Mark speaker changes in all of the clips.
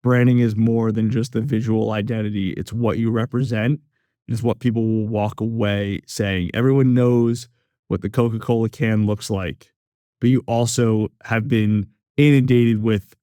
Speaker 1: branding is more than just the visual identity. It's what you represent. It's what people will walk away saying. Everyone knows what the Coca-Cola can looks like, but you also have been inundated with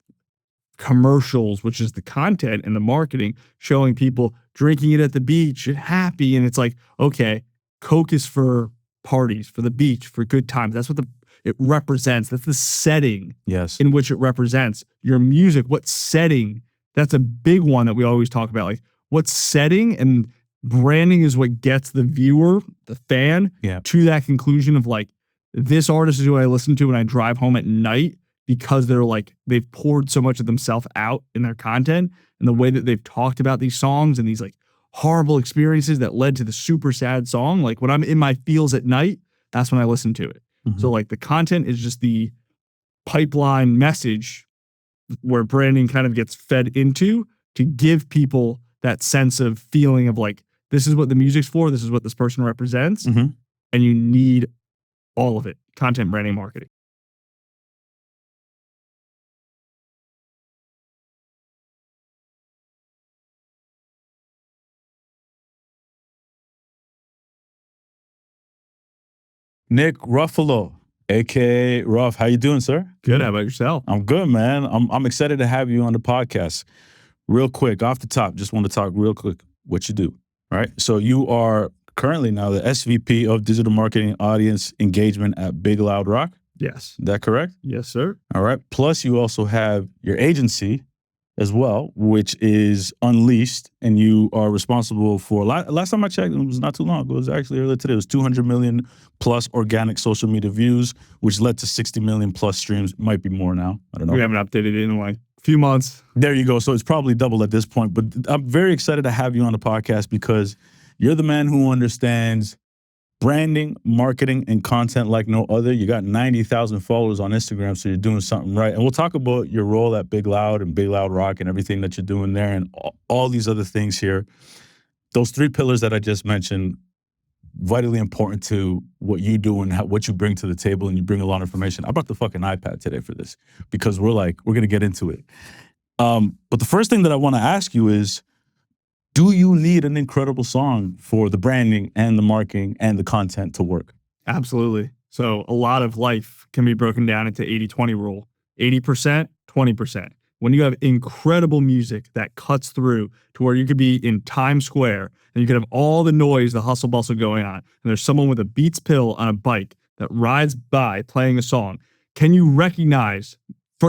Speaker 1: commercials, which is the content and the marketing, showing people drinking it at the beach and happy. And it's like, okay, Coke is for parties, for the beach, for good times. That's what it represents. That's the setting in which it represents. Your music, what setting? That's a big one that we always talk about. Like, what setting? And branding is what gets the viewer, the fan, to that conclusion of like, this artist is who I listen to when I drive home at night, because they're like, they've poured so much of themselves out in their content and the way that they've talked about these songs and these like horrible experiences that led to the super sad song. Like when I'm in my feels at night, that's when I listen to it. So like the content is just the pipeline message where branding kind of gets fed into to give people that sense of feeling of like, this is what the music's for. This is what this person represents. And you need all of it. Content, branding, marketing.
Speaker 2: Nick Ruffalo, aka Ruff. How you doing, sir?
Speaker 1: Good. How about yourself?
Speaker 2: I'm good, man. I'm excited to have you on the podcast. Real quick, off the top, just want to talk real quick what you do, right? So you are currently now the SVP of Digital Marketing Audience Engagement at Big Loud Rock.
Speaker 1: Yes.
Speaker 2: Is that correct?
Speaker 1: Yes, sir.
Speaker 2: All right. Plus, you also have your agency as well, which is Unleashed, and you are responsible for, last time I checked, it was not too long ago, it was actually earlier today, it was 200 million plus organic social media views, which led to 60 million plus streams. Might be more now. I don't know.
Speaker 1: We haven't updated it in like a few months.
Speaker 2: There you go. So it's probably double at this point, but I'm very excited to have you on the podcast because you're the man who understands branding, marketing, and content like no other. You got 90,000 followers on Instagram, so you're doing something right. And we'll talk about your role at Big Loud and Big Loud Rock and everything that you're doing there and all these other things here. Those three pillars that I just mentioned, vitally important to what you do and what you bring to the table, and you bring a lot of information. I brought the fucking iPad today for this because we're going to get into it. But the first thing that I want to ask you is, do you need an incredible song for the branding and the marketing and the content to work?
Speaker 1: Absolutely. So a lot of life can be broken down into 80-20 rule. 80%, 20%. When you have incredible music that cuts through to where you could be in Times Square and you could have all the noise, the hustle bustle going on, and there's someone with a Beats pill on a bike that rides by playing a song, can you recognize,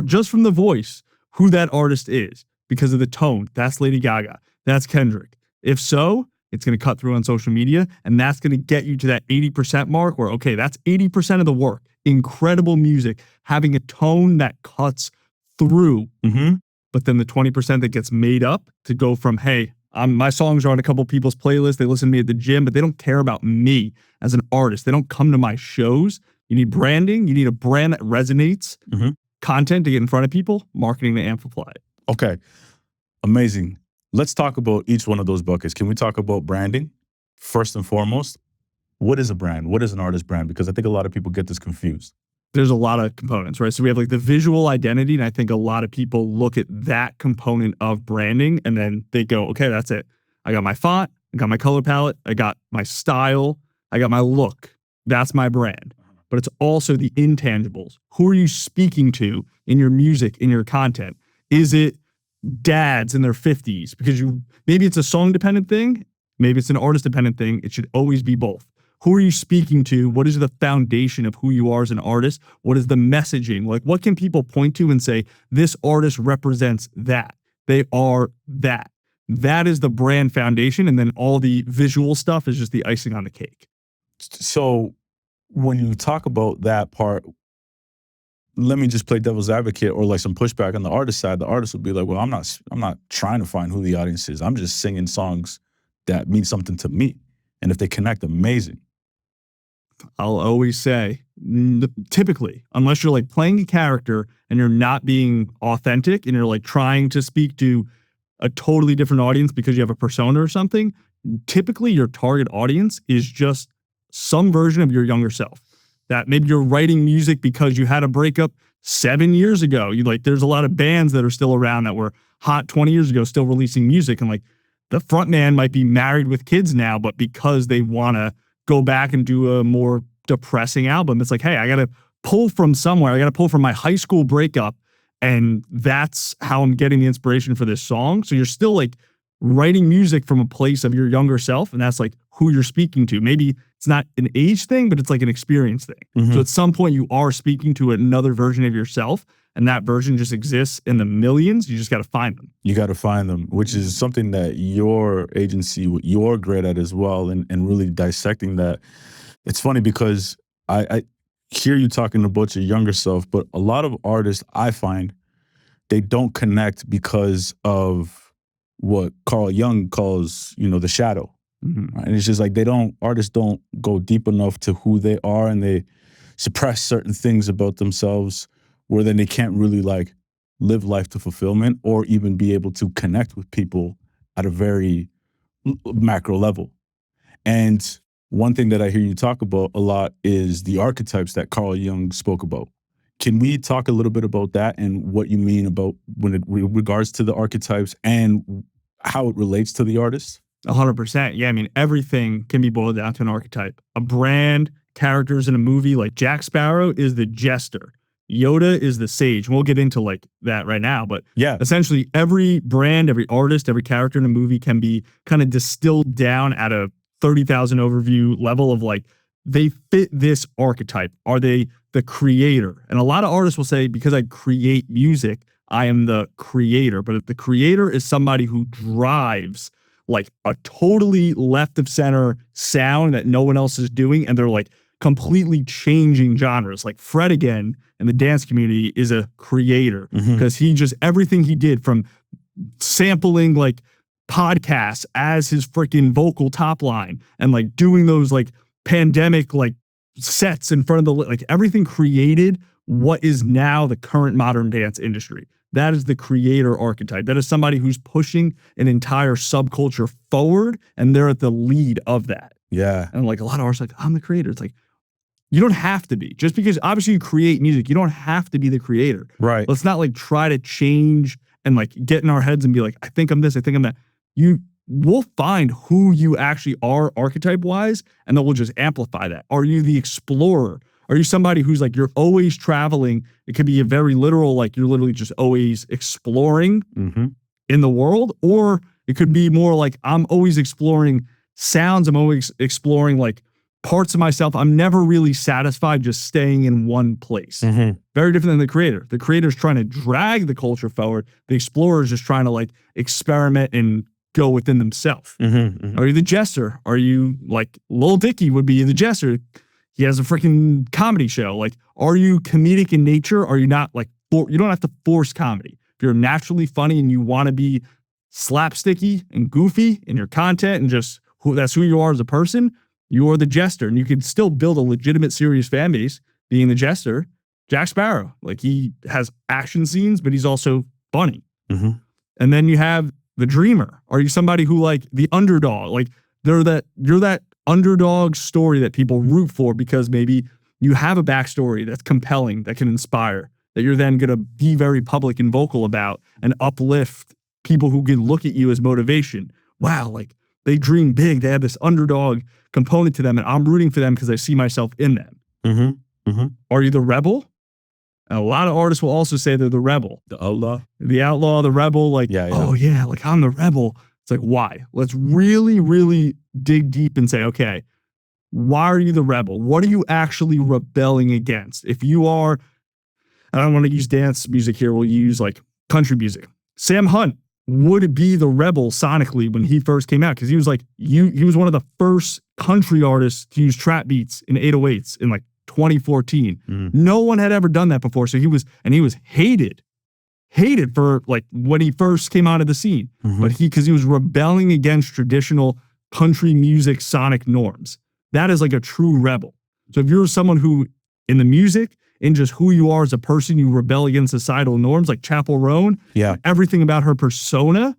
Speaker 1: just from the voice, who that artist is because of the tone? That's Lady Gaga. That's Kendrick. If so, it's going to cut through on social media, and that's going to get you to that 80% mark where, okay, that's 80% of the work. Incredible music, having a tone that cuts through. But then the 20% that gets made up to go from, hey, my songs are on a couple people's playlists. They listen to me at the gym, but they don't care about me as an artist. They don't come to my shows. You need branding. You need a brand that resonates. Content to get in front of people, marketing to amplify it.
Speaker 2: Okay, amazing. Let's talk about each one of those buckets. Can we talk about branding first and foremost? What is a brand? What is an artist brand? Because I think a lot of people get this confused.
Speaker 1: There's a lot of components, right? So we have like the visual identity, and I think a lot of people look at that component of branding and then they go, okay, that's it. I got my font, I got my color palette, I got my style, I got my look. That's my brand. But it's also the intangibles. Who are you speaking to in your music, in your content? Is it dads in their 50s? Because maybe it's a song dependent thing, maybe it's an artist dependent thing. It should always be both. Who are you speaking to? What is the foundation of who you are as an artist? What is the messaging? Like, what can people point to and say, this artist represents that? They are that. That is the brand foundation. And then all the visual stuff is just the icing on the cake.
Speaker 2: So when you talk about that part, let me just play devil's advocate or like some pushback on the artist side. The artist would be like, well, I'm not trying to find who the audience is. I'm just singing songs that mean something to me. And if they connect, amazing.
Speaker 1: I'll always say, typically, unless you're like playing a character and you're not being authentic and you're like trying to speak to a totally different audience because you have a persona or something, typically your target audience is just some version of your younger self. That maybe you're writing music because you had a breakup 7 years ago. There's a lot of bands that are still around that were hot 20 years ago, still releasing music. And like the front man might be married with kids now, but because they want to go back and do a more depressing album, it's like, hey, I got to pull from somewhere. I got to pull from my high school breakup. And that's how I'm getting the inspiration for this song. So you're still like writing music from a place of your younger self. And that's like who you're speaking to. Maybe it's not an age thing, but it's like an experience thing. So at some point you are speaking to another version of yourself, and that version just exists in the millions. You just got to find them.
Speaker 2: You got to find them, which is something that your agency, you're great at as well, and really dissecting that. It's funny because I hear you talking about your younger self, but a lot of artists, I find, they don't connect because of what Carl Jung calls, the shadow. Right? And it's just like artists don't go deep enough to who they are, and they suppress certain things about themselves where then they can't really like live life to fulfillment or even be able to connect with people at a very macro level. And one thing that I hear you talk about a lot is the archetypes that Carl Jung spoke about. Can we talk a little bit about that and what you mean about when it regards to the archetypes and how it relates to the artist?
Speaker 1: 100%. Yeah, I mean, everything can be boiled down to an archetype. A brand, characters in a movie, like Jack Sparrow is the jester. Yoda is the sage. We'll get into like that right now, but
Speaker 2: yeah,
Speaker 1: essentially every brand, every artist, every character in a movie can be kind of distilled down at a 30,000 overview level of like, they fit this archetype. Are they the creator? And a lot of artists will say, because I create music, I am the creator. But if the creator is somebody who drives like a totally left of center sound that no one else is doing, and they're like completely changing genres, like Fred again in the dance community is a creator because he just, everything he did from sampling like podcasts as his freaking vocal top line and like doing those like pandemic like sets in front of the, like everything created what is now the current modern dance industry. That is the creator archetype. That is somebody who's pushing an entire subculture forward, and they're at the lead of that.
Speaker 2: Yeah.
Speaker 1: And like a lot of artists like, I'm the creator. It's like, you don't have to be. Just because obviously you create music, you don't have to be the creator.
Speaker 2: Right.
Speaker 1: Let's not like try to change and like get in our heads and be like, I think I'm this, I think I'm that. We'll find who you actually are archetype wise, and then we'll just amplify that. Are you the explorer? Are you somebody who's like, you're always traveling? It could be a very literal, like you're literally just always exploring in the world. Or it could be more like, I'm always exploring sounds. I'm always exploring like parts of myself. I'm never really satisfied just staying in one place. Very different than the creator. The creator's trying to drag the culture forward. The explorer is just trying to like experiment and go within themselves. Are you the jester? Are you like Lil Dicky would be the jester? He has a freaking comedy show. Like, are you comedic in nature? Are you not like, you don't have to force comedy. If you're naturally funny and you want to be slapsticky and goofy in your content and just that's who you are as a person, you are the jester. And you can still build a legitimate, serious fan base being the jester. Jack Sparrow, like he has action scenes, but he's also funny. And then you have the dreamer. Are you somebody who like the underdog? Like you're that underdog story that people root for because maybe you have a backstory that's compelling, that can inspire, that you're then going to be very public and vocal about and uplift people who can look at you as motivation. Wow, like they dream big. They have this underdog component to them, and I'm rooting for them because I see myself in them. Are you the rebel? And a lot of artists will also say they're the rebel.
Speaker 2: The outlaw,
Speaker 1: the rebel, like, oh yeah, like I'm the rebel. It's like, why? Let's really, really dig deep and say, okay, why are you the rebel? What are you actually rebelling against? If you are, I don't want to use dance music here, we'll use like country music. Sam Hunt would be the rebel sonically when he first came out because he was like, he was one of the first country artists to use trap beats in 808s in like 2014. No one had ever done that before. So he was hated for like when he first came out of the scene, but because he was rebelling against traditional country music sonic norms. That is like a true rebel. So if you're someone who in the music, in just who you are as a person, you rebel against societal norms like Chappell Roan, everything about her persona,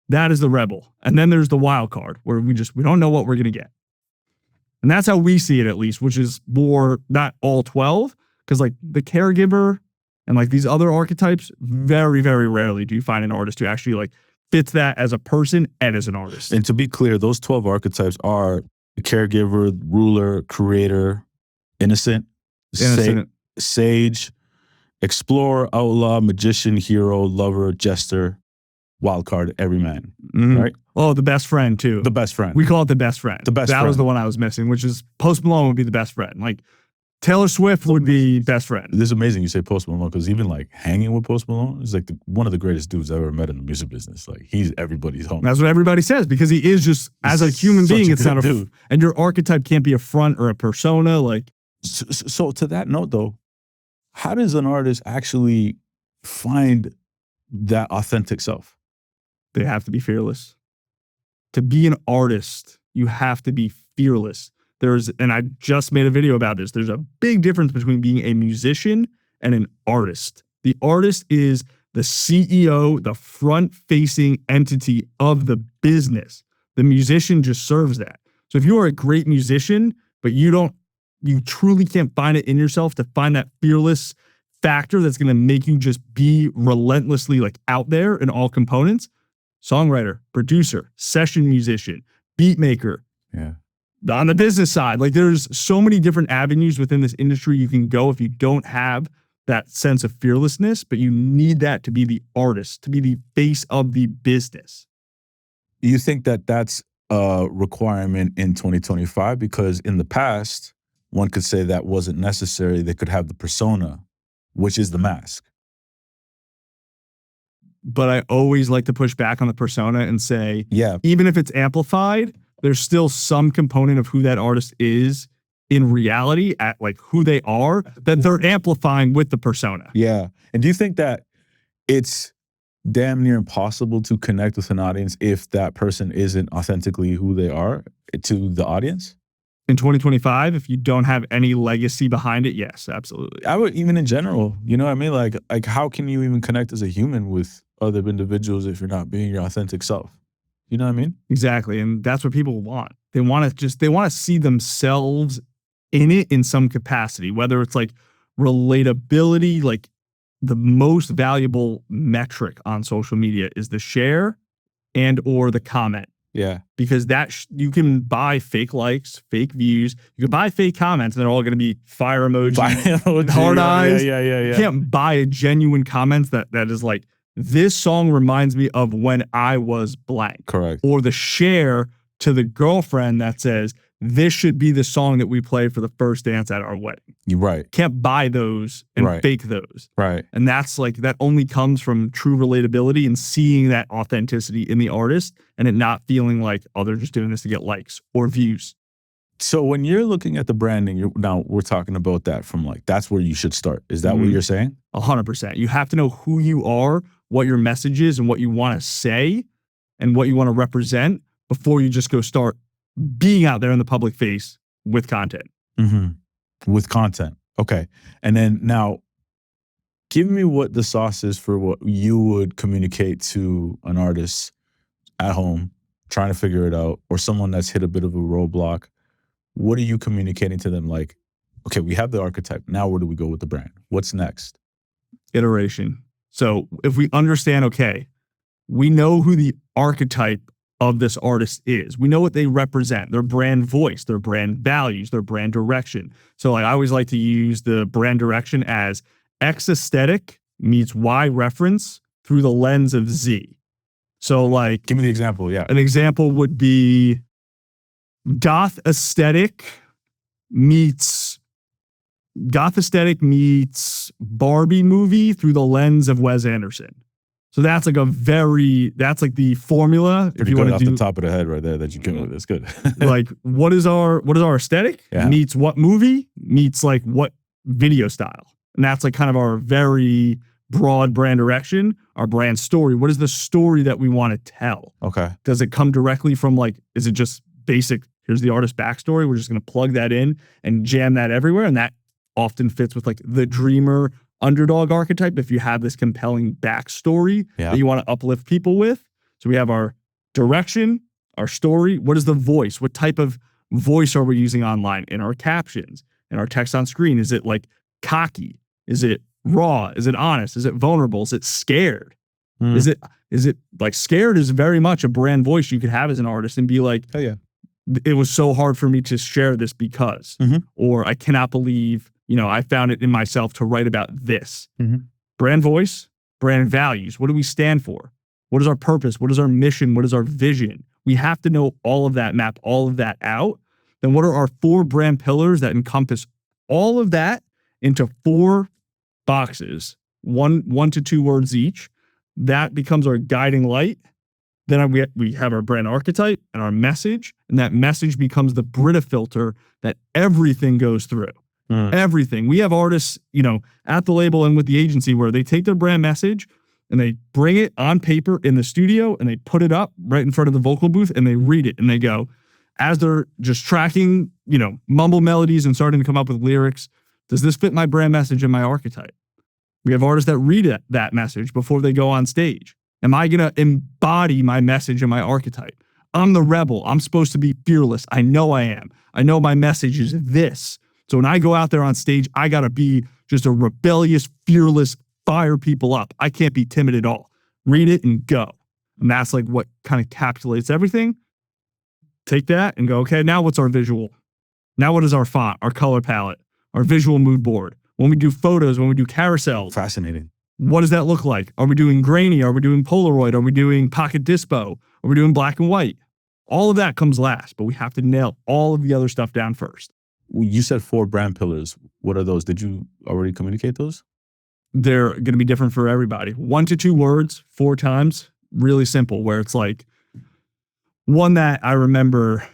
Speaker 1: that is the rebel. And then there's the wild card where we don't know what we're going to get. And that's how we see it, at least, which is more not all 12, because like the caregiver And like these other archetypes, very, very rarely do you find an artist who actually like fits that as a person and as an artist.
Speaker 2: And to be clear, those 12 archetypes are the caregiver, ruler, creator, innocent, sage, explorer, outlaw, magician, hero, lover, jester, wildcard, everyman. Right?
Speaker 1: Oh, the best friend too.
Speaker 2: The best friend.
Speaker 1: We call it the best friend.
Speaker 2: The best
Speaker 1: that
Speaker 2: friend.
Speaker 1: was the one I was missing, which is Post Malone would be the best friend. Like Taylor Swift would be best friend.
Speaker 2: This is amazing you say Post Malone, because even like hanging with Post Malone is like one of the greatest dudes I've ever met in the music business. Like he's everybody's home.
Speaker 1: That's what everybody says, because he is just, as a human being, it's not
Speaker 2: dude.
Speaker 1: And your archetype can't be a front or a persona. Like,
Speaker 2: so to that note though, how does an artist actually find that authentic self?
Speaker 1: They have to be fearless. To be an artist, you have to be fearless. And I just made a video about this. There's a big difference between being a musician and an artist. The artist is the CEO, the front-facing entity of the business. The musician just serves that. So if you are a great musician, but you truly can't find it in yourself to find that fearless factor that's going to make you just be relentlessly like out there in all components, songwriter, producer, session musician, beat maker.
Speaker 2: Yeah.
Speaker 1: On the business side, like there's so many different avenues within this industry you can go if you don't have that sense of fearlessness, but you need that to be the artist, to be the face of the business.
Speaker 2: Do you think that that's a requirement in 2025? Because in the past, one could say that wasn't necessary. They could have the persona, which is the mask.
Speaker 1: But I always like to push back on the persona and say,
Speaker 2: yeah,
Speaker 1: even if it's amplified, there's still some component of who that artist is in reality, at like who they are, that they're amplifying with the persona.
Speaker 2: Yeah. And do you think that it's damn near impossible to connect with an audience if that person isn't authentically who they are to the audience?
Speaker 1: In 2025, if you don't have any legacy behind it, yes, absolutely.
Speaker 2: I would, even in general, you know what I mean? Like how can you even connect as a human with other individuals if you're not being your authentic self? You know what I mean?
Speaker 1: Exactly. And that's what people want. They want to see themselves in it in some capacity, whether it's like relatability, like the most valuable metric on social media is the share and or the comment.
Speaker 2: Yeah.
Speaker 1: Because you can buy fake likes, fake views. You can buy fake comments and they're all going to be fire emoji, hard eyes.
Speaker 2: Yeah.
Speaker 1: You can't buy a genuine comment that is like, this song reminds me of when I was blank.
Speaker 2: Correct.
Speaker 1: Or the share to the girlfriend that says, this should be the song that we play for the first dance at our wedding.
Speaker 2: You're right.
Speaker 1: Can't buy those and fake those.
Speaker 2: Right.
Speaker 1: And that's like, that only comes from true relatability and seeing that authenticity in the artist and it not feeling like, oh, they're just doing this to get likes or views.
Speaker 2: So when you're looking at the branding, now we're talking about that from like, that's where you should start. Is that what you're saying?
Speaker 1: 100%. You have to know who you are, what your message is and what you want to say and what you want to represent before you just go start being out there in the public face with content.
Speaker 2: Mm-hmm. With content. Okay. And then now give me what the sauce is for what you would communicate to an artist at home trying to figure it out, or someone that's hit a bit of a roadblock. What are you communicating to them? Like, okay, we have the archetype. Now where do we go with the brand? What's next?
Speaker 1: Iteration. So if we understand, okay, we know who the archetype of this artist is. We know what they represent, their brand voice, their brand values, their brand direction. So like I always like to use the brand direction as X aesthetic meets Y reference through the lens of Z. So like,
Speaker 2: give me the example. Yeah.
Speaker 1: An example would be goth aesthetic meets Barbie movie through the lens of Wes Anderson. So that's like that's like the formula.
Speaker 2: If you want to off the top of the head right there that you came with, it's good.
Speaker 1: Like what is our aesthetic meets what movie meets like what video style. And that's like kind of our very broad brand direction, our brand story. What is the story that we want to tell?
Speaker 2: Okay.
Speaker 1: Does it come directly from like, is it just basic, here's the artist backstory, we're just going to plug that in and jam that everywhere? And that often fits with like the dreamer underdog archetype if you have this compelling backstory that you want to uplift people with. So we have our direction, our story. What is the voice? What type of voice are we using online in our captions, in our text on screen? Is it like cocky? Is it raw? Is it honest? Is it vulnerable? Is it scared?
Speaker 2: Mm.
Speaker 1: Is it like scared is very much a brand voice you could have as an artist and be like,
Speaker 2: Oh yeah.
Speaker 1: it was so hard for me to share this because, or I cannot believe, I found it in myself to write about this. Brand voice, brand values. What do we stand for? What is our purpose? What is our mission? What is our vision? We have to know all of that, map all of that out. Then what are our 4 brand pillars that encompass all of that into 4 boxes, one to 2 words each? That becomes our guiding light. Then we have our brand archetype and our message, and that message becomes the Brita filter that everything goes through. Everything. We have artists, at the label and with the agency where they take their brand message and they bring it on paper in the studio and they put it up right in front of the vocal booth and they read it and they go, as they're just tracking, mumble melodies and starting to come up with lyrics, does this fit my brand message and my archetype? We have artists that read that message before they go on stage. Am I going to embody my message and my archetype? I'm the rebel. I'm supposed to be fearless. I know I am. I know my message is this. So when I go out there on stage, I got to be just a rebellious, fearless, fire people up. I can't be timid at all. Read it and go. And that's like what kind of encapsulates everything. Take that and go, okay, now what's our visual? Now what is our font, our color palette, our visual mood board? When we do photos, when we do carousels.
Speaker 2: Fascinating.
Speaker 1: What does that look like? Are we doing grainy? Are we doing Polaroid? Are we doing pocket dispo? Are we doing black and white? All of that comes last, but we have to nail all of the other stuff down first.
Speaker 2: You said 4 brand pillars. What are those? Did you already communicate those?
Speaker 1: They're going to be different for everybody. 1 to 2 words, 4 times. Really simple, where it's like one that I remember,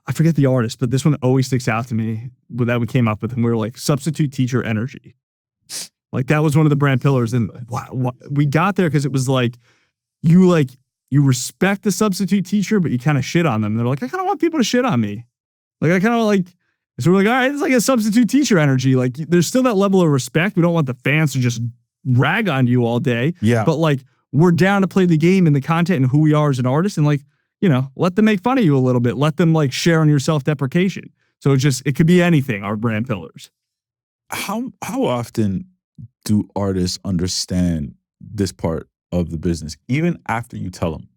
Speaker 1: I forget the artist, but this one always sticks out to me that we came up with, and we were like, substitute teacher energy. Like that was one of the brand pillars. And we got there because it was like, you respect the substitute teacher, but you kind of shit on them. They're like, I kind of want people to shit on me. Like, I kind of like, so we're like, all right, it's like a substitute teacher energy. Like there's still that level of respect. We don't want the fans to just rag on you all day.
Speaker 2: Yeah.
Speaker 1: But like, we're down to play the game and the content and who we are as an artist. And like, let them make fun of you a little bit. Let them like share on your self-deprecation. So it could be anything, our brand pillars.
Speaker 2: How often do artists understand this part of the business, even after you tell them?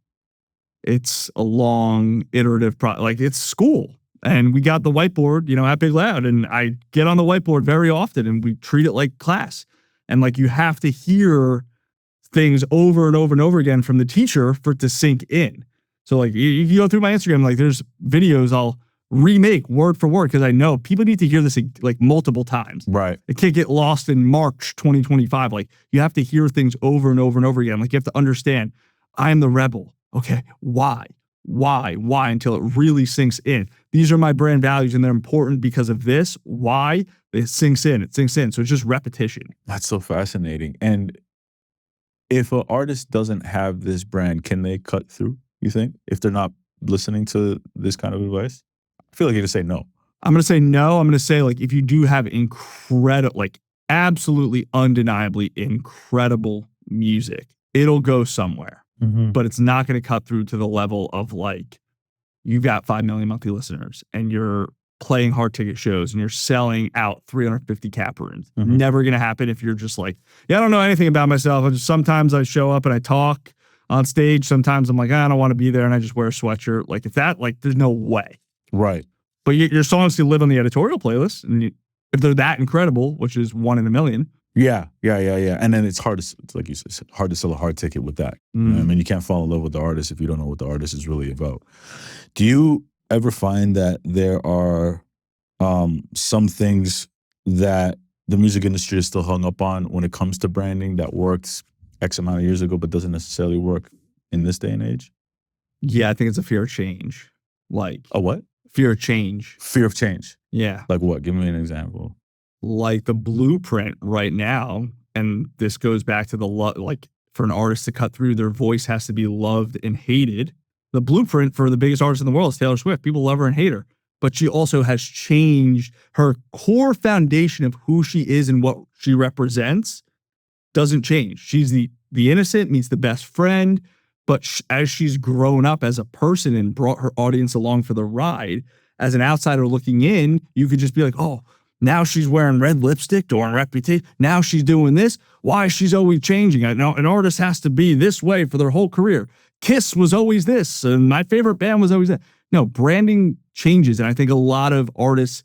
Speaker 1: It's a long, iterative process. Like it's school. And we got the whiteboard, at Big Loud, and I get on the whiteboard very often and we treat it like class. And like you have to hear things over and over and over again from the teacher for it to sink in. So like you go through my Instagram, like there's videos I'll remake word for word because I know people need to hear this like multiple times.
Speaker 2: Right.
Speaker 1: It can't get lost in March 2025. Like you have to hear things over and over and over again. Like you have to understand, I am the rebel. Okay, why until it really sinks in. These are my brand values and they're important because of this. Why? It sinks in. So it's just repetition.
Speaker 2: That's so fascinating. And if an artist doesn't have this brand, can they cut through, you think, if they're not listening to this kind of advice? I feel like you're going to say no.
Speaker 1: I'm going to say no. I'm going to say like if you do have incredible, like absolutely undeniably incredible music, it'll go somewhere. But it's not going to cut through to the level of like, you've got 5 million monthly listeners and you're playing hard ticket shows and you're selling out 350 cap rooms. Never going to happen if you're just like, I don't know anything about myself. Sometimes I show up and I talk on stage. Sometimes I'm like, I don't want to be there. And I just wear a sweatshirt. Like if that, like there's no way.
Speaker 2: Right.
Speaker 1: But your songs can live on the editorial playlist. And if they're that incredible, which is 1 in a million.
Speaker 2: Yeah. And then it's hard to, like you said, it's hard to sell a hard ticket with that. You know what I mean, you can't fall in love with the artist if you don't know what the artist is really about. Do you ever find that there are some things that the music industry is still hung up on when it comes to branding that worked X amount of years ago but doesn't necessarily work in this day and age?
Speaker 1: Yeah, I think it's a fear of change. Like
Speaker 2: a what?
Speaker 1: Fear of change.
Speaker 2: Fear of change.
Speaker 1: Yeah.
Speaker 2: Like what? Give me an example.
Speaker 1: Like the blueprint right now, and this goes back to the like for an artist to cut through, their voice has to be loved and hated. The blueprint for the biggest artist in the world is Taylor Swift. People love her and hate her, but she also has changed her core foundation of who she is and what she represents doesn't change. She's the innocent meets the best friend, but as she's grown up as a person and brought her audience along for the ride, as an outsider looking in, you could just be like, oh, Now she's wearing red lipstick during Reputation. Now she's doing this. Why she's always changing. I know an artist has to be this way for their whole career. Kiss was always this, and my favorite band was always that. No, branding changes, and I think a lot of artists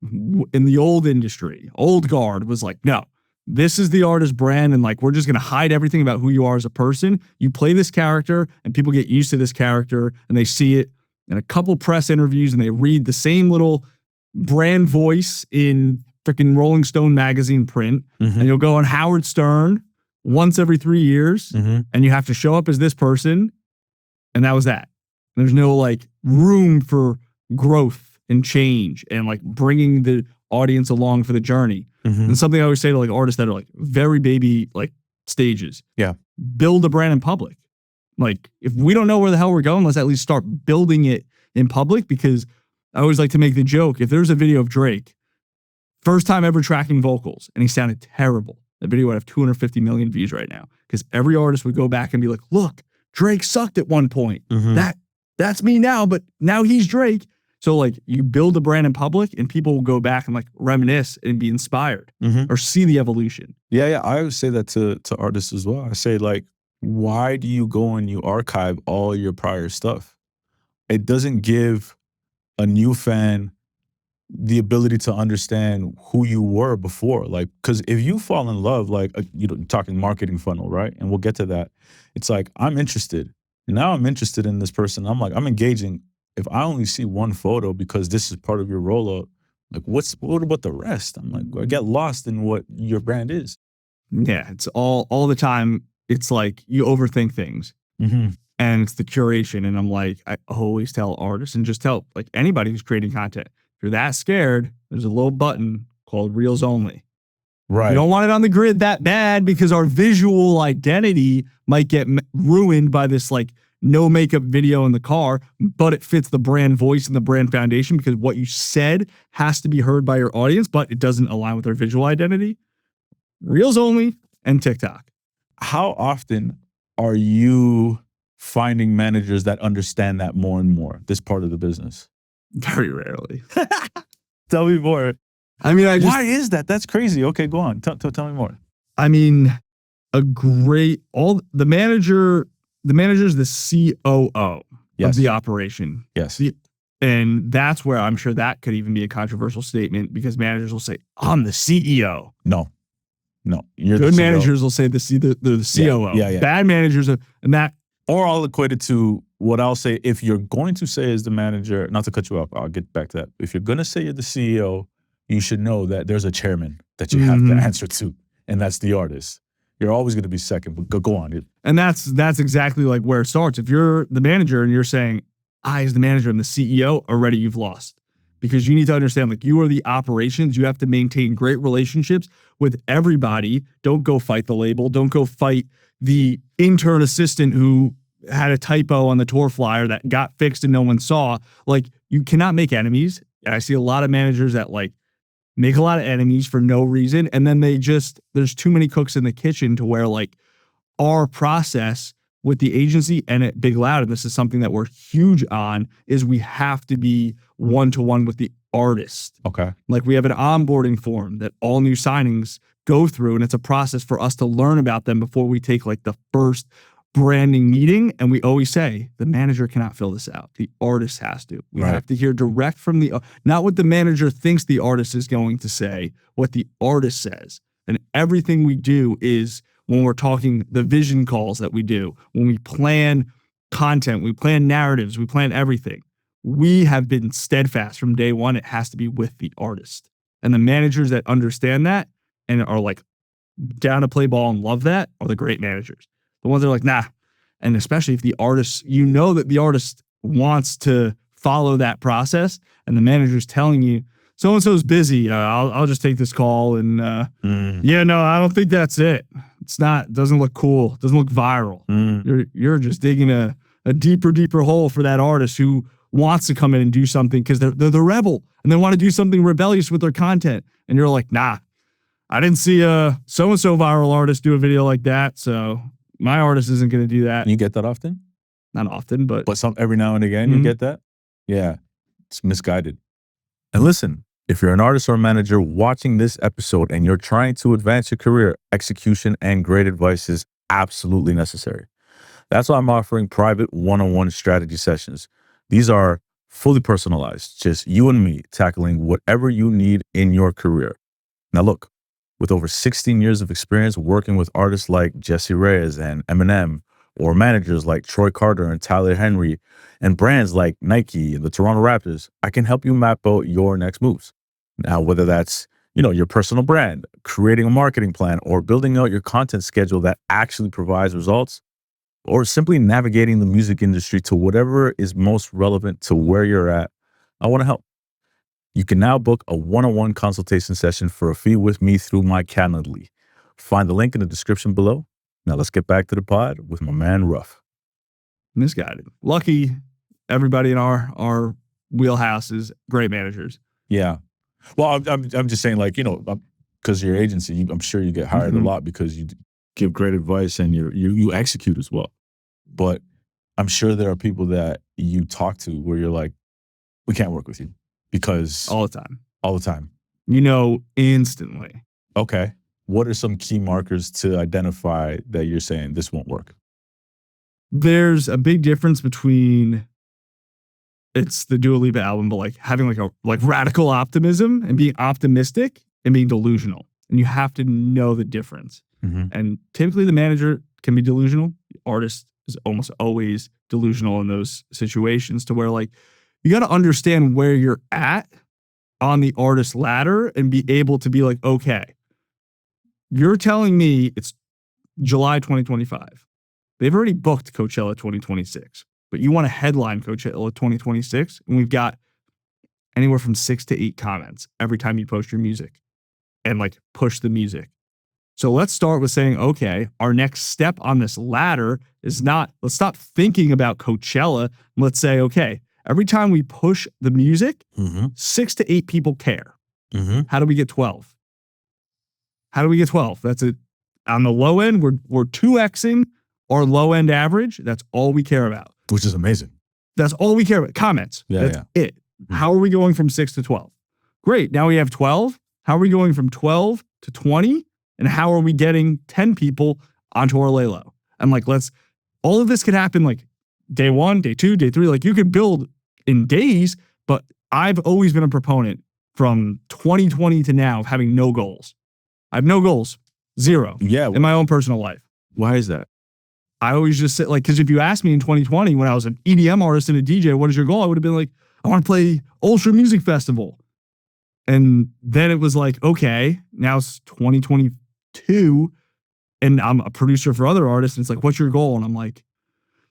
Speaker 1: in the old industry, old guard, was like, no, this is the artist brand, and like we're just gonna hide everything about who you are as a person. You play this character, and people get used to this character, and they see it in a couple press interviews, and they read the same little brand voice in freaking Rolling Stone magazine print, and you'll go on Howard Stern once every 3 years, and you have to show up as this person, and that was that. There's no like room for growth and change and like bringing the audience along for the journey. And something I always say to like artists that are like very baby like stages.
Speaker 2: Yeah.
Speaker 1: Build a brand in public. Like if we don't know where the hell we're going, let's at least start building it in public, because I always like to make the joke, if there's a video of Drake, first time ever tracking vocals, and he sounded terrible, the video would have 250 million views right now, because every artist would go back and be like, look, Drake sucked at one point. That's me now, but now he's Drake. So like you build a brand in public and people will go back and like reminisce and be inspired or see the evolution.
Speaker 2: Yeah. I always say that to artists as well. I say like, why do you go and you archive all your prior stuff? It doesn't give a new fan the ability to understand who you were before. Like, because if you fall in love, like, you know, talking marketing funnel, right? And we'll get to that. It's like, I'm interested. And now I'm interested in this person. I'm like, I'm engaging. If I only see one photo because this is part of your rollout, like, what about the rest? I'm like, I get lost in what your brand is.
Speaker 1: Yeah, it's all the time. It's like you overthink things. And it's the curation. And I'm like, I always tell artists and just tell like anybody who's creating content, if you're that scared, there's a little button called Reels Only.
Speaker 2: Right.
Speaker 1: You don't want it on the grid that bad because our visual identity might get ruined by this like no makeup video in the car, but it fits the brand voice and the brand foundation because what you said has to be heard by your audience, but it doesn't align with their visual identity. Reels Only and TikTok.
Speaker 2: How often are you finding managers that understand that more and more, this part of the business?
Speaker 1: Very rarely.
Speaker 2: Tell me more.
Speaker 1: I mean,
Speaker 2: why is that? That's crazy. Okay, go on. Tell me more.
Speaker 1: I mean, the manager's the COO of the operation.
Speaker 2: Yes.
Speaker 1: And that's where I'm sure that could even be a controversial statement because managers will say, I'm the CEO.
Speaker 2: No, you're
Speaker 1: good
Speaker 2: the
Speaker 1: managers will say they're the COO.
Speaker 2: Yeah.
Speaker 1: Bad managers and that.
Speaker 2: Or I'll equate it to what I'll say. If you're going to say as the manager, not to cut you off, I'll get back to that. If you're going to say you're the CEO, you should know that there's a chairman that you have to answer to, and that's the artist. You're always going to be second, but go on.
Speaker 1: And that's exactly like where it starts. If you're the manager and you're saying, I as the manager and the CEO, already you've lost. Because you need to understand, like, you are the operations. You have to maintain great relationships with everybody. Don't go fight the label. Don't go fight the intern assistant who had a typo on the tour flyer that got fixed and no one saw. Like, you cannot make enemies. And I see a lot of managers that like make a lot of enemies for no reason. And then there's too many cooks in the kitchen to where like our process with the agency and at Big Loud, and this is something that we're huge on, is we have to be one-to-one with the artist.
Speaker 2: Okay.
Speaker 1: Like we have an onboarding form that all new signings go through, and it's a process for us to learn about them before we take like the first branding meeting. And we always say, the manager cannot fill this out. The artist has to. We have to hear direct from not what the manager thinks the artist is going to say, what the artist says. And everything we do is, when we're talking the vision calls that we do, when we plan content, we plan narratives, we plan everything. We have been steadfast from day one. It has to be with the artist. And the managers that understand that and are like down to play ball and love that are the great managers. The ones that are like, nah. And especially if the artist, you know that the artist wants to follow that process and the manager's telling you, so-and-so's busy. I'll just take this call and yeah, no, I don't think that's it. It's not, doesn't look cool. Doesn't look viral. You're just digging a deeper hole for that artist who wants to come in and do something because they're the rebel and they want to do something rebellious with their content. And you're like, nah, I didn't see a so-and-so viral artist do a video like that. So my artist isn't going to do that.
Speaker 2: You get that often?
Speaker 1: Not often, but
Speaker 2: some every now and again you get that? Yeah. It's misguided. And listen, If you're an artist or manager watching this episode and you're trying to advance your career, execution and great advice is absolutely necessary. That's why I'm offering private one-on-one strategy sessions. These are fully personalized, just you and me tackling whatever you need in your career. Now look, with over 16 years of experience working with artists like Jesse Reyes and Eminem, or managers like Troy Carter and Tyler Henry, and brands like Nike and the Toronto Raptors, I can help you map out your next moves. Now, whether that's, your personal brand, creating a marketing plan, or building out your content schedule that actually provides results, or simply navigating the music industry to whatever is most relevant to where you're at, I want to help. You can now book a one-on-one consultation session for a fee with me through my Calendly. Find the link in the description below. Now let's get back to the pod with my man Ruff.
Speaker 1: Misguided. Lucky everybody in our wheelhouse is great managers.
Speaker 2: Yeah. Well, I'm just saying, like, because your agency, I'm sure you get hired a lot because you give great advice and you execute as well. But I'm sure there are people that you talk to where you're like, we can't work with you because
Speaker 1: all the time.
Speaker 2: All the time.
Speaker 1: Instantly.
Speaker 2: Okay. What are some key markers to identify that you're saying this won't work?
Speaker 1: There's a big difference between it's the Dua Lipa album, but like having like radical optimism and being optimistic and being delusional. And you have to know the difference.
Speaker 2: Mm-hmm.
Speaker 1: And typically the manager can be delusional. The artist is almost always delusional in those situations, to where like you got to understand where you're at on the artist ladder and be able to be like, okay, you're telling me it's July 2025. They've already booked Coachella 2026, but you want to headline Coachella 2026, and we've got anywhere from 6 to 8 comments every time you post your music and like push the music. So let's start with saying, okay, our next step on this ladder is let's stop thinking about Coachella. Let's say, okay, every time we push the music, 6 to 8 people care. How do we get 12? How do we get 12? That's it. On the low end, we're 2xing our low end average. That's all we care about.
Speaker 2: Which is amazing.
Speaker 1: That's all we care about. Comments. That's it. How are we going from 6 to 12? Great. Now we have 12. How are we going from 12 to 20? And how are we getting 10 people onto our laylow? I'm like, all of this could happen like day 1, day 2, day 3. Like you could build in days, but I've always been a proponent from 2020 to now of having no goals. I have no goals. 0.
Speaker 2: Yeah.
Speaker 1: In my own personal life.
Speaker 2: Why is that?
Speaker 1: I always just say, like, because if you asked me in 2020 when I was an EDM artist and a DJ, what is your goal? I would have been like, I want to play Ultra Music Festival. And then it was like, okay, now it's 2022 and I'm a producer for other artists. And it's like, what's your goal? And I'm like,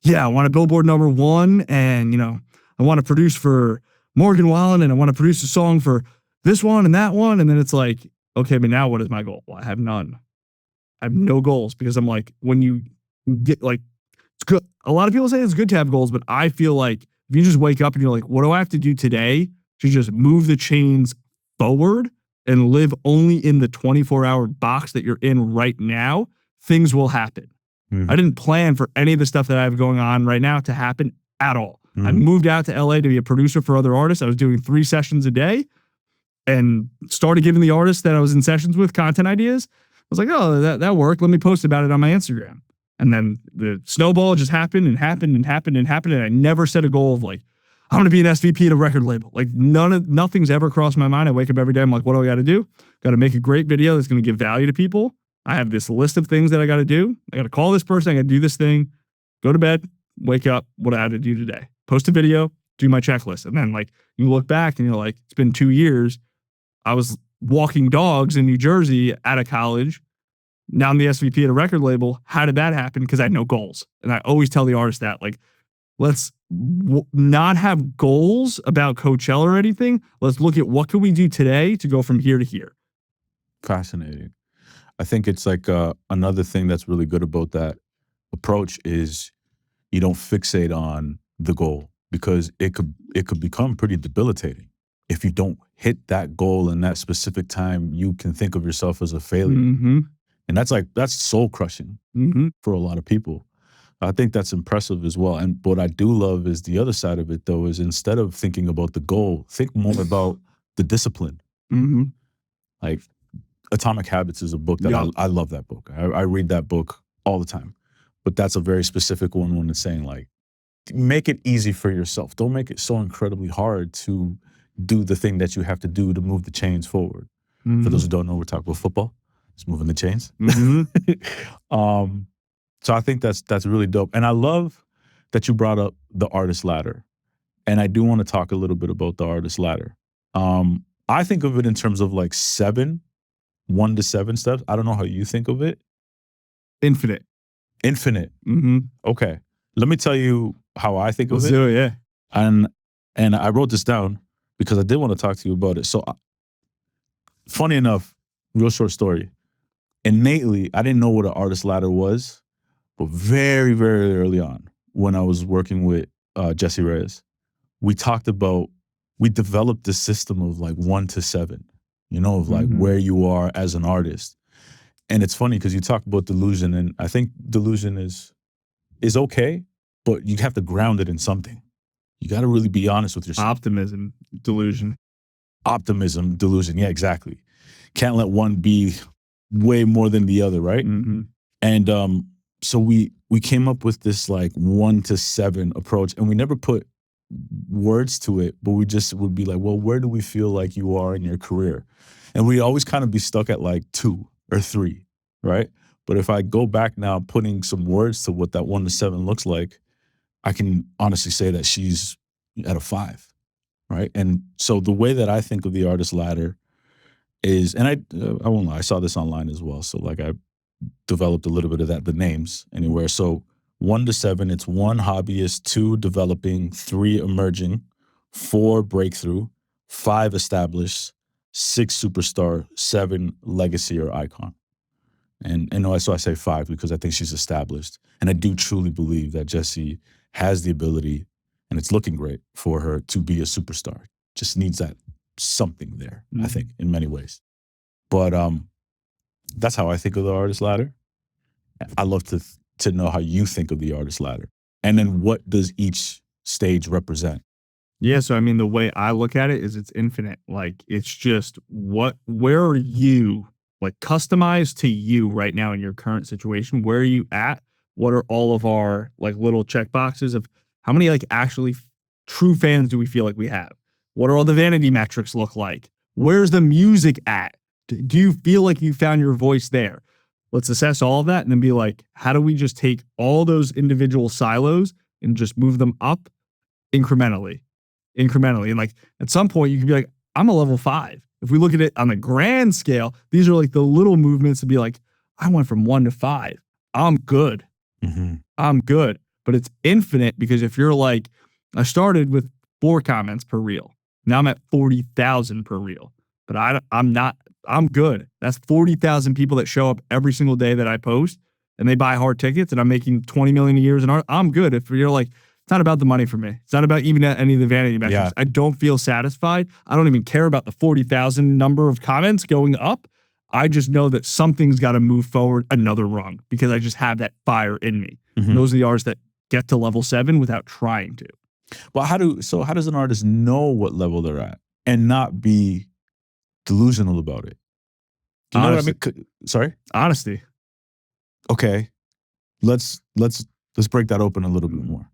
Speaker 1: yeah, I want a Billboard #1. And, I want to produce for Morgan Wallen and I want to produce a song for this one and that one. And then it's like, okay, but now what is my goal? Well, I have none. I have no goals, because I'm like, when you get like, it's good. A lot of people say it's good to have goals, but I feel like if you just wake up and you're like, what do I have to do today to just move the chains forward and live only in the 24-hour box that you're in right now, things will happen. I didn't plan for any of the stuff that I have going on right now to happen at all. I moved out to LA to be a producer for other artists. I was doing 3 sessions a day and started giving the artists that I was in sessions with content ideas. I was like, oh, that worked. Let me post about it on my Instagram. And then the snowball just happened and happened and happened and happened. And I never set a goal of like, I'm going to be an SVP at a record label. Like nothing's ever crossed my mind. I wake up every day. I'm like, what do I got to do? Got to make a great video that's going to give value to people. I have this list of things that I got to do. I got to call this person. I got to do this thing, go to bed, wake up. What I had to do today, post a video, do my checklist. And then like you look back and you're like, it's been 2 years. I was walking dogs in New Jersey out of college. Now I'm the SVP at a record label. How did that happen? Because I had no goals. And I always tell the artist that, like, let's not have goals about Coachella or anything. Let's look at what can we do today to go from here to here.
Speaker 2: Fascinating. I think it's like another thing that's really good about that approach is you don't fixate on the goal, because it could become pretty debilitating. If you don't hit that goal in that specific time, you can think of yourself as a failure. And that's soul crushing for a lot of people. I think that's impressive as well. And what I do love is the other side of it, though, is instead of thinking about the goal, think more about the discipline
Speaker 1: Mm-hmm.
Speaker 2: Like Atomic Habits is a book that I love that book. I read that book all the time. But that's a very specific one when it's saying like, make it easy for yourself. Don't make it so incredibly hard to do the thing that you have to do to move the chains forward.
Speaker 1: Mm-hmm.
Speaker 2: For those who don't know, we're talking about football. It's moving the chains.
Speaker 1: Mm-hmm.
Speaker 2: So I think that's really dope. And I love that you brought up the artist ladder. And I do want to talk a little bit about the artist ladder. I think of it in terms of like 1 to 7 steps. I don't know how you think of it.
Speaker 1: Infinite.
Speaker 2: Mm-hmm. Okay. Let me tell you how I think of it.
Speaker 1: Do it, yeah.
Speaker 2: And I wrote this down because I did want to talk to you about it. So funny enough, real short story. Innately, I didn't know what an artist ladder was, but very, very early on when I was working with Jesse Reyes, we developed this system of like 1 to 7, of like where you are as an artist. And it's funny because you talk about delusion, and I think delusion is okay, but you have to ground it in something. You got to really be honest with yourself.
Speaker 1: Optimism, delusion.
Speaker 2: Yeah, exactly. Can't let one be way more than the other, right?
Speaker 1: Mm-hmm.
Speaker 2: And so we came up with this like 1 to 7 approach, and we never put words to it, but we just would be like, well, where do we feel like you are in your career? And we always kind of be stuck at like 2 or 3, right? But if I go back now, putting some words to what that 1 to 7 looks like, I can honestly say that she's at a 5, right? And so the way that I think of the artist ladder is, and I won't lie, I saw this online as well. So like I developed a little bit of that, the names anywhere. So 1 to 7, it's 1 hobbyist, 2 developing, 3 emerging, 4 breakthrough, 5 established, 6 superstar, 7 legacy or icon. And so I say 5 because I think she's established. And I do truly believe that Jessie has the ability, and it's looking great for her to be a superstar. Just needs that something there, I think, in many ways. But that's how I think of the artist ladder. I love to know how you think of the artist ladder. And then what does each stage represent?
Speaker 1: Yeah, so I mean, the way I look at it is it's infinite. Like, it's just where are you, like, customized to you right now in your current situation? Where are you at? What are all of our, like, little check boxes of how many, like, actually true fans do we feel like we have? What are all the vanity metrics look like? Where's the music at? Do you feel like you found your voice there? Let's assess all of that and then be like, how do we just take all those individual silos and just move them up incrementally? And like at some point you can be like, I'm a level 5. If we look at it on a grand scale, these are like the little movements to be like, I went from 1 to 5. I'm good.
Speaker 2: Mm-hmm.
Speaker 1: I'm good. But it's infinite because if you're like, I started with 4 comments per reel. Now I'm at 40,000 per reel. But I'm good. That's 40,000 people that show up every single day that I post and they buy hard tickets and I'm making 20 million a year in art. I'm good. If you're like, it's not about the money for me. It's not about even any of the vanity metrics.
Speaker 2: Yeah.
Speaker 1: I don't feel satisfied. I don't even care about the 40,000 number of comments going up. I just know that something's got to move forward another rung because I just have that fire in me.
Speaker 2: Mm-hmm.
Speaker 1: And those are the artists that get to level 7 without trying to.
Speaker 2: Well, how does an artist know what level they're at and not be delusional about it? Do you know what I mean? Sorry?
Speaker 1: Honesty.
Speaker 2: Okay. Let's break that open a little bit more.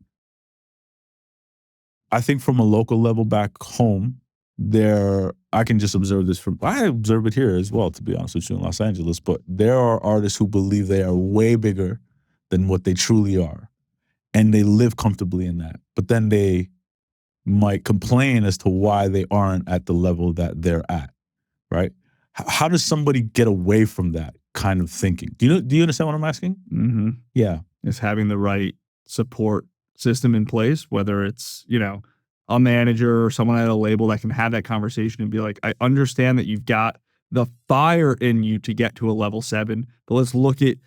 Speaker 2: I think from a local level back home, I can just observe this I observe it here as well, to be honest with you, in Los Angeles, but there are artists who believe they are way bigger than what they truly are. And they live comfortably in that. But then they might complain as to why they aren't at the level that they're at, right? How does somebody get away from that kind of thinking? Do you understand what I'm asking?
Speaker 1: Mm-hmm.
Speaker 2: Yeah.
Speaker 1: It's having the right support system in place, whether it's, a manager or someone at a label that can have that conversation and be like, I understand that you've got the fire in you to get to a level 7, but let's look at,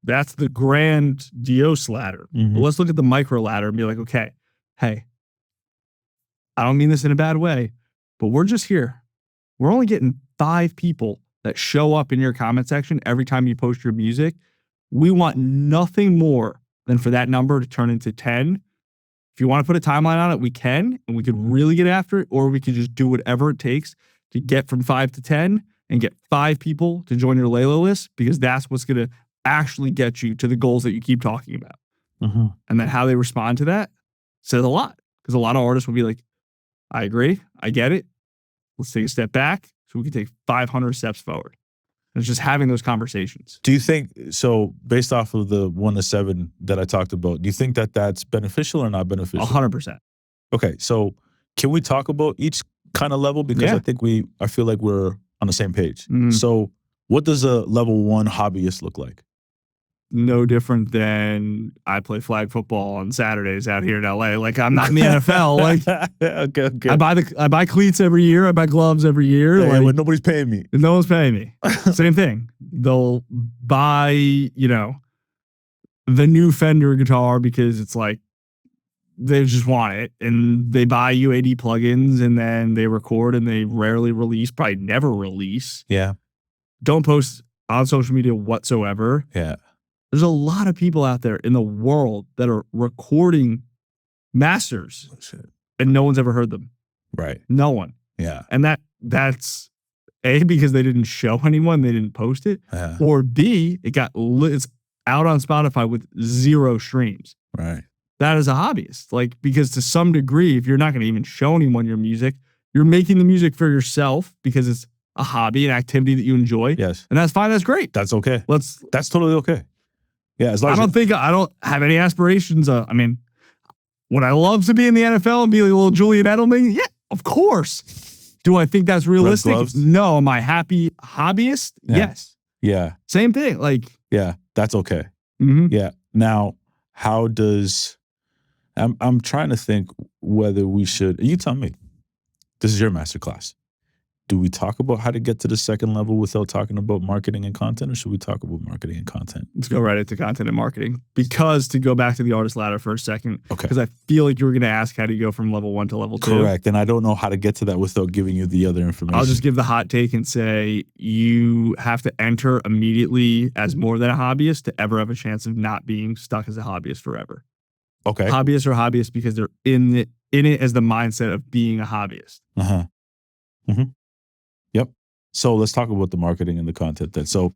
Speaker 1: that's the grand Dios ladder.
Speaker 2: Mm-hmm.
Speaker 1: But let's look at the micro ladder and be like, okay, hey, I don't mean this in a bad way, but we're just here. We're only getting 5 people that show up in your comment section every time you post your music. We want nothing more than for that number to turn into 10. If you want to put a timeline on it, we can, and we could really get after it, or we could just do whatever it takes to get from 5 to 10 and get 5 people to join your Layla list, because that's what's going to actually get you to the goals that you keep talking about.
Speaker 2: Mm-hmm.
Speaker 1: And then how they respond to that says a lot, because a lot of artists will be like, I agree. I get it. Let's take a step back so we can take 500 steps forward. And it's just having those conversations.
Speaker 2: Do you think, so based off of the 1 to 7 that I talked about, do you think that that's beneficial or not beneficial?
Speaker 1: 100%.
Speaker 2: Okay, so can we talk about each kind of level? Because I feel like we're on the same page. So what does a level 1 hobbyist look like?
Speaker 1: No different than I play flag football on Saturdays out here in LA. Like, I'm not in the NFL. Like,
Speaker 2: okay.
Speaker 1: I buy cleats every year. I buy gloves every year.
Speaker 2: Yeah,
Speaker 1: like,
Speaker 2: but nobody's paying me.
Speaker 1: No one's paying me. Same thing. They'll buy, the new Fender guitar because it's like they just want it, and they buy UAD plugins, and then they record, and they rarely release, probably never release.
Speaker 2: Yeah.
Speaker 1: Don't post on social media whatsoever.
Speaker 2: Yeah.
Speaker 1: There's a lot of people out there in the world that are recording masters and no one's ever heard them.
Speaker 2: Right.
Speaker 1: No one.
Speaker 2: Yeah.
Speaker 1: And that's A, because they didn't show anyone, they didn't post it.
Speaker 2: Yeah.
Speaker 1: Or B, it's out on Spotify with 0 streams.
Speaker 2: Right.
Speaker 1: That is a hobbyist. Like, because to some degree, if you're not going to even show anyone your music, you're making the music for yourself because it's a hobby, an activity that you enjoy.
Speaker 2: Yes.
Speaker 1: And that's fine. That's great.
Speaker 2: That's okay.
Speaker 1: That's
Speaker 2: totally okay. Yeah, as long as
Speaker 1: I don't have any aspirations. I mean, would I love to be in the NFL and be like a little Julian Edelman? Yeah, of course. Do I think that's realistic? No. Am I happy hobbyist?
Speaker 2: Yeah.
Speaker 1: Yes.
Speaker 2: Yeah.
Speaker 1: Same thing. Like,
Speaker 2: yeah, that's okay.
Speaker 1: Mm-hmm.
Speaker 2: Yeah. Now, how does I'm trying to think whether we should. You tell me. This is your masterclass. Do we talk about how to get to the second level without talking about marketing and content, or should we talk about marketing and content?
Speaker 1: Let's go right into content and marketing. Because to go back to the artist ladder for a second,
Speaker 2: okay,
Speaker 1: because I feel like you were going to ask how do you go from level 1 to level 2.
Speaker 2: Correct. And I don't know how to get to that without giving you the other information.
Speaker 1: I'll just give the hot take and say you have to enter immediately as more than a hobbyist to ever have a chance of not being stuck as a hobbyist forever.
Speaker 2: Okay.
Speaker 1: Hobbyists are hobbyists because they're in it as the mindset of being a hobbyist.
Speaker 2: Uh-huh. Mm-hmm. Yep. So let's talk about the marketing and the content then. So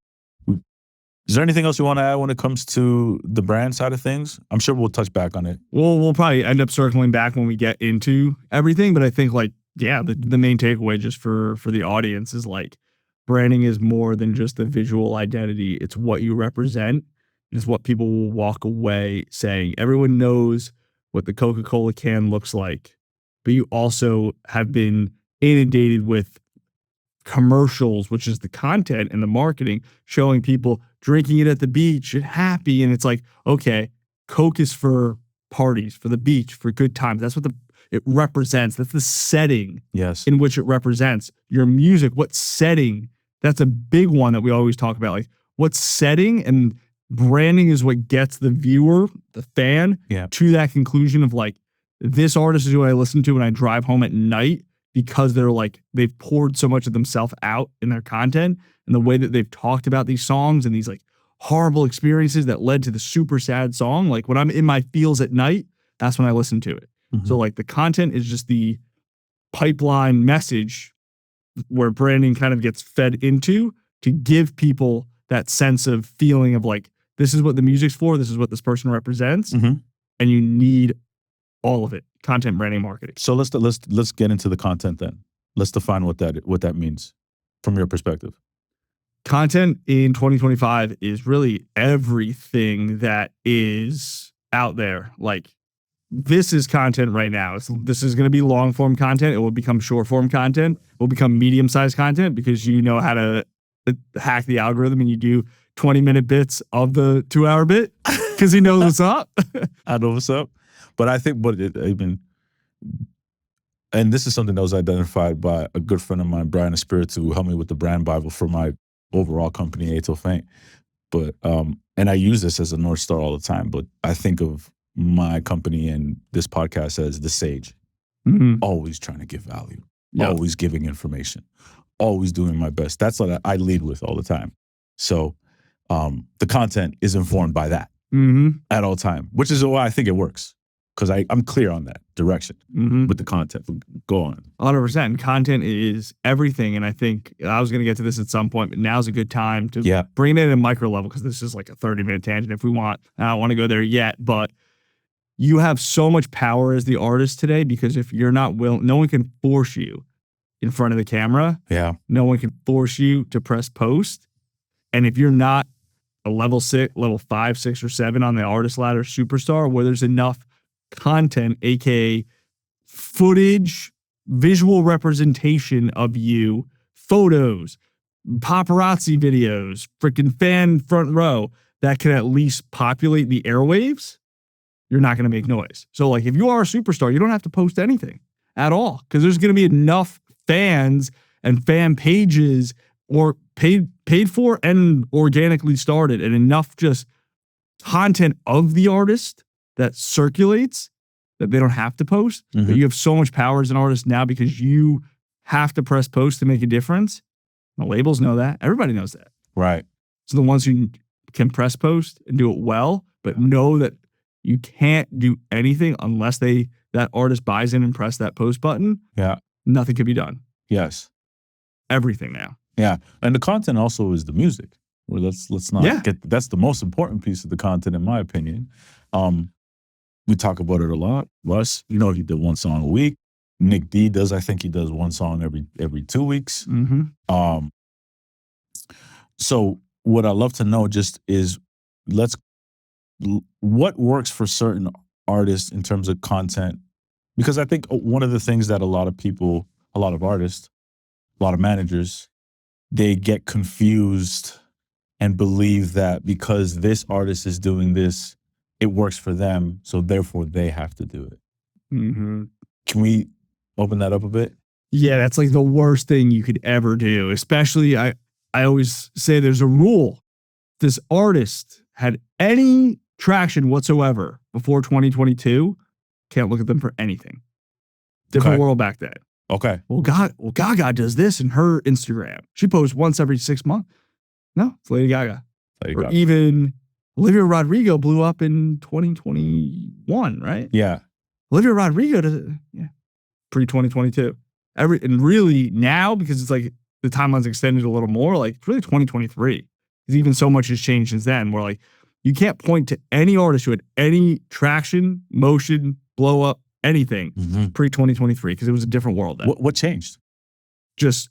Speaker 2: is there anything else you want to add when it comes to the brand side of things? I'm sure we'll touch back on it.
Speaker 1: We'll probably end up circling back when we get into everything. But I think the main takeaway just for the audience is like branding is more than just the visual identity. It's what you represent. It's what people will walk away saying. Everyone knows what the Coca-Cola can looks like, but you also have been inundated with commercials, which is the content and the marketing, showing people drinking it at the beach and happy. And it's like, okay, Coke is for parties, for the beach, for good times. That's what it represents. That's the setting in which it represents. Your music, what setting? That's a big one that we always talk about. Like, what setting? And branding is what gets the viewer, the fan, to that conclusion of like, this artist is who I listen to when I drive home at night, because they've poured so much of themselves out in their content and the way that they've talked about these songs and these like horrible experiences that led to the super sad song. Like, when I'm in my feels at night, that's when I listen to it. Mm-hmm. So like the content is just the pipeline message where branding kind of gets fed into to give people that sense of feeling of like, this is what the music's for. This is what this person represents.
Speaker 2: Mm-hmm.
Speaker 1: And you need all of it. Content, branding, marketing.
Speaker 2: So let's get into the content then. Let's define what that means from your perspective.
Speaker 1: Content in 2025 is really everything that is out there. Like, this is content right now. This is going to be long form content. It will become short form content. It will become medium sized content because you know how to hack the algorithm and you do 20-minute bits of the 2-hour bit because he knows what's up.
Speaker 2: I know what's up. But I think and this is something that was identified by a good friend of mine, Brian Espiritu, who helped me with the brand Bible for my overall company, A Till Faint. But and I use this as a North Star all the time, but I think of my company and this podcast as the sage.
Speaker 1: Mm-hmm.
Speaker 2: Always trying to give value, always giving information, always doing my best. That's what I lead with all the time. So the content is informed by that at all time, which is why I think it works. Because I'm clear on that direction with the content. Go on.
Speaker 1: 100%. Content is everything. And I think I was going to get to this at some point, but now's a good time to bring it in a micro level, because this is like a 30-minute tangent if we want. I don't want to go there yet, but you have so much power as the artist today, because if you're not willing, no one can force you in front of the camera.
Speaker 2: Yeah.
Speaker 1: No one can force you to press post. And if you're not a level 5, 6, or 7 on the artist ladder superstar, where there's enough content, aka footage, visual representation of you, photos, paparazzi videos, freaking fan front row, that can at least populate the airwaves, you're not going to make noise. So like, if you are a superstar, you don't have to post anything at all, because there's going to be enough fans and fan pages, or paid for and organically started, and enough just content of the artist that circulates, that they don't have to post. But you have so much power as an artist now, because you have to press post to make a difference. The labels know that. Everybody knows that.
Speaker 2: Right.
Speaker 1: So the ones who can press post and do it well, but know that you can't do anything unless that artist buys in and press that post button.
Speaker 2: Yeah.
Speaker 1: Nothing can be done.
Speaker 2: Yes.
Speaker 1: Everything now.
Speaker 2: Yeah. And the content also is the music. Well, let's not get, that's the most important piece of the content, in my opinion. We talk about it a lot. Russ, he did one song a week. Nick D does, I think he does one song every 2 weeks. So what I love to know just is, what works for certain artists in terms of content? Because I think one of the things that a lot of artists, a lot of managers, they get confused and believe that because this artist is doing this, it works for them, so therefore they have to do it. Can we open that up a bit?
Speaker 1: Yeah, that's like the worst thing you could ever do. Especially, I always say there's a rule. This artist had any traction whatsoever before 2022, can't look at them for anything. Different world back then.
Speaker 2: Okay.
Speaker 1: Well, Gaga does this in her Instagram. She posts once every 6 months. No, it's Lady Gaga. Or even Olivia Rodrigo blew up in 2021, right?
Speaker 2: Yeah.
Speaker 1: Olivia Rodrigo does pre-2022. And really now, because it's like the timeline's extended a little more, like it's really 2023. Because even so much has changed since then. Where like, you can't point to any artist who had any traction, motion, blow up, anything pre-2023, because it was a different world then.
Speaker 2: What changed?
Speaker 1: Just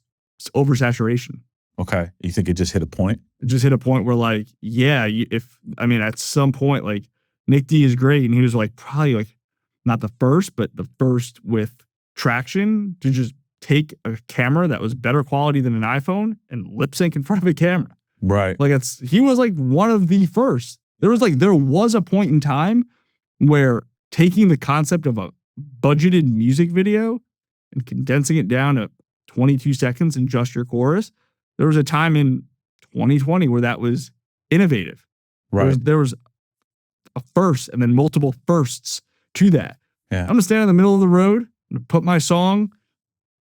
Speaker 1: oversaturation.
Speaker 2: Okay. You think it just hit a point?
Speaker 1: It just hit a point where like, at some point, like Nick D is great. And he was like, probably like not the first, but the first with traction to just take a camera that was better quality than an iPhone and lip sync in front of a camera.
Speaker 2: Right.
Speaker 1: Like he was like one of the first. There was a point in time where taking the concept of a budgeted music video and condensing it down to 22 seconds and just your chorus. There was a time in 2020 where that was innovative.
Speaker 2: Right.
Speaker 1: There was a first and then multiple firsts to that.
Speaker 2: Yeah.
Speaker 1: I'm going to stand in the middle of the road, I'm going to put my song,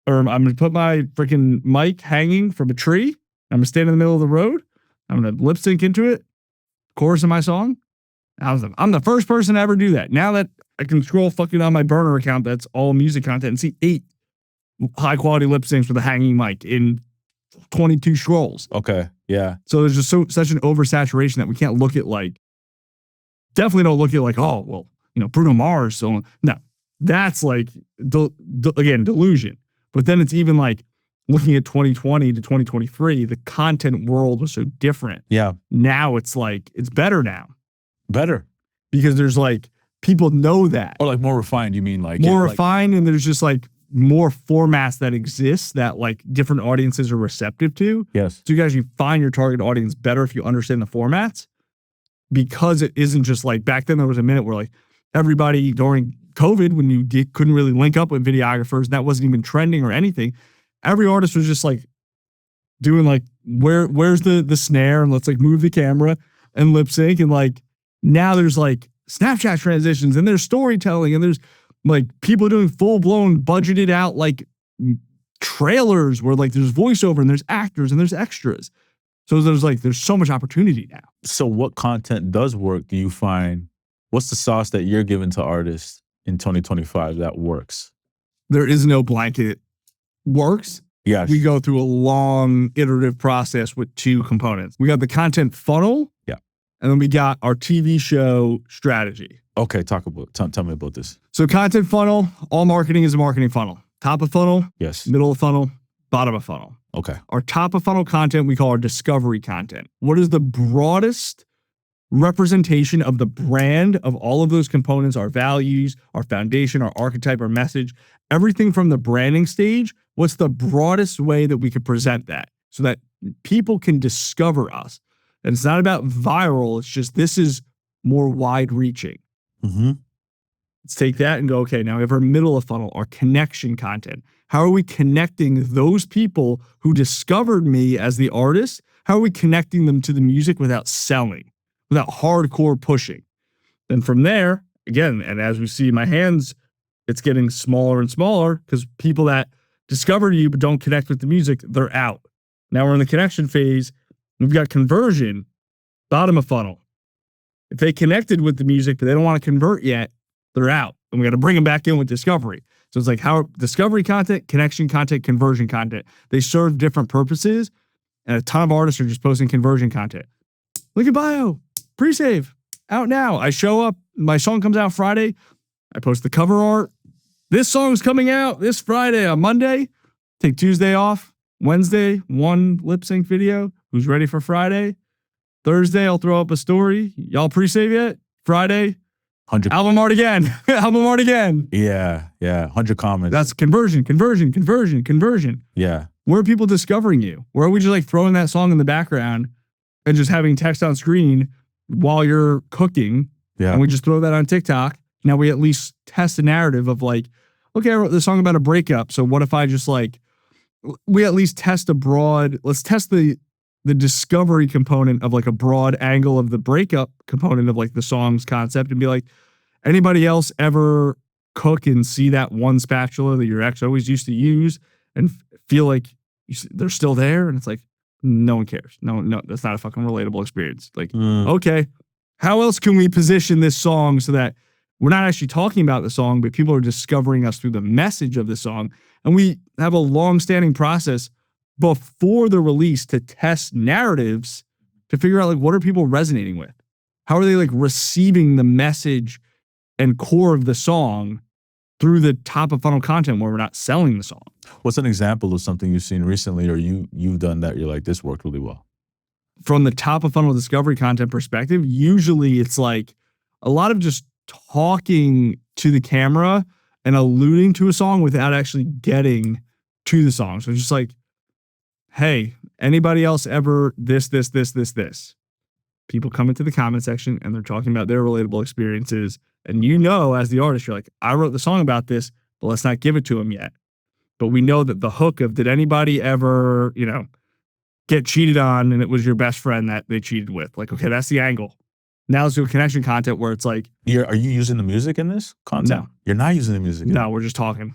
Speaker 1: or I'm going to put my freaking mic hanging from a tree. I'm going to stand in the middle of the road. I'm going to lip sync into it, chorus of my song. I'm the first person to ever do that. Now that I can scroll fucking on my burner account that's all music content and see 8 high quality lip syncs with a hanging mic in 22 scrolls.
Speaker 2: Okay. Yeah.
Speaker 1: So there's just such an oversaturation that we can't look at definitely don't look at oh, well, Bruno Mars. So no, that's like, again, delusion. But then it's even like looking at 2020 to 2023, the content world was so different.
Speaker 2: Yeah.
Speaker 1: Now it's like, it's better now.
Speaker 2: Better.
Speaker 1: Because there's people know that.
Speaker 2: Or more refined, you mean
Speaker 1: more refined, and there's just more formats that exist that different audiences are receptive to.
Speaker 2: Yes.
Speaker 1: So you guys, you find your target audience better if you understand the formats, because it isn't just back then there was a minute where everybody during COVID, when you couldn't really link up with videographers, and that wasn't even trending or anything. Every artist was just doing where's the snare, and let's move the camera and lip sync. And now there's Snapchat transitions, and there's storytelling, and there's people doing full blown budgeted out trailers where there's voiceover and there's actors and there's extras. So there's so much opportunity now.
Speaker 2: So what content does work, do you find? What's the sauce that you're giving to artists in 2025 that works?
Speaker 1: There is no blanket works.
Speaker 2: Yes.
Speaker 1: We go through a long iterative process with two components. We got the content funnel.
Speaker 2: Yeah.
Speaker 1: And then we got our TV show strategy.
Speaker 2: Okay, tell me about this.
Speaker 1: So content funnel, all marketing is a marketing funnel. Top of funnel,
Speaker 2: yes.
Speaker 1: Middle of funnel, bottom of funnel.
Speaker 2: Okay.
Speaker 1: Our top of funnel content we call our discovery content. What is the broadest representation of the brand of all of those components, our values, our foundation, our archetype, our message, everything from the branding stage? What's the broadest way that we could present that so that people can discover us? And it's not about viral. It's just, this is more wide reaching.
Speaker 2: Mm-hmm.
Speaker 1: Let's take that and go, okay, now we have our middle of funnel, our connection content. How are we connecting those people who discovered me as the artist? How are we connecting them to the music without selling, without hardcore pushing? Then from there, again, and as we see my hands, it's getting smaller and smaller because people that discover you but don't connect with the music, they're out. Now we're in the connection phase. We've got conversion, bottom of funnel. If they connected with the music but they don't want to convert yet, they're out. And we got to bring them back in with discovery. So it's like how discovery content, connection content, conversion content, they serve different purposes. And a ton of artists are just posting conversion content. Link in bio, pre-save, out now. I show up, my song comes out Friday. I post the cover art. This song's coming out this Friday on Monday. Take Tuesday off. Wednesday, one lip sync video. Who's ready for Friday? Thursday, I'll throw up a story. Y'all pre-save yet? Friday,
Speaker 2: 100
Speaker 1: album art again. Album art again.
Speaker 2: Yeah. 100 comments.
Speaker 1: That's conversion.
Speaker 2: Yeah.
Speaker 1: Where are people discovering you? Where are we just like throwing that song in the background and just having text on screen while you're cooking?
Speaker 2: Yeah.
Speaker 1: And we just throw that on TikTok. Now we at least test a narrative of like, okay, I wrote this song about a breakup. So what if I just like, we at least test let's test the discovery component of like a broad angle of the breakup component of like the song's concept and be like, anybody else ever cook and see that one spatula that your ex always used to use and feel like they're still there? And it's like, no one cares. No, that's not a fucking relatable experience. Like, okay, how else can we position this song so that we're not actually talking about the song, but people are discovering us through the message of the song? And we have a long-standing process before the release to test narratives to figure out like, what are people resonating with? How are they like receiving the message and core of the song through the top of funnel content where we're not selling the song?
Speaker 2: What's an example of something you've seen recently or you've done that you're like, this worked really well?
Speaker 1: From the top of funnel discovery content perspective, usually it's like a lot of just talking to the camera and alluding to a song without actually getting to the song. So it's just like, hey, anybody else ever this? People come into the comment section and they're talking about their relatable experiences. And you know, as the artist, you're like, I wrote the song about this, but let's not give it to them yet. But we know that the hook of, did anybody ever, get cheated on and it was your best friend that they cheated with? Like, okay, that's the angle. Now let's do a connection content where it's like,
Speaker 2: are you using the music in this content?
Speaker 1: No.
Speaker 2: You're not using the music?
Speaker 1: No, we're just talking.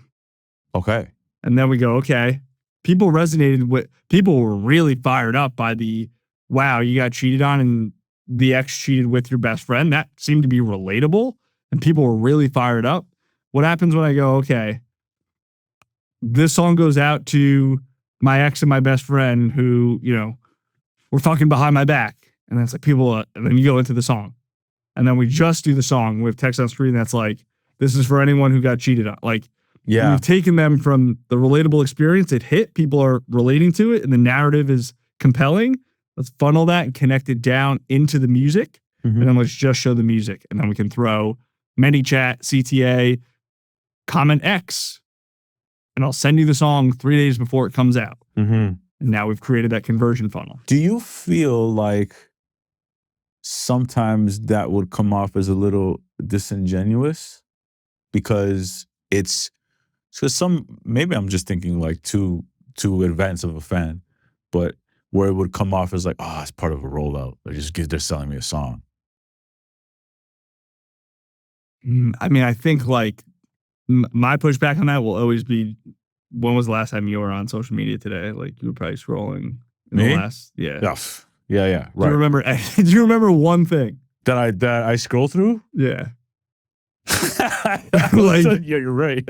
Speaker 2: Okay.
Speaker 1: And then we go, okay, people were really fired up by the, wow, you got cheated on and the ex cheated with your best friend. That seemed to be relatable and people were really fired up. What happens when I go, okay, this song goes out to my ex and my best friend who, were fucking behind my back. And that's like people, and then you go into the song. And then we just do the song with text on screen that's like, this is for anyone who got cheated on. Like,
Speaker 2: yeah,
Speaker 1: we've taken them from the relatable experience. It hit, people are relating to it, and the narrative is compelling. Let's funnel that and connect it down into the music.
Speaker 2: Mm-hmm.
Speaker 1: And then let's just show the music. And then we can throw ManyChat, CTA, comment X, and I'll send you the song 3 days before it comes out.
Speaker 2: Mm-hmm.
Speaker 1: And now we've created that conversion funnel.
Speaker 2: Do you feel like sometimes that would come off as a little disingenuous? Because maybe I'm just thinking like too advanced of a fan, but where it would come off as like, it's part of a rollout. They're selling me a song.
Speaker 1: I mean, I think like my pushback on that will always be, when was the last time you were on social media today? Like you were probably scrolling in
Speaker 2: Me?
Speaker 1: the last, yeah.
Speaker 2: Yeah. Right.
Speaker 1: Do you remember one thing?
Speaker 2: That I scroll through?
Speaker 1: Yeah. Like,
Speaker 2: yeah, you're right.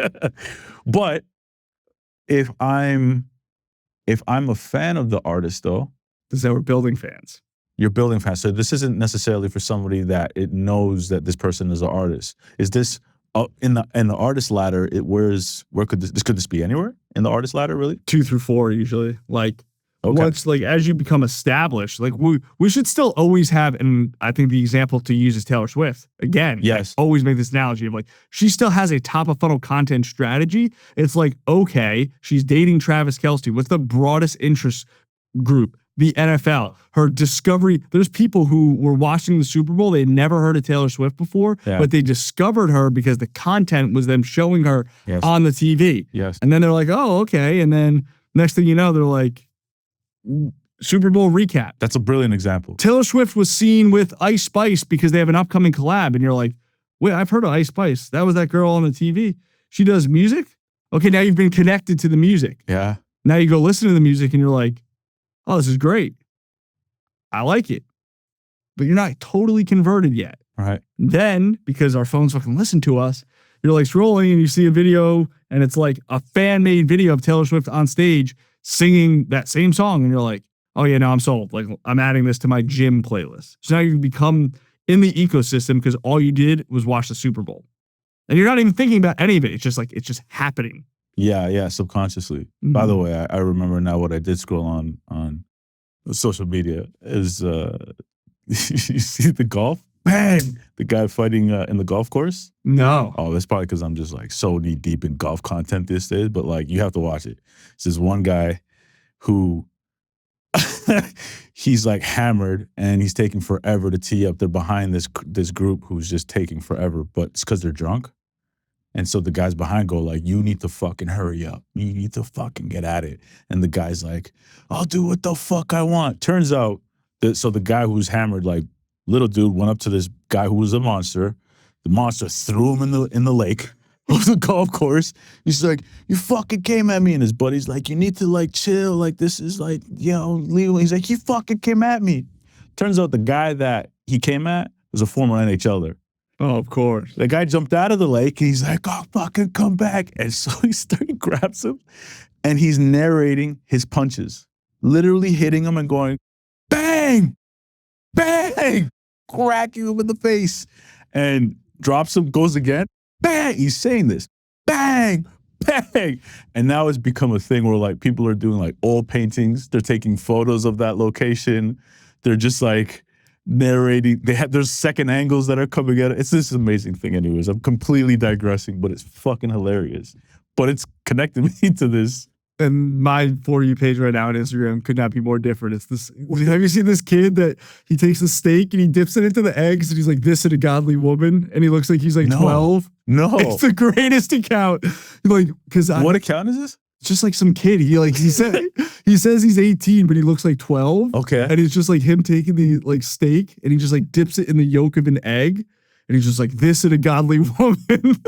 Speaker 2: But if I'm a fan of the artist, though,
Speaker 1: this is how we're building fans.
Speaker 2: you're building fans. So this isn't necessarily for somebody that it knows that this person is an artist. Is this in the artist ladder? Where could this be anywhere in the artist ladder? Really,
Speaker 1: 2 through 4 usually. Like,
Speaker 2: okay.
Speaker 1: once, like, as you become established, like, we should still always have, and I think the example to use is Taylor Swift. Again,
Speaker 2: Yes.
Speaker 1: I always make this analogy of, like, she still has a top of funnel content strategy. It's like, okay, she's dating Travis Kelce. What's the broadest interest group? The NFL. Her discovery. There's people who were watching the Super Bowl. They had never heard of Taylor Swift before,
Speaker 2: Yeah.
Speaker 1: but they discovered her because the content was them showing her
Speaker 2: Yes.
Speaker 1: on the TV.
Speaker 2: Yes.
Speaker 1: And then they're like, oh, okay. And then next thing you know, they're like, Super Bowl recap.
Speaker 2: That's a brilliant example.
Speaker 1: Taylor Swift was seen with Ice Spice because they have an upcoming collab. And you're like, wait, I've heard of Ice Spice. That was that girl on the TV. She does music? Okay, now you've been connected to the music.
Speaker 2: Yeah.
Speaker 1: Now you go listen to the music and you're like, oh, this is great. I like it. But you're not totally converted yet.
Speaker 2: Right.
Speaker 1: Then, because our phones fucking listen to us, you're like scrolling and you see a video and it's like a fan-made video of Taylor Swift on stage singing that same song. And you're like, oh yeah, no, I'm sold. Like, I'm adding this to my gym playlist. So now you become in the ecosystem because all you did was watch the Super Bowl. And you're not even thinking about any of it. It's just like, it's just happening.
Speaker 2: Yeah, subconsciously.
Speaker 1: Mm-hmm.
Speaker 2: By the way, I remember now what I did scroll on social media is you see the golf? Bang! The guy fighting in the golf course?
Speaker 1: No.
Speaker 2: Oh, that's probably because I'm just like so knee deep in golf content these days, but like you have to watch it. It's this one guy who he's like hammered and he's taking forever to tee up. They're behind this group who's just taking forever, but it's because they're drunk. And so the guys behind go like, you need to fucking hurry up. You need to fucking get at it. And the guy's like, I'll do what the fuck I want. Turns out so the guy who's hammered, like little dude, went up to this guy who was a monster. The monster threw him in the lake of the golf course. He's like, you fucking came at me. And his buddy's like, you need to like chill. Like this is like, legal. He's like, you fucking came at me. Turns out the guy that he came at was a former NHLer.
Speaker 1: Oh, of course.
Speaker 2: The guy jumped out of the lake and he's like, oh, fucking come back. And so he grabs him and he's narrating his punches, literally hitting him and going, bang, bang, cracking him in the face and drops him, goes again, bang. He's saying this, bang, bang. And now it's become a thing where like people are doing like oil paintings. They're taking photos of that location. They're just like, narrating, there's second angles that are coming at it. It's this amazing thing anyways. I'm completely digressing, but it's fucking hilarious. But it's connected me to this.
Speaker 1: And my For You page right now on Instagram could not be more different. It's this, have you seen this kid that he takes a steak and he dips it into the eggs and he's like, this and a godly woman, and he looks like he's like 12?
Speaker 2: No.
Speaker 1: It's the greatest account. Like, because
Speaker 2: what account is this?
Speaker 1: It's just like some kid. He says he's 18, but he looks like 12.
Speaker 2: Okay.
Speaker 1: And it's just like him taking the like steak and he just like dips it in the yolk of an egg. And he's just like, this and a godly woman.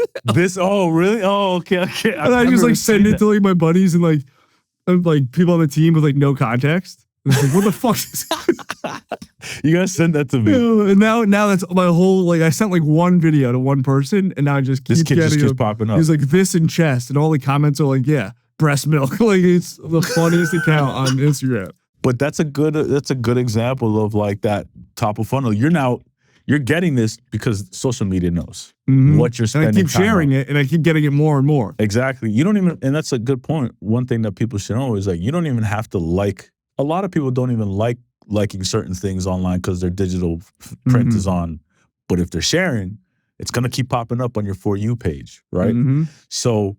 Speaker 2: Oh, really? Oh, okay.
Speaker 1: And I just like send it to like my buddies and like people on the team with like no context. And it's like, what the fuck is this?
Speaker 2: You gotta send that to me.
Speaker 1: And now that's my whole, like, I sent like one video to one person and now I just keep
Speaker 2: this kid
Speaker 1: getting
Speaker 2: just keeps popping up.
Speaker 1: He's like, this and chest. And all the comments are like, yeah, breast milk. Like, it's the funniest account on Instagram.
Speaker 2: But that's a good example of like that top of funnel. You're getting this because social media knows what you're spending.
Speaker 1: And I keep sharing it and I keep getting it more and more.
Speaker 2: Exactly. You don't even, and that's a good point. One thing that people should know is like, you don't even have to like, a lot of people don't even like liking certain things online because their digital print is on. But if they're sharing, it's going to keep popping up on your For You page, right? So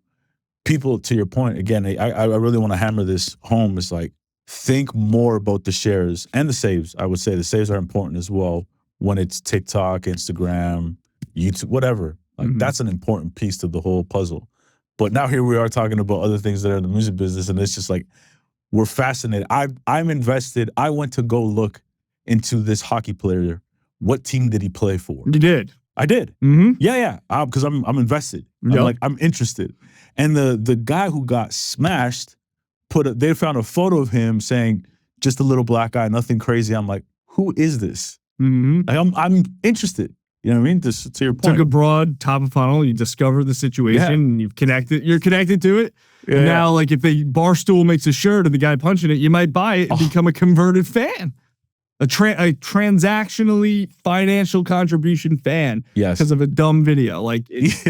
Speaker 2: people, to your point, again, I really want to hammer this home. It's like, think more about the shares and the saves. I would say the saves are important as well when it's TikTok, Instagram, YouTube, whatever. Like that's an important piece to the whole puzzle. But now here we are talking about other things that are in the music business, and it's just like, we're fascinated. I'm invested. I went to go look into this hockey player. What team did he play for?
Speaker 1: You did.
Speaker 2: I did. Yeah. Because I'm invested. I'm interested. And the guy who got smashed they found a photo of him saying, just a little black guy, nothing crazy. I'm like, who is this? Like, I'm interested. You know what I mean? To your point.
Speaker 1: Took a broad top of funnel. You discover the situation and you're connected to it.
Speaker 2: Yeah,
Speaker 1: and now, like, if the Barstool makes a shirt of the guy punching it, you might buy it and become a converted fan. A transactionally financial contribution fan.
Speaker 2: Yes.
Speaker 1: Because of a dumb video. Like, it's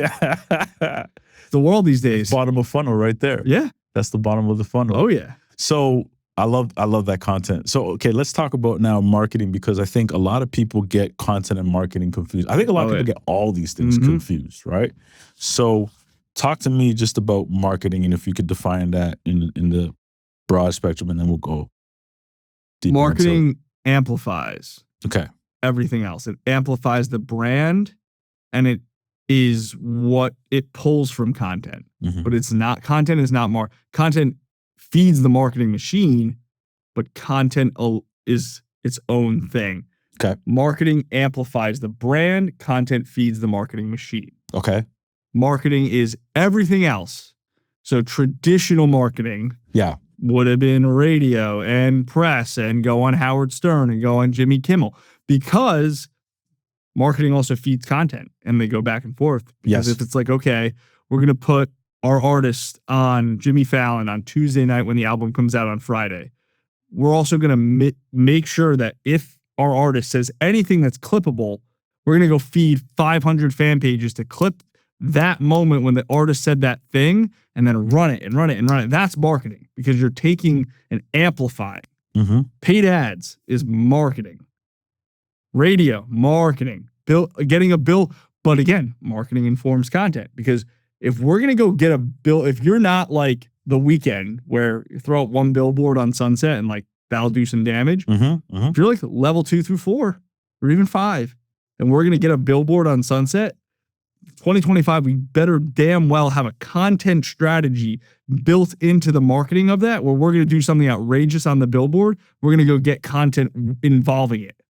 Speaker 1: the world these days.
Speaker 2: Bottom of funnel right there.
Speaker 1: Yeah.
Speaker 2: That's the bottom of the funnel.
Speaker 1: Oh, yeah.
Speaker 2: So I love that content. So, okay, let's talk about now marketing, because I think a lot of people get content and marketing confused. I think a lot of people get all these things confused, right? So talk to me just about marketing, and if you could define that in the broad spectrum, and then we'll go deeper.
Speaker 1: Marketing amplifies
Speaker 2: everything
Speaker 1: else. It amplifies the brand, and it is what it pulls from content. But it's not, content is not more. Content feeds the marketing machine, but content is its own thing.
Speaker 2: Okay.
Speaker 1: Marketing amplifies the brand, content feeds the marketing machine.
Speaker 2: Okay.
Speaker 1: Marketing is everything else. So traditional marketing would have been radio and press and go on Howard Stern and go on Jimmy Kimmel, because marketing also feeds content and they go back and forth. Because if it's like, okay, we're going to put our artist on Jimmy Fallon on Tuesday night when the album comes out on Friday, we're also going to make sure that if our artist says anything that's clippable, we're going to go feed 500 fan pages to clip that moment when the artist said that thing and then run it and run it and run it. That's marketing, because you're taking and amplifying. Paid ads is marketing. Radio, marketing. Getting a bill. But again, marketing informs content, because if we're going to go get a bill, if you're not like The Weeknd, where you throw out one billboard on Sunset and like that'll do some damage. If you're like level 2 through 4 or even 5, and we're going to get a billboard on Sunset, 2025, we better damn well have a content strategy built into the marketing of that, where we're going to do something outrageous on the billboard. We're going to go get content involving it.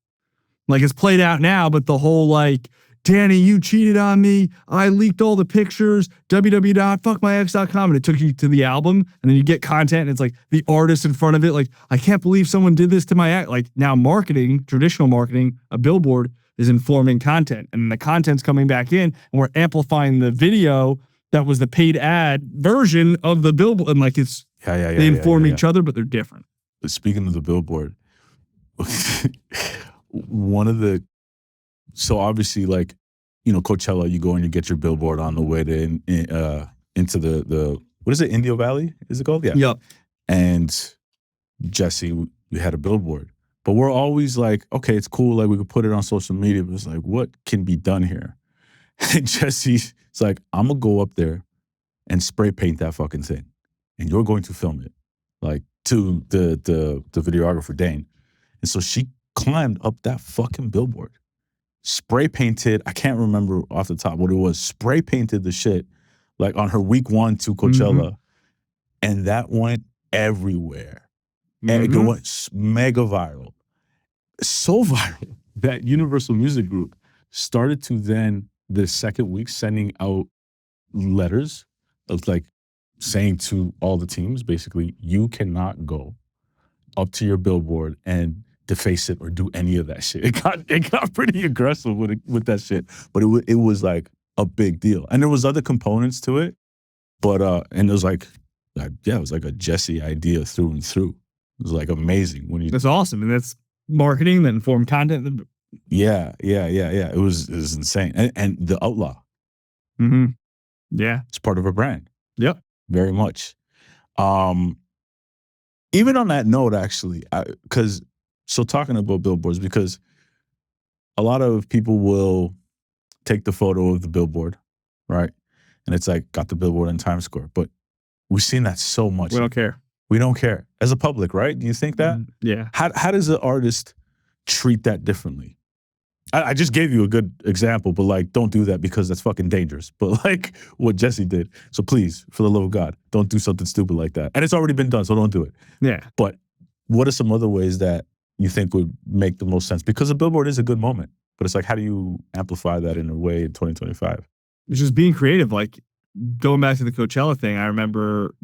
Speaker 1: Like, it's played out now, but the whole like, Danny, you cheated on me. I leaked all the pictures. www.fuckmyex.com. And it took you to the album. And then you get content. And it's like the artist in front of it. Like, I can't believe someone did this to my act. Like, now marketing, traditional marketing, a billboard is informing content. And the content's coming back in. And we're amplifying the video that was the paid ad version of the billboard. And like, it's, they inform each other, but they're different.
Speaker 2: But speaking of the billboard, so obviously, like, you know, Coachella, you go and you get your billboard on the way to into the what is it, Indio Valley? Is it called? Yeah.
Speaker 1: Yep.
Speaker 2: And Jesse, we had a billboard, but we're always like, okay, it's cool, like we could put it on social media, but it's like, what can be done here? And Jesse's like, I'm gonna go up there and spray paint that fucking thing, and you're going to film it, like, to the videographer Dane. And so she climbed up that fucking billboard, spray painted, I can't remember off the top what it was, spray painted the shit, like, on her week 1 to Coachella. And that went everywhere. And it went mega viral. So viral that Universal Music Group started to then, the second week, sending out letters of like saying to all the teams, basically, you cannot go up to your billboard and deface it or do any of that shit. It got pretty aggressive with that shit, but it was like a big deal. And there was other components to it, but and it was like, it was like a Jesse idea through and through. It was like amazing when you.
Speaker 1: That's awesome, and that's marketing that informed content.
Speaker 2: Yeah. It was insane, and the Outlaw.
Speaker 1: Yeah,
Speaker 2: it's part of a brand.
Speaker 1: Yep,
Speaker 2: very much. Even on that note, actually, so talking about billboards, because a lot of people will take the photo of the billboard, right? And it's like, got the billboard in Times Square. But we've seen that so much.
Speaker 1: We don't care.
Speaker 2: We don't care. As a public, right? Do you think that?
Speaker 1: Yeah.
Speaker 2: How does an artist treat that differently? I just gave you a good example, but like, don't do that, because that's fucking dangerous. But like what Jesse did. So please, for the love of God, don't do something stupid like that. And it's already been done, so don't do it.
Speaker 1: Yeah.
Speaker 2: But what are some other ways that you think would make the most sense? Because a billboard is a good moment, but it's like, how do you amplify that in a way in 2025?
Speaker 1: It's just being creative. Like, going back to the Coachella thing, I remember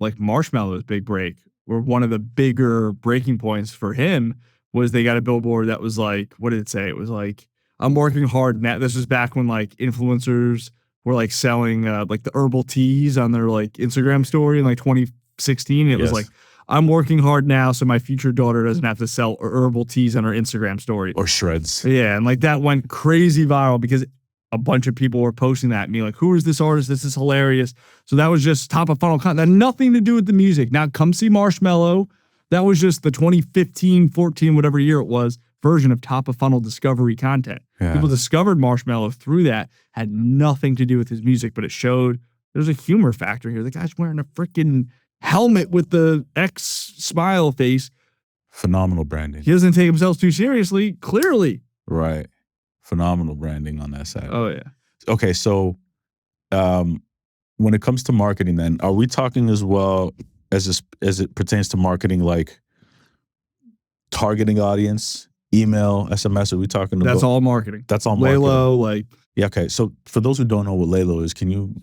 Speaker 1: like Marshmallow's big break, where one of the bigger breaking points for him was they got a billboard that was like, what did it say? It was like, I'm working hard now. This was back when like influencers were like selling like the herbal teas on their like Instagram story in like 2016. It was like, I'm working hard now so my future daughter doesn't have to sell herbal teas on her Instagram story.
Speaker 2: Or shreds.
Speaker 1: Yeah, and like that went crazy viral because a bunch of people were posting that and being like, who is this artist? This is hilarious. So that was just top of funnel content. That had nothing to do with the music. Now come see Marshmello. That was just the 2015, 14, whatever year it was, version of top of funnel discovery content.
Speaker 2: Yeah.
Speaker 1: People discovered Marshmello through that, had nothing to do with his music, but it showed there's a humor factor here. The guy's wearing a freaking helmet with the X smile face.
Speaker 2: Phenomenal branding.
Speaker 1: He doesn't take himself too seriously, clearly.
Speaker 2: Right. Phenomenal branding on that side.
Speaker 1: Oh, yeah.
Speaker 2: Okay, so when it comes to marketing then, are we talking as well as it pertains to marketing, like targeting audience, email, SMS? Are we talking about?
Speaker 1: That's all marketing.
Speaker 2: That's all marketing.
Speaker 1: Laylo, like.
Speaker 2: Yeah, okay. So for those who don't know what Laylo is, can you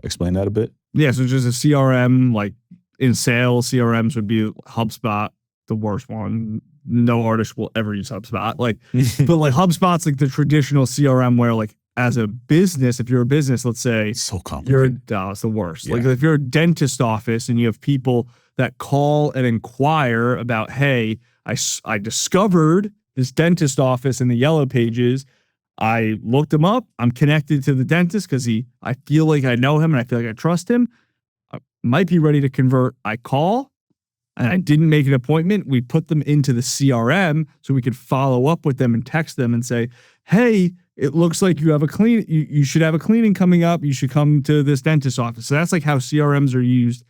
Speaker 2: explain that a bit?
Speaker 1: Yeah, so it's just a CRM, like in sales, CRMs would be HubSpot, the worst one. No artist will ever use HubSpot. Like, but like HubSpot's like the traditional CRM where like as a business, if you're a business, let's say
Speaker 2: It's so complicated.
Speaker 1: it's the worst.
Speaker 2: Yeah.
Speaker 1: Like if you're a dentist office and you have people that call and inquire about, hey, I discovered this dentist office in the yellow pages. I looked him up. I'm connected to the dentist because I feel like I know him and I feel like I trust him. I might be ready to convert. I call and I didn't make an appointment. We put them into the CRM so we could follow up with them and text them and say, hey, it looks like you have you should have a cleaning coming up. You should come to this dentist office. So that's like how CRMs are used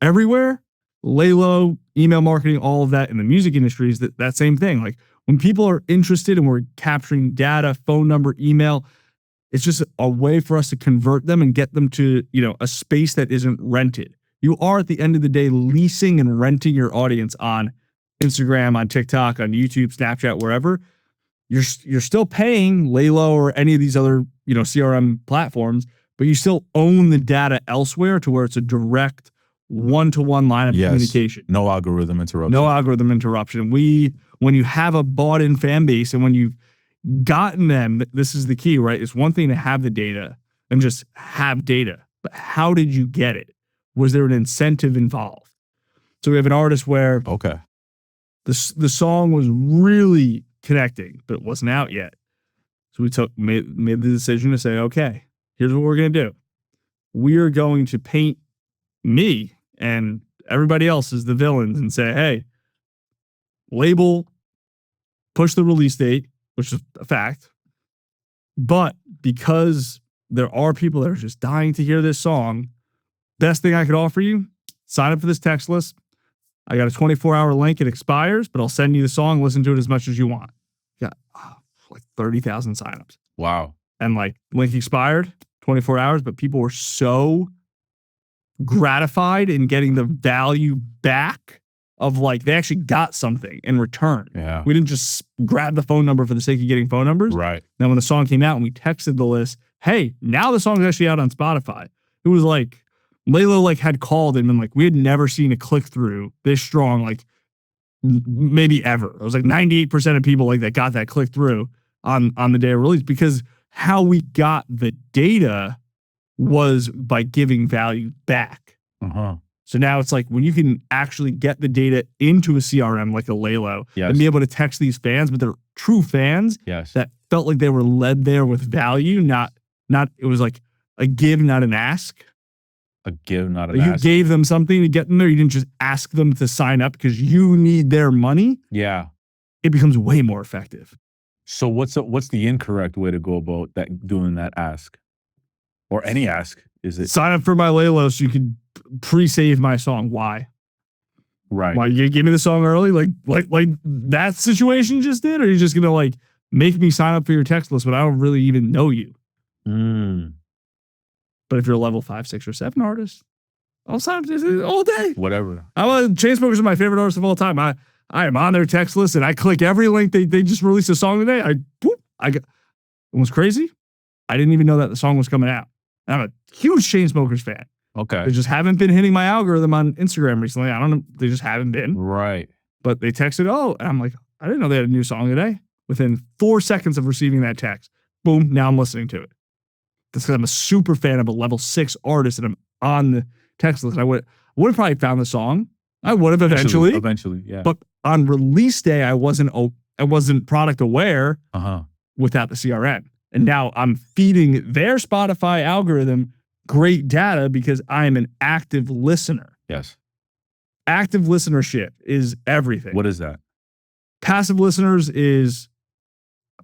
Speaker 1: everywhere. Laylo, email marketing, all of that in the music industry is that same thing. Like when people are interested and we're capturing data, phone number, email, it's just a way for us to convert them and get them to, a space that isn't rented. You are at the end of the day leasing and renting your audience on Instagram, on TikTok, on YouTube, Snapchat, wherever. You're still paying Laylo or any of these other, CRM platforms, but you still own the data elsewhere to where it's a direct one-to-one line of communication.
Speaker 2: No algorithm interruption.
Speaker 1: No algorithm interruption. When you have a bought-in fan base and when you've gotten them, this is the key, right? It's one thing to have the data and just have data, but how did you get it? Was there an incentive involved? So we have an artist where the song was really connecting, but it wasn't out yet. So we made the decision to say, okay, here's what we're going to do. We are going to paint me and everybody else as the villains and say, hey, label, push the release date, which is a fact. But because there are people that are just dying to hear this song, best thing I could offer you, sign up for this text list. I got a 24-hour link. It expires, but I'll send you the song. Listen to it as much as you want. Got like 30,000 signups.
Speaker 2: Wow.
Speaker 1: And like link expired, 24 hours, but people were so gratified in getting the value back of like they actually got something in return.
Speaker 2: Yeah.
Speaker 1: We didn't just grab the phone number for the sake of getting phone numbers.
Speaker 2: Right.
Speaker 1: Now when the song came out and we texted the list, hey, now the song's actually out on Spotify. It was like Laylo like had called and been like, we had never seen a click through this strong, like maybe ever. It was like 98% of people like that got that click through on the day of release because how we got the data was by giving value back. So now it's like when you can actually get the data into a CRM like a Laylo and be able to text these fans, but they're true fans that felt like they were led there with value, not it was like a give, not an ask.
Speaker 2: A give, not an
Speaker 1: ask. You gave them something to get them there. You didn't just ask them to sign up because you need their money.
Speaker 2: Yeah.
Speaker 1: It becomes way more effective.
Speaker 2: So what's the incorrect way to go about doing that ask? Or any ask? Is it
Speaker 1: sign up for my Laylo so you can pre-save my song? Why?
Speaker 2: Right.
Speaker 1: Why you give me the song early? Like that situation just did? Or are you just gonna like make me sign up for your text list, but I don't really even know you? But if you're a level 5, 6, or 7 artist, I'll sign up all day.
Speaker 2: Whatever.
Speaker 1: Chainsmokers are my favorite artists of all time. I am on their text list and I click every link. They just released a song today. It was crazy. I didn't even know that the song was coming out. I'm a huge Chainsmokers fan.
Speaker 2: Okay.
Speaker 1: They just haven't been hitting my algorithm on Instagram recently. I don't know. They just haven't been.
Speaker 2: Right.
Speaker 1: But they texted, and I'm like, I didn't know they had a new song today. within 4 seconds of receiving that text. Boom, now I'm listening to it. That's because I'm a super fan of a level 6 artist and I'm on the text list. I would have probably found the song. I would have eventually.
Speaker 2: Eventually, yeah.
Speaker 1: But on release day, I wasn't product aware without the CRN. And now I'm feeding their Spotify algorithm great data because I'm an active listener.
Speaker 2: Yes.
Speaker 1: Active listenership is everything.
Speaker 2: What is that?
Speaker 1: Passive listeners is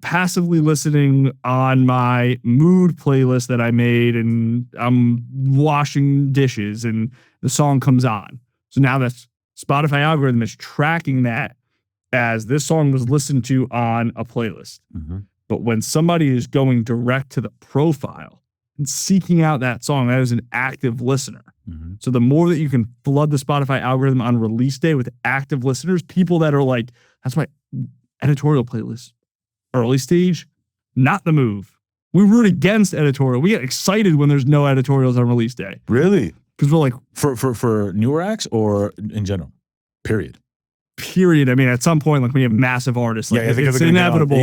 Speaker 1: passively listening on my mood playlist that I made and I'm washing dishes and the song comes on. So now that's Spotify algorithm is tracking that as this song was listened to on a playlist.
Speaker 2: Mm-hmm.
Speaker 1: But when somebody is going direct to the profile and seeking out that song, that is an active listener.
Speaker 2: Mm-hmm.
Speaker 1: So the more that you can flood the Spotify algorithm on release day with active listeners, people that are like, that's my editorial playlist. Early stage, not the move. We root against editorial. We get excited when there's no editorials on release day.
Speaker 2: Really?
Speaker 1: Because we're like,
Speaker 2: for newer acts or in general? Period.
Speaker 1: I mean, at some point, like when you have massive artists, like it's inevitable.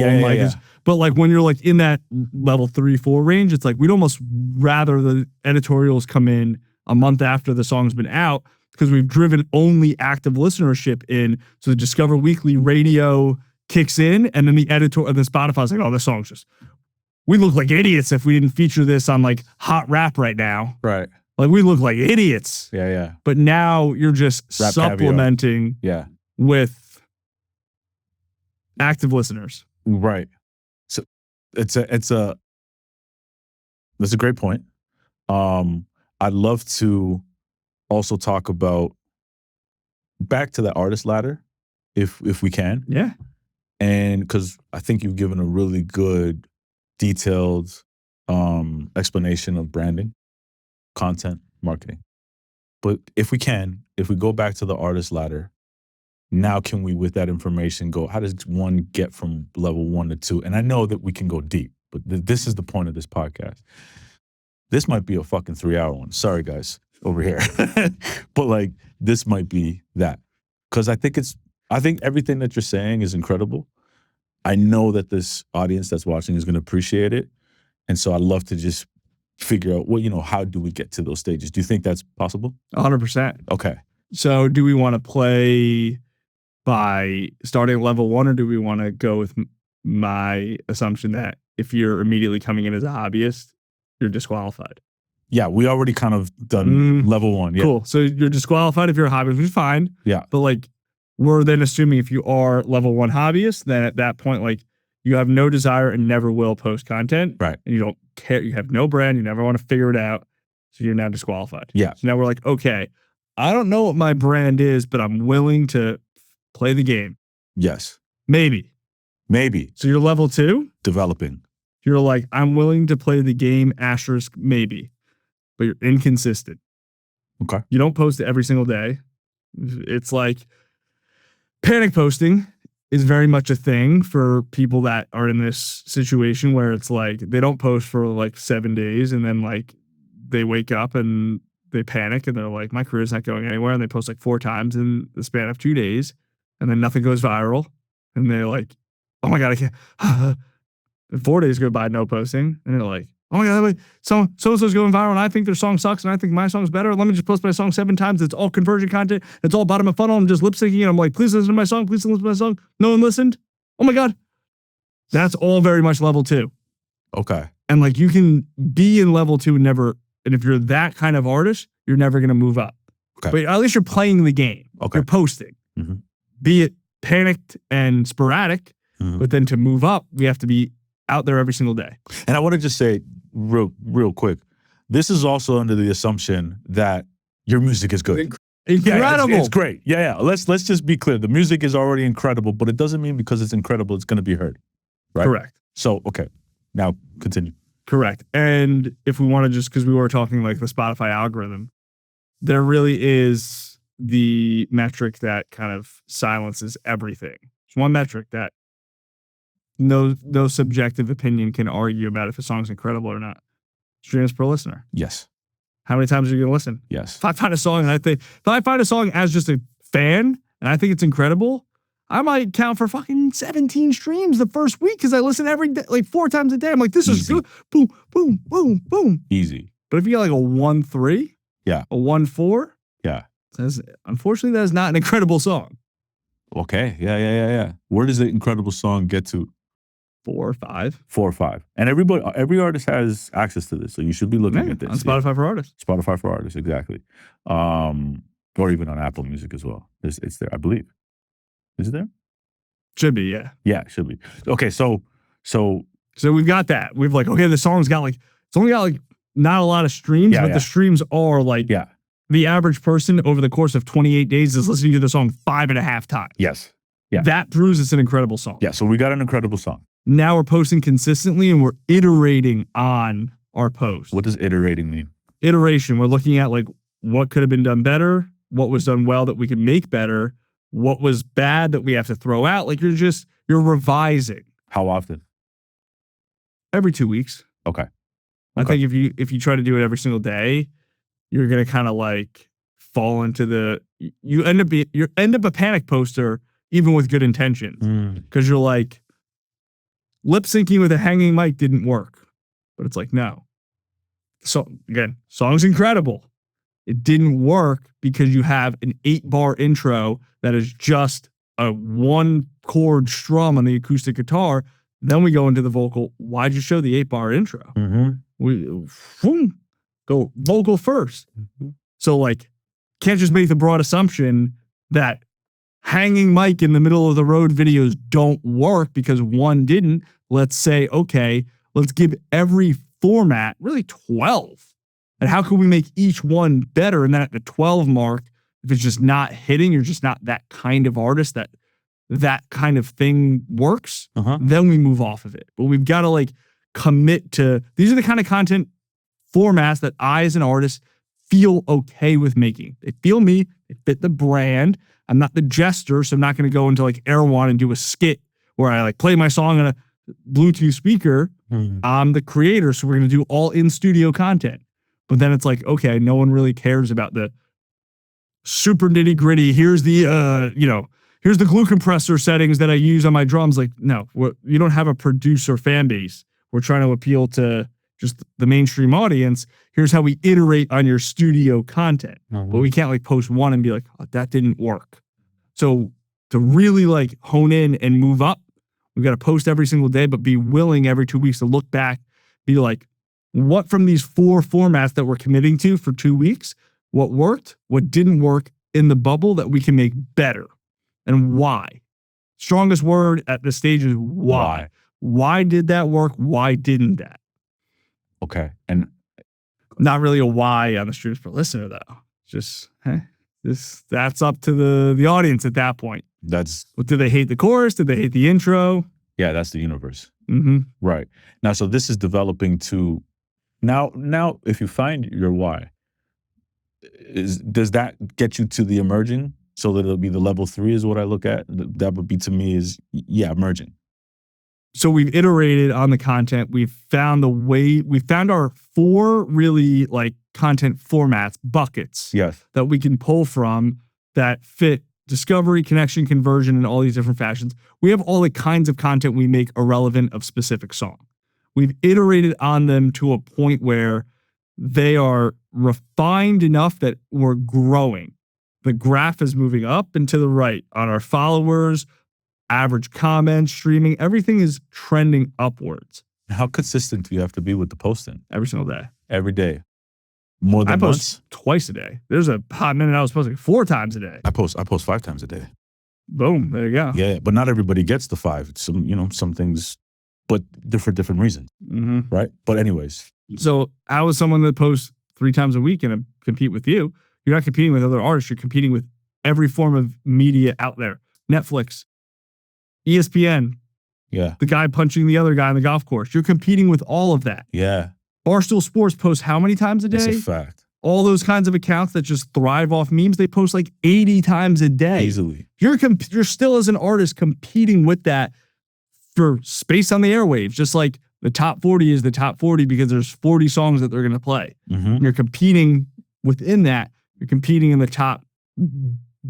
Speaker 1: But like when you're like in that level 3-4 range, it's like we'd almost rather the editorials come in a month after the song's been out because we've driven only active listenership in. So the Discover Weekly radio kicks in, and then the editor and then Spotify's like, oh, this song's just, we look like idiots if we didn't feature this on like hot rap right now.
Speaker 2: Right.
Speaker 1: Like we look like idiots.
Speaker 2: Yeah.
Speaker 1: But now you're just
Speaker 2: Rap
Speaker 1: supplementing with active listeners.
Speaker 2: Right. So that's a great point. I'd love to also talk about back to the artist ladder if we can.
Speaker 1: Yeah.
Speaker 2: And because I think you've given a really good, detailed explanation of branding, content, marketing. But if we go back to the artist ladder, now can we, with that information, go, how does one get from level 1 to 2? And I know that we can go deep, but this is the point of this podcast. This might be a fucking 3-hour one. Sorry, guys, over here. But like, this might be that. Because I think everything that you're saying is incredible. I know that this audience that's watching is going to appreciate it. And so I'd love to just figure out, well, how do we get to those stages? Do you think that's possible?
Speaker 1: 100%.
Speaker 2: Okay.
Speaker 1: So do we want to play by starting at level 1, or do we want to go with my assumption that if you're immediately coming in as a hobbyist, you're disqualified?
Speaker 2: Yeah, we already kind of done level 1. Yeah.
Speaker 1: Cool. So you're disqualified if you're a hobbyist, which is fine.
Speaker 2: Yeah.
Speaker 1: But like, we're then assuming if you are level 1 hobbyist, then at that point, like, you have no desire and never will post content.
Speaker 2: Right.
Speaker 1: And you don't care. You have no brand. You never want to figure it out. So you're now disqualified.
Speaker 2: Yeah.
Speaker 1: So now we're like, okay, I don't know what my brand is, but I'm willing to play the game.
Speaker 2: Yes.
Speaker 1: Maybe. So you're level 2?
Speaker 2: Developing.
Speaker 1: You're like, I'm willing to play the game, asterisk, maybe. But you're inconsistent.
Speaker 2: Okay.
Speaker 1: You don't post it every single day. It's like panic posting is very much a thing for people that are in this situation where it's like they don't post for like 7 days and then like they wake up and they panic and they're like, my career's not going anywhere. And they post like 4 times in the span of 2 days and then nothing goes viral. And they're like, oh my God, I can't. And 4 days go by, no posting. And they're like, oh my God, so-and-so's going viral and I think their song sucks and I think my song's better. Let me just post my song 7 times. It's all conversion content. It's all bottom of funnel. I'm just lip syncing and I'm like, please listen to my song. Please listen to my song. No one listened. Oh my God. That's all very much level 2.
Speaker 2: Okay.
Speaker 1: And like you can be in level 2 and never, and if you're that kind of artist, you're never going to move up.
Speaker 2: Okay.
Speaker 1: But at least you're playing the game.
Speaker 2: Okay.
Speaker 1: You're posting.
Speaker 2: Mm-hmm.
Speaker 1: Be it panicked and sporadic,
Speaker 2: Mm-hmm.
Speaker 1: but then to move up, we have to be out there every single day.
Speaker 2: And I want to just say real quick, this is also under the assumption that your music is good.
Speaker 1: Incredible.
Speaker 2: Yeah, it's great. Yeah. Let's just be clear. The music is already incredible, but it doesn't mean because it's incredible, it's going to be heard. Right?
Speaker 1: Correct.
Speaker 2: So, okay. Now continue.
Speaker 1: Correct. And if we want to just, because we were talking like the Spotify algorithm, there really is the metric that kind of silences everything. It's one metric that no subjective opinion can argue about if a song's incredible or not. Streams per listener.
Speaker 2: Yes.
Speaker 1: How many times are you going to listen?
Speaker 2: Yes.
Speaker 1: If I find a song and if I find a song as just a fan and I think it's incredible, I might count for fucking 17 streams the first week because I listen every day, like 4 times a day. I'm like, this is good. Boom, boom, boom, boom.
Speaker 2: Easy.
Speaker 1: But if you got like a 1-3,
Speaker 2: yeah,
Speaker 1: a 1-4,
Speaker 2: yeah,
Speaker 1: unfortunately, that is not an incredible song.
Speaker 2: Okay, yeah. Where does the incredible song get to?
Speaker 1: 4 or 5.
Speaker 2: 4 or 5. And every artist has access to this, so you should be looking at this
Speaker 1: on Spotify for artists.
Speaker 2: Spotify for artists, exactly. Or even on Apple Music as well. It's there, I believe. Is it there?
Speaker 1: Should be, yeah.
Speaker 2: Yeah, it should be. Okay, so
Speaker 1: we've got that. We've like, okay, the song's got like, it's only got like not a lot of streams, but the streams are like, the average person over the course of 28 days is listening to the song 5.5 times.
Speaker 2: Yes. Yeah.
Speaker 1: That proves it's an incredible song.
Speaker 2: Yeah, so we got an incredible song.
Speaker 1: Now we're posting consistently and we're iterating on our posts.
Speaker 2: What does iterating mean?
Speaker 1: Iteration. We're looking at like what could have been done better, what was done well that we could make better, what was bad that we have to throw out. Like you're revising.
Speaker 2: How often?
Speaker 1: Every 2 weeks.
Speaker 2: Okay.
Speaker 1: I think if you try to do it every single day, you're gonna kind of like fall into you end up a panic poster even with good intentions because you're like lip syncing with a hanging mic didn't work, but it's like no. So again, song's incredible. It didn't work because you have an 8-bar intro that is just a 1-chord strum on the acoustic guitar. Then we go into the vocal. Why'd you show the 8-bar intro? We go vocal first. So like, can't just make the broad assumption that hanging mic in the middle of the road videos don't work because one didn't. Let's say, okay, let's give every format really 12. And how can we make each one better? And then at the 12 mark, if it's just not hitting, you're just not that kind of artist that kind of thing works, then we move off of it. But we've got to like commit to, these are the kind of content formats that I as an artist feel okay with making. They feel me, they fit the brand. I'm not the jester, so I'm not going to go into like Erewhon and do a skit where I like play my song on a Bluetooth speaker. I'm the creator, so we're going to do all in-studio content. But then it's like, okay, no one really cares about the super nitty-gritty. Here's the, here's the glue compressor settings that I use on my drums. Like, no, you don't have a producer fan base. We're trying to appeal to just the mainstream audience. Here's how we iterate on your studio content. But we can't like post one and be like, oh, that didn't work. So to really like hone in and move up, we've got to post every single day, but be willing every 2 weeks to look back, be like, what from these 4 formats that we're committing to for 2 weeks, what worked, what didn't work in the bubble that we can make better, and why? Strongest word at this stage is why. Why did that work? Why didn't that?
Speaker 2: Okay. And
Speaker 1: not really a why on the streams per listener though. Just that's up to the audience at that point. Did they hate the chorus? Did they hate the intro?
Speaker 2: Yeah, that's the universe.
Speaker 1: Mm-hmm.
Speaker 2: Right. Now, so this is developing to now if you find your why, does that get you to the emerging? So that it'll be the level 3 is what I look at. That would be to me is emerging.
Speaker 1: So we've iterated on the content. We've found our 4 really like content formats, buckets that we can pull from that fit discovery, connection, conversion, and all these different fashions. We have all the kinds of content we make irrelevant of specific song. We've iterated on them to a point where they are refined enough that we're growing. The graph is moving up and to the right on our followers, average comments, streaming, everything is trending upwards.
Speaker 2: How consistent do you have to be with the posting?
Speaker 1: Every single day.
Speaker 2: Every day. More than
Speaker 1: I post twice a day. There's a hot minute I was posting 4 times a day.
Speaker 2: I post 5 times a day.
Speaker 1: Boom. There you go.
Speaker 2: Yeah, but not everybody gets the 5. Some things, but for different reasons.
Speaker 1: Mm-hmm.
Speaker 2: Right? But anyways.
Speaker 1: So how is someone that posts 3 times a week and compete with you? You're not competing with other artists. You're competing with every form of media out there. Netflix, ESPN.
Speaker 2: Yeah.
Speaker 1: The guy punching the other guy on the golf course. You're competing with all of that.
Speaker 2: Yeah.
Speaker 1: Barstool Sports posts how many times a day?
Speaker 2: It's a fact.
Speaker 1: All those kinds of accounts that just thrive off memes, they post like 80 times a day.
Speaker 2: Easily.
Speaker 1: You're still as an artist competing with that for space on the airwaves. Just like the top 40 is the top 40 because there's 40 songs that they're going to play.
Speaker 2: Mm-hmm.
Speaker 1: You're competing within that. You're competing in the top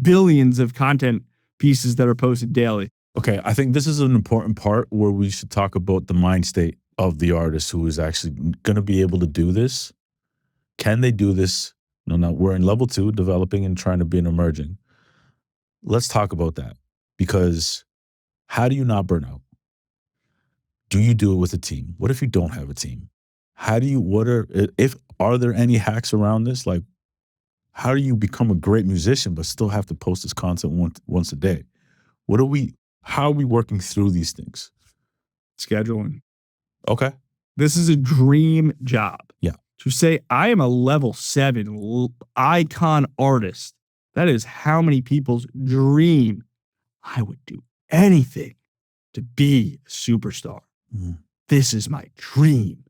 Speaker 1: billions of content pieces that are posted daily.
Speaker 2: Okay, I think this is an important part where we should talk about the mind state of the artist who is actually going to be able to do this. Can they do this? No, we're in level 2, developing and trying to be an emerging. Let's talk about that, because how do you not burn out? Do you do it with a team? What if you don't have a team? Are there any hacks around this? Like, how do you become a great musician but still have to post this content once a day? How are we working through these things?
Speaker 1: Scheduling.
Speaker 2: Okay.
Speaker 1: This is a dream job.
Speaker 2: Yeah.
Speaker 1: To say I am a level 7 icon artist, that is how many people's dream. I would do anything to be a superstar.
Speaker 2: Mm.
Speaker 1: This is my dream.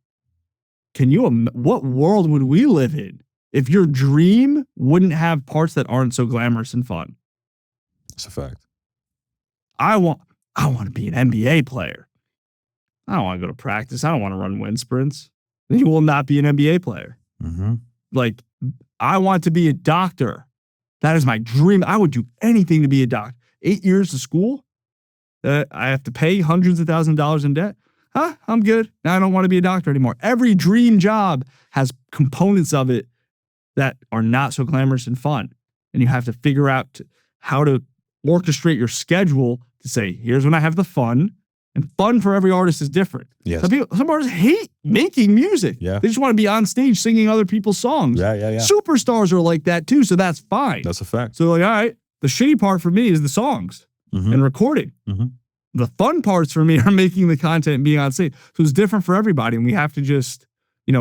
Speaker 1: What world would we live in if your dream wouldn't have parts that aren't so glamorous and fun?
Speaker 2: That's a fact.
Speaker 1: I want to be an NBA player. I don't want to go to practice. I don't want to run wind sprints. Then you will not be an NBA player.
Speaker 2: Mm-hmm.
Speaker 1: Like, I want to be a doctor. That is my dream. I would do anything to be a doctor. 8 years of school. I have to pay hundreds of thousands of dollars in debt. I'm good. Now I don't want to be a doctor anymore. Every dream job has components of it that are not so glamorous and fun. And you have to figure out how to orchestrate your schedule to say, here's when I have the fun. And fun for every artist is different.
Speaker 2: Yes.
Speaker 1: Some artists hate making music.
Speaker 2: Yeah.
Speaker 1: They just want to be on stage singing other people's songs.
Speaker 2: Yeah.
Speaker 1: Superstars are like that too, so that's fine.
Speaker 2: That's a fact.
Speaker 1: So like, all right, the shitty part for me is the songs and recording.
Speaker 2: Mm-hmm.
Speaker 1: The fun parts for me are making the content and being on stage. So it's different for everybody. And we have to just, we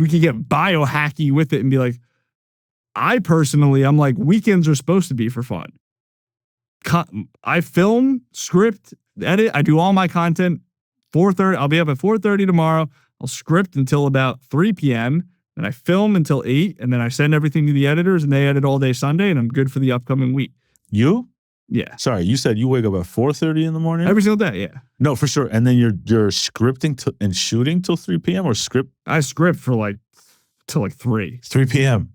Speaker 1: can get biohacky with it and be like, I'm like, weekends are supposed to be for fun. I film, script, edit. I do all my content 4:30. I'll be up at 4:30 tomorrow. I'll script until about 3 p.m. Then I film until 8, and then I send everything to the editors, and they edit all day Sunday, and I'm good for the upcoming week.
Speaker 2: You?
Speaker 1: Yeah.
Speaker 2: Sorry, you said you wake up at 4:30 in the morning?
Speaker 1: Every single day, yeah.
Speaker 2: No, for sure. And then you're scripting and shooting till 3 p.m. or script?
Speaker 1: I script for till 3.
Speaker 2: 3 p.m.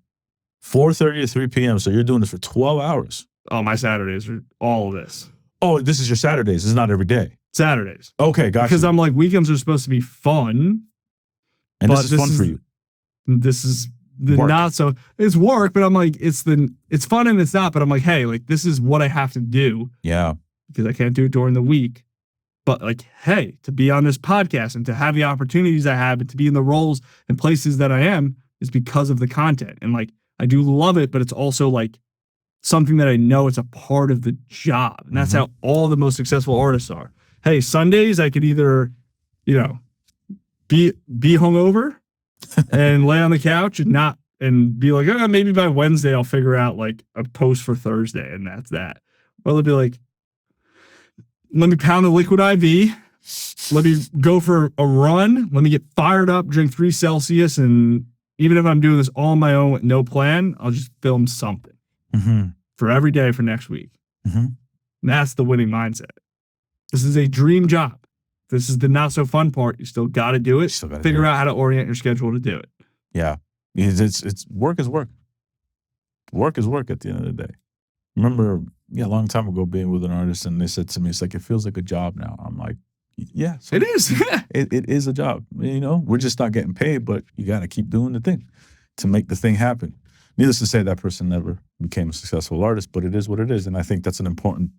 Speaker 2: 4:30 to 3 p.m. So you're doing this for 12 hours.
Speaker 1: Oh, my Saturdays are all of this.
Speaker 2: Oh, this is your Saturdays. It's not every day.
Speaker 1: Saturdays.
Speaker 2: Okay, gotcha.
Speaker 1: Because I'm like, weekends are supposed to be fun.
Speaker 2: And this is fun for you.
Speaker 1: This is the
Speaker 2: Work.
Speaker 1: not so, it's work, but I'm like, it's fun and it's not, but I'm like, hey, this is what I have to do.
Speaker 2: Yeah.
Speaker 1: Because I can't do it during the week. But hey, to be on this podcast and to have the opportunities I have and to be in the roles and places that I am is because of the content. And I do love it, but it's also something that I know it's a part of the job. And that's how all the most successful artists are. Hey, Sundays I could either, be hungover and lay on the couch and be like, maybe by Wednesday I'll figure out a post for Thursday and that's that. Or it'll be like, let me pound the liquid IV. Let me go for a run. Let me get fired up, drink 3 Celsius. And even if I'm doing this all on my own with no plan, I'll just film something for every day for next week. And that's the winning mindset. This is a dream job. This is the not so fun part. You still got to do it. Figure out how to orient your schedule to do it.
Speaker 2: Yeah. It's work is work. Work is work at the end of the day. Remember, a long time ago being with an artist and they said to me, it's it feels like a job now. I'm like, yeah. So
Speaker 1: it is.
Speaker 2: it is a job. We're just not getting paid, but you got to keep doing the thing to make the thing happen. Needless to say, that person never became a successful artist, but it is what it is. And I think that's an important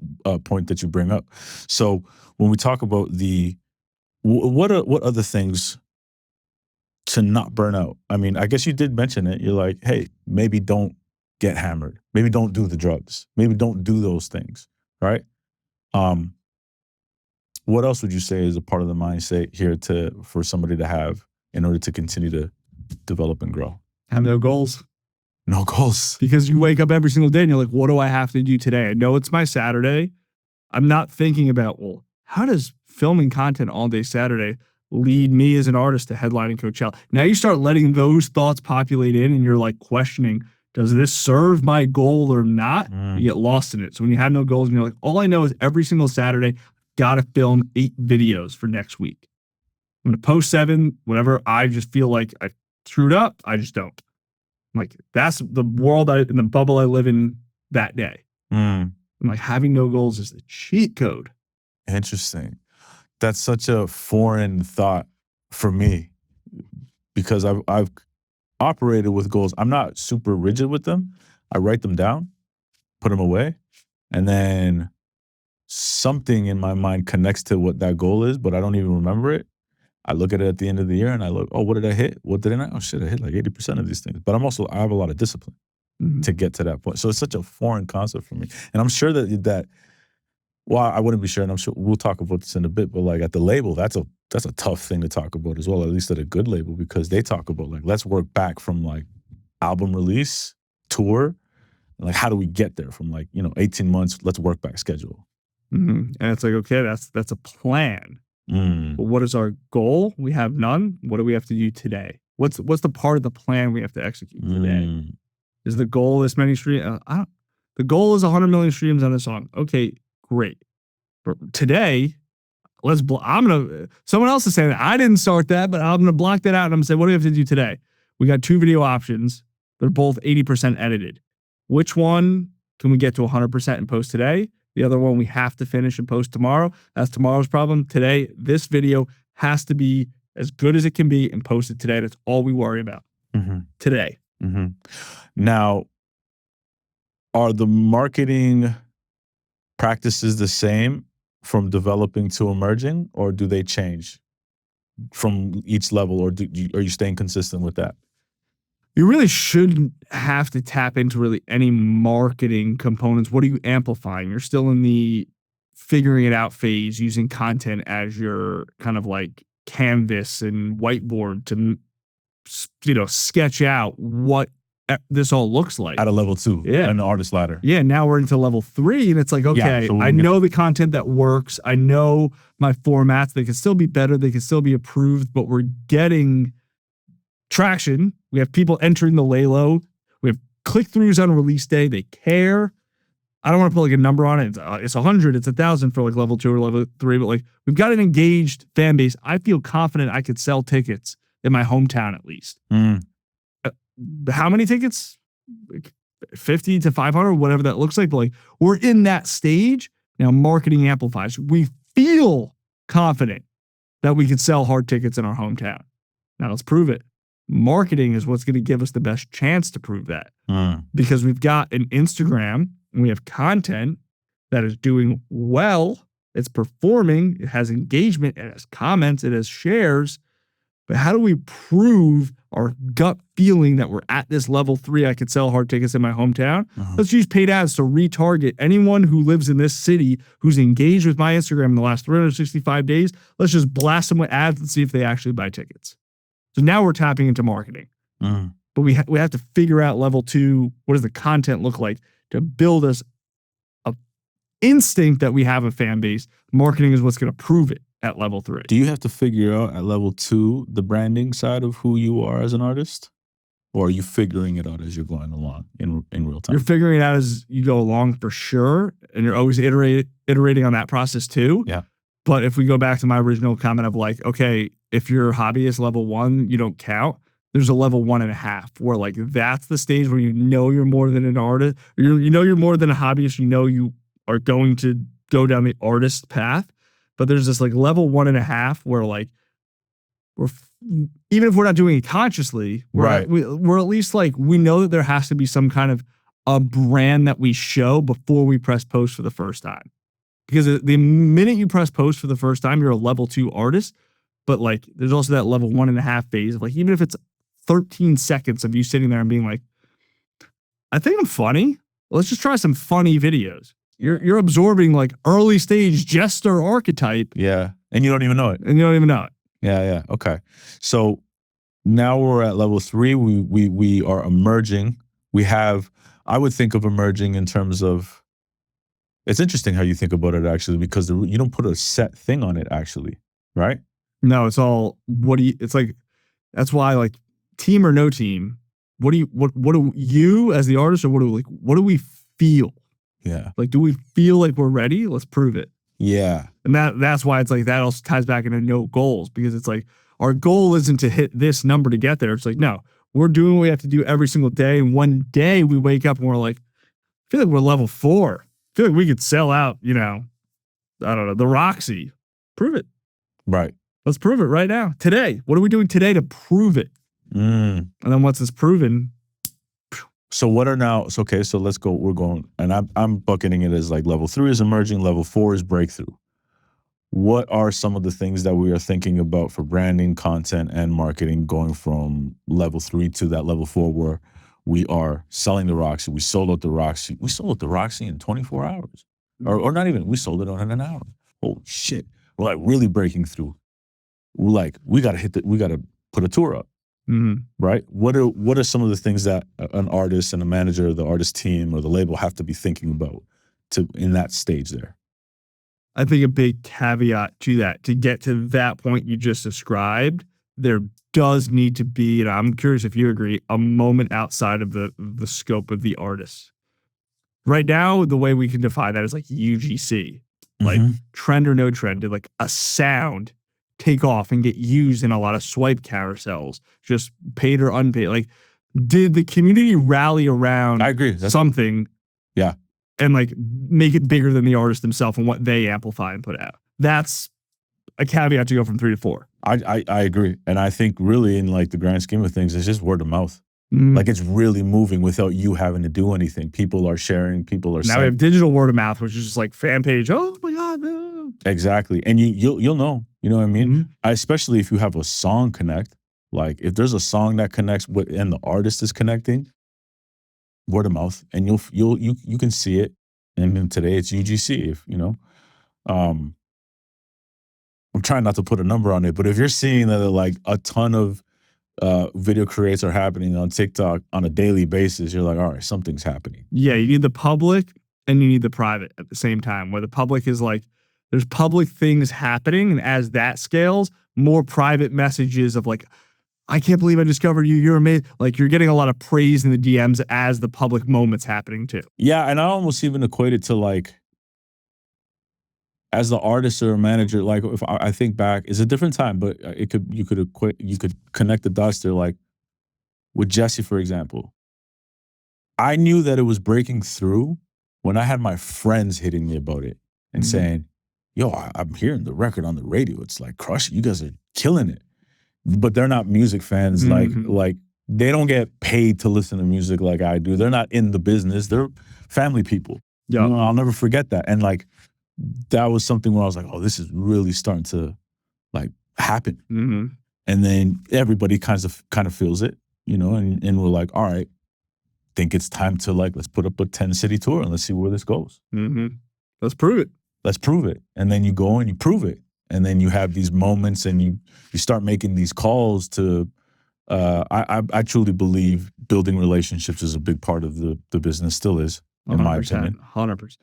Speaker 2: point that you bring up. So when we talk about what other things to not burn out? I mean, I guess you did mention it. You're like, hey, maybe don't get hammered. Maybe don't do the drugs. Maybe don't do those things, right? What else would you say is a part of the mindset here for somebody to have in order to continue to develop and grow?
Speaker 1: Have no goals.
Speaker 2: No goals.
Speaker 1: Because you wake up every single day and you're like, what do I have to do today? I know it's my Saturday. I'm not thinking about, how does filming content all day Saturday lead me as an artist to headlining Coachella? Now you start letting those thoughts populate in and you're questioning, does this serve my goal or not? You get lost in it. So when you have no goals and you're like, all I know is every single Saturday, got to film 8 videos for next week. I'm going to post 7, whatever. I just feel like I screwed up. I just don't. That's the world in the bubble I live in that day. And like having no goals is the cheat code.
Speaker 2: Interesting. That's such a foreign thought for me because I've operated with goals. I'm not super rigid with them. I write them down, put them away, and then something in my mind connects to what that goal is, but I don't even remember it. I look at it at the end of the year and I look, oh, what did I hit? What didn't I? Oh shit, I hit like 80% of these things. But I have a lot of discipline to get to that point. So it's such a foreign concept for me. And I'm sure that well, I wouldn't be sure, and I'm sure we'll talk about this in a bit, but like at the label, that's a tough thing to talk about as well, at least at a good label, because they talk about like, let's work back from like album release, tour, like how do we get there from like, 18 months, let's work back schedule.
Speaker 1: And it's like, okay, that's a plan. But what is our goal? We have none. What do we have to do today? What's the part of the plan we have to execute today? Is the goal this many streams? The goal is 100 million streams on this song. Okay, great. But today, someone else is saying that. I didn't start that, but I'm gonna block that out and I'm gonna say, what do we have to do today? We got 2 video options. They're both 80% edited. Which one can we get to 100% and post today? The other one we have to finish and post tomorrow. That's tomorrow's problem. Today, this video has to be as good as it can be and posted today. That's all we worry about today.
Speaker 2: Now, are the marketing practices the same from developing to emerging, or do they change from each level, or are you staying consistent with that?
Speaker 1: You really shouldn't have to tap into really any marketing components. What are you amplifying? You're still in the figuring it out phase, using content as your kind of like canvas and whiteboard to, sketch out what this all looks like.
Speaker 2: At a level 2,
Speaker 1: yeah,
Speaker 2: an artist ladder.
Speaker 1: Yeah, now we're into level 3, and it's like, okay, so I know the content that works. I know my formats. They can still be better. They can still be improved, but we're getting traction. We have people entering the Lalo. We have click-throughs on release day. They care. I don't want to put like a number on it. It's 100, it's 1,000 for like level 2 or level 3, but like we've got an engaged fan base. I feel confident I could sell tickets in my hometown at least. How many tickets? Like 50 to 500, whatever that looks like. But like we're in that stage. Now marketing amplifies. We feel confident that we could sell hard tickets in our hometown. Now let's prove it. Marketing is what's going to give us the best chance to prove that. Because we've got an Instagram and we have content that is doing well. It's performing. It has engagement. It has comments. It has shares. But how do we prove our gut feeling that we're at this level 3, I could sell hard tickets in my hometown? Let's use paid ads to retarget anyone who lives in this city who's engaged with my Instagram in the last 365 days. Let's just blast them with ads and see if they actually buy tickets. So now we're tapping into marketing. But we have to figure out level 2, what does the content look like to build us a instinct that we have a fan base. Marketing is what's going to prove it at level 3.
Speaker 2: Do you have to figure out at level 2 the branding side of who you are as an artist? Or are you figuring it out as you're going along in real time?
Speaker 1: You're figuring it out as you go along for sure. And you're always iterating on that process too.
Speaker 2: Yeah.
Speaker 1: But if we go back to my original comment of like, okay, if you're hobbyist level 1, you don't count. There's a level 1.5 where like that's the stage where you're more than an artist. You're more than a hobbyist. You are going to go down the artist path. But there's this like level 1.5 where like even if we're not doing it consciously, we're at least like we know that there has to be some kind of a brand that we show before we press post for the first time. Because the minute you press post for the first time, you're a level 2 artist. But like, there's also that level 1.5 phase of like, even if it's 13 seconds of you sitting there and being like, I think I'm funny. Let's just try some funny videos. You're absorbing like early stage jester archetype.
Speaker 2: Yeah. And you don't even know it. Yeah. Okay. So now we're at level 3. We are emerging. I would think of emerging in terms of, it's interesting how you think about it actually, because you don't put a set thing on it actually, right?
Speaker 1: No, it's all, it's like, that's why like team or no team, what do you as the artist, or what do we feel?
Speaker 2: Yeah.
Speaker 1: Like, do we feel like we're ready? Let's prove it.
Speaker 2: Yeah.
Speaker 1: And that's why it's like, that also ties back into no goals, because it's like, our goal isn't to hit this number to get there. It's like, no, we're doing what we have to do every single day. And one day we wake up and we're like, I feel like we're level 4. I feel like we could sell out, I don't know, the Roxy. Prove it.
Speaker 2: Right.
Speaker 1: Let's prove it right now. Today. What are we doing today to prove it? And then once it's proven.
Speaker 2: So what are now, so let's go, we're going, and I'm bucketing it as like level 3 is emerging, level 4 is breakthrough. What are some of the things that we are thinking about for branding, content, and marketing going from level 3 to that level 4 where we are selling the Roxy? We sold out the Roxy. We sold out the Roxy in 24 hours. Or not even, we sold it in an hour. Holy shit. We're like really breaking through. We're like, we got to put a tour up. Right? What are some of the things that an artist and a manager, the artist team or the label have to be thinking about in that stage there?
Speaker 1: I think a big caveat to that, to get to that point you just described, there does need to be, and I'm curious if you agree, a moment outside of the scope of the artist. Right now, the way we can define that is like UGC, like trend or no trend, did like a sound take off and get used in a lot of swipe carousels, just paid or unpaid. Like, did the community rally around
Speaker 2: I agree.
Speaker 1: something?
Speaker 2: Yeah.
Speaker 1: And like make it bigger than the artist themselves and what they amplify and put out. That's a caveat to go from 3 to 4.
Speaker 2: I agree. And I think really in like the grand scheme of things, it's just word of mouth. Like it's really moving without you having to do anything. People are sharing, people are
Speaker 1: now we have digital word of mouth, which is just like fan page. Oh my God.
Speaker 2: Exactly. And you'll know, you know what I mean? Especially if you have a song connect, like if there's a song that connects with, and the artist is connecting, word of mouth, and you can see it. And then today it's UGC, if I'm trying not to put a number on it, but if you're seeing that like a ton of video creates are happening on TikTok on a daily basis, you're like, all right, something's happening.
Speaker 1: Yeah, you need the public and you need the private at the same time, where the public is like, there's public things happening, and as that scales, more private messages of like, I can't believe I discovered you. You're amazing. Like you're getting a lot of praise in the DMs as the public moment's happening too.
Speaker 2: Yeah, and I almost even equate it to like, as the artist or a manager, like if I think back, it's a different time, but you could connect the dots there. Like with Jesse, for example, I knew that it was breaking through when I had my friends hitting me about it and saying, yo, I'm hearing the record on the radio. It's like crushing. You guys are killing it. But they're not music fans. Like they don't get paid to listen to music like I do. They're not in the business. They're family people.
Speaker 1: Yeah.
Speaker 2: I'll never forget that. And like, that was something where I was like, oh, this is really starting to like happen. And then everybody kind of feels it, and we're like, all right, think it's time to like, let's put up a 10-city tour and let's see where this goes.
Speaker 1: Let's prove it.
Speaker 2: Let's prove it. And then you go and you prove it. And then you have these moments and you start making these calls to, I truly believe building relationships is a big part of the business, still is, in my opinion.
Speaker 1: 100%.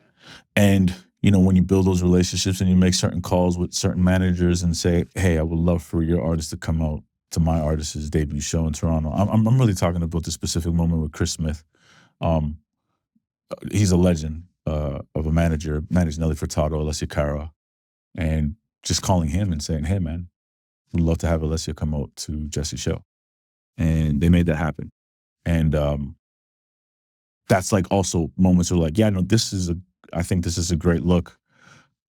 Speaker 2: And, when you build those relationships and you make certain calls with certain managers and say, hey, I would love for your artist to come out to my artist's debut show in Toronto. I'm really talking about the specific moment with Chris Smith. He's a legend of a manager, managed Nelly Furtado, Alessia Cara, and just calling him and saying, hey, man, we'd love to have Alessia come out to Jesse's show. And they made that happen. And that's like also moments where like, yeah, no, I think this is a great look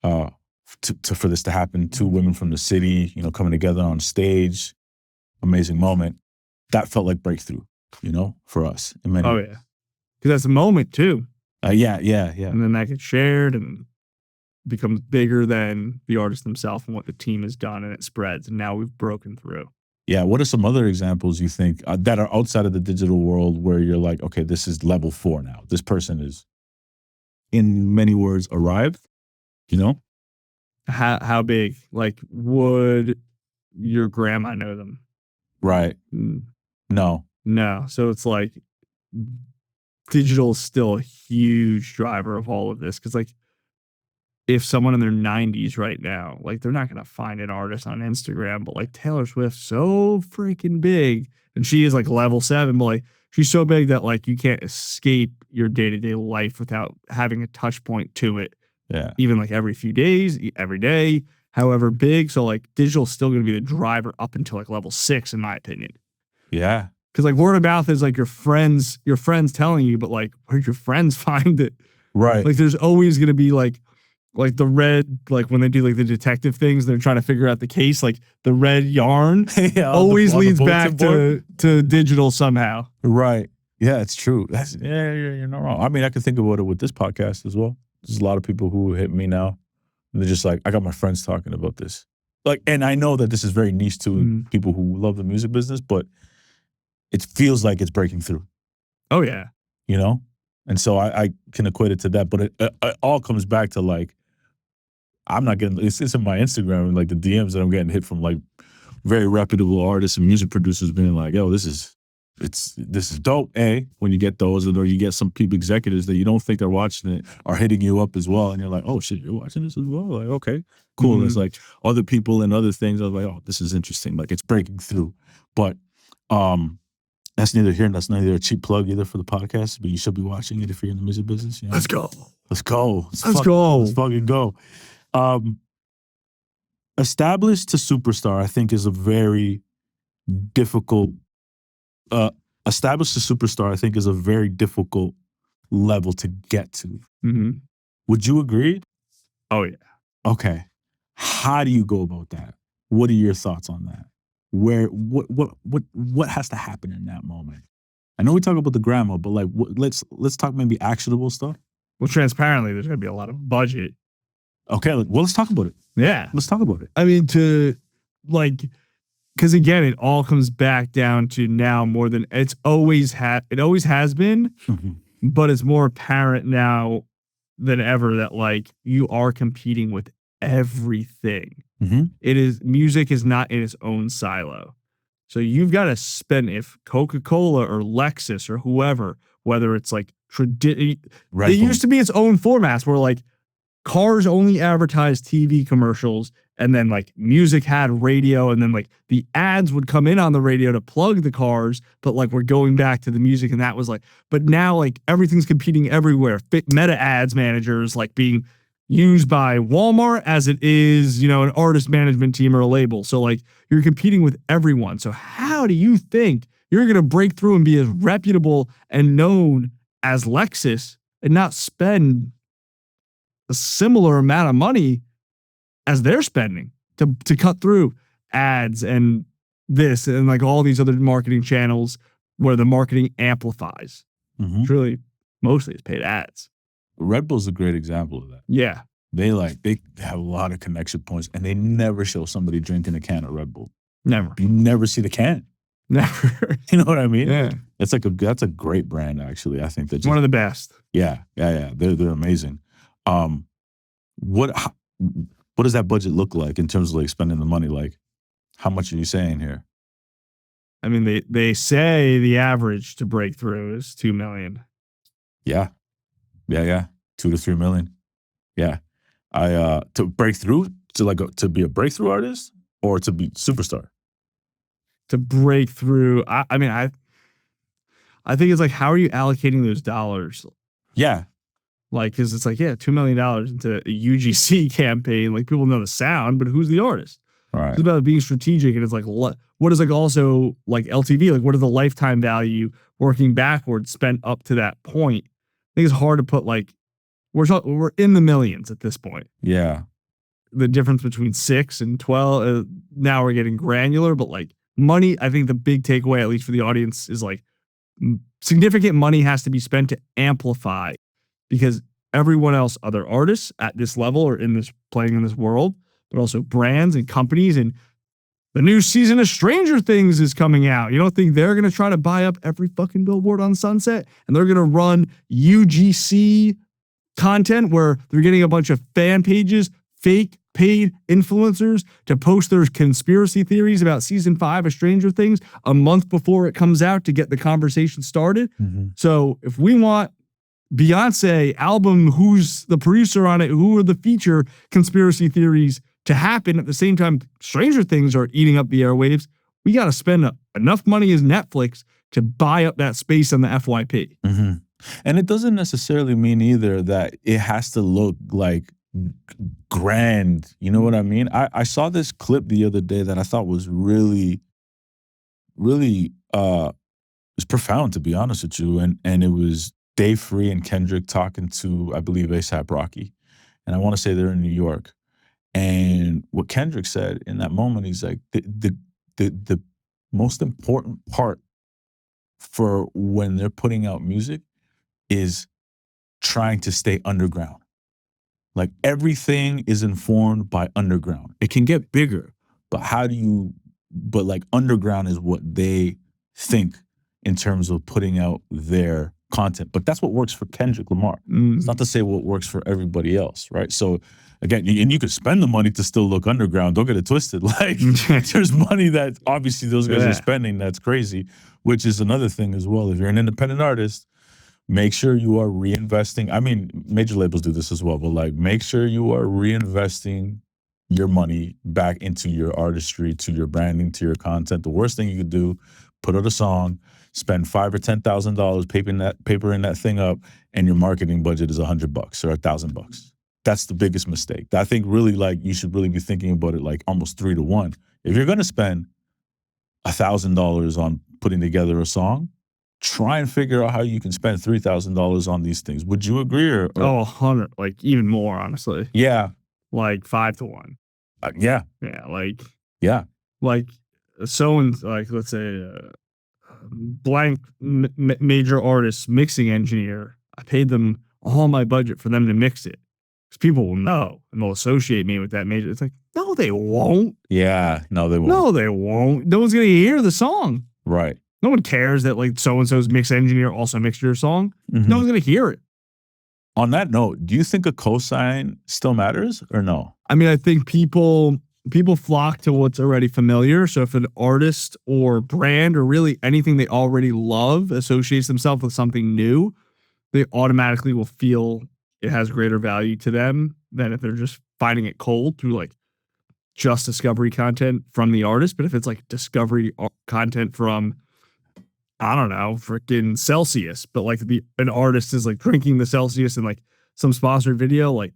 Speaker 2: for this to happen. 2 women from the city, coming together on stage, amazing moment. That felt like breakthrough, for us. In many
Speaker 1: ways. Yeah. Because that's a moment too.
Speaker 2: Yeah.
Speaker 1: And then that gets shared and becomes bigger than the artist themselves and what the team has done, and it spreads. And now we've broken through.
Speaker 2: Yeah. What are some other examples you think that are outside of the digital world where you're like, okay, this is level 4 now. This person is, in many words, arrived,
Speaker 1: How big? Like, would your grandma know them?
Speaker 2: Right. No.
Speaker 1: So it's like digital is still a huge driver of all of this. Because like, if someone in their 90s right now, like they're not going to find an artist on Instagram, but like Taylor Swift's so freaking big, and she is like level 7, but like she's so big that like you can't escape your day-to-day life without having a touch point to it.
Speaker 2: Yeah.
Speaker 1: Even like every few days, every day, however big. So like digital's still going to be the driver up until like level 6, in my opinion.
Speaker 2: Yeah.
Speaker 1: Because like word of mouth is like your friends telling you, but like where'd your friends find it?
Speaker 2: Right.
Speaker 1: Like there's always going to be like the red, like when they do like the detective things, they're trying to figure out the case, like the red yarn
Speaker 2: Yeah,
Speaker 1: always
Speaker 2: on the
Speaker 1: leads
Speaker 2: bulletin
Speaker 1: back
Speaker 2: board.
Speaker 1: to digital somehow.
Speaker 2: Right. Yeah, it's true. You're not wrong. I mean, I can think about it with this podcast as well. There's a lot of people who hit me now. And they're just like, I got my friends talking about this. Like, and I know that this is very niche to people who love the music business, but it feels like it's breaking through.
Speaker 1: Oh yeah.
Speaker 2: You know? And so I can equate it to that. But it all comes back to like, I'm not getting, it's in my Instagram and like the DMs that I'm getting hit from like very reputable artists and music producers being like, yo, this is dope, when you get those, or you get some people, executives that you don't think are watching it, are hitting you up as well. And you're like, oh shit, you're watching this as well? Like, okay, cool. There's like other people and other things. I was like, oh, this is interesting. Like it's breaking through. But that's neither here, that's neither a cheap plug either for the podcast, but you should be watching it if you're in the music business. You know?
Speaker 1: Let's go.
Speaker 2: Let's go.
Speaker 1: Let's go.
Speaker 2: Let's fucking go. Established to superstar, I think, is a very difficult. Established to superstar, I think, is a very difficult level to get to. Would you agree?
Speaker 1: Oh yeah.
Speaker 2: Okay. How do you go about that? What are your thoughts on that? What has to happen in that moment? I know we talk about the grammar, but like, let's talk maybe actionable stuff.
Speaker 1: Well, transparently, there's going to be a lot of budget.
Speaker 2: Okay, well, let's talk about it.
Speaker 1: Yeah.
Speaker 2: Let's talk about it.
Speaker 1: I mean, because again, it all comes back down to now more than it always has been, but it's more apparent now than ever that like you are competing with everything. Music is not in its own silo. So you've got to spend, if Coca-Cola or Lexus or whoever, whether it's like it used to be its own formats where like cars only advertised TV commercials, and then like music had radio, and then like the ads would come in on the radio to plug the cars, but like we're going back to the music, and that was like, but now like everything's competing everywhere. Meta ads managers like being used by Walmart as it is, you know, an artist management team or a label. So like you're competing with everyone. So how do you think you're going to break through and be as reputable and known as Lexus and not spend a similar amount of money as they're spending to cut through ads and this and like all these other marketing channels where the marketing amplifies? It's really mostly it's paid ads.
Speaker 2: Red Bull's a great example of that.
Speaker 1: Yeah.
Speaker 2: They have a lot of connection points, and they never show somebody drinking a can of Red Bull.
Speaker 1: Never.
Speaker 2: You never see the can.
Speaker 1: Never.
Speaker 2: You know what I mean?
Speaker 1: Yeah.
Speaker 2: That's a great brand, actually. I think that's
Speaker 1: one of the best.
Speaker 2: Yeah. They're amazing. What does that budget look like in terms of like spending the money? Like, how much are you saying here?
Speaker 1: I mean, they say the average to break through is $2 million.
Speaker 2: Yeah. 2 to 3 million. Yeah. To break through, to be a breakthrough artist or to be superstar?
Speaker 1: To break through, I mean, I think it's like, how are you allocating those dollars?
Speaker 2: Yeah.
Speaker 1: Like, because it's like, $2 million into a UGC campaign. Like, people know the sound, but who's the artist?
Speaker 2: Right.
Speaker 1: It's about being strategic, and it's like, what is like also like LTV? Like, what is the lifetime value working backwards spent up to that point? I think it's hard to put like, we're in the millions at this point.
Speaker 2: Yeah.
Speaker 1: The difference between 6 and 12, now we're getting granular, but like money, I think the big takeaway, at least for the audience, is like significant money has to be spent to amplify, because everyone else, other artists at this level or playing in this world, but also brands and companies, and the new season of Stranger Things is coming out. You don't think they're going to try to buy up every fucking billboard on Sunset, and they're going to run UGC content where they're getting a bunch of fan pages, fake paid influencers to post their conspiracy theories about season 5 of Stranger Things a month before it comes out to get the conversation started? So if we want Beyonce album, who's the producer on it, who are the feature conspiracy theories to happen at the same time Stranger Things are eating up the airwaves, we got to spend enough money as Netflix to buy up that space on the FYP.
Speaker 2: And it doesn't necessarily mean either that it has to look like grand. You know what I mean? I saw this clip the other day that I thought was really, really, it's profound, to be honest with you. And it was Dave Free and Kendrick talking to, I believe, A$AP Rocky. And I want to say they're in New York. And what Kendrick said in that moment, he's like, the most important part for when they're putting out music is trying to stay underground. Like everything is informed by underground. It can get bigger, but like underground is what they think in terms of putting out their content. But that's what works for Kendrick Lamar. It's not to say what works for everybody else, right? So again, and you could spend the money to still look underground. Don't get it twisted. Like there's money that obviously those guys are spending that's crazy, which is another thing as well. If you're an independent artist, make sure you are reinvesting. I mean, major labels do this as well, but like make sure you are reinvesting your money back into your artistry, to your branding, to your content. The worst thing you could do, put out a song, spend $5,000 or $10,000 papering that thing up, and your marketing budget is $100 or $1,000. That's the biggest mistake. I think really like you should really be thinking about it like almost 3 to 1. If you're gonna spend $1,000 on putting together a song, try and figure out how you can spend $3,000 on these things. Would you agree? Or
Speaker 1: 100, like even more, honestly.
Speaker 2: Yeah.
Speaker 1: Like 5 to 1.
Speaker 2: Yeah.
Speaker 1: Yeah, like
Speaker 2: yeah.
Speaker 1: Like someone's like, let's say, blank major artist mixing engineer. I paid them all my budget for them to mix it. Because people will know and they'll associate me with that major. It's like, no, they won't.
Speaker 2: Yeah, no, they won't.
Speaker 1: No, they won't. No one's gonna hear the song.
Speaker 2: Right.
Speaker 1: No one cares that like so and so's mix engineer also mixed your song. No one's gonna hear it.
Speaker 2: On that note, do you think a cosign still matters or no?
Speaker 1: I mean, I think people flock to what's already familiar. So if an artist or brand or really anything they already love associates themselves with something new, they automatically will feel it has greater value to them than if they're just finding it cold through like just discovery content from the artist. But if it's like discovery content from, I don't know, freaking Celsius, but like an artist is like drinking the Celsius in like some sponsored video, like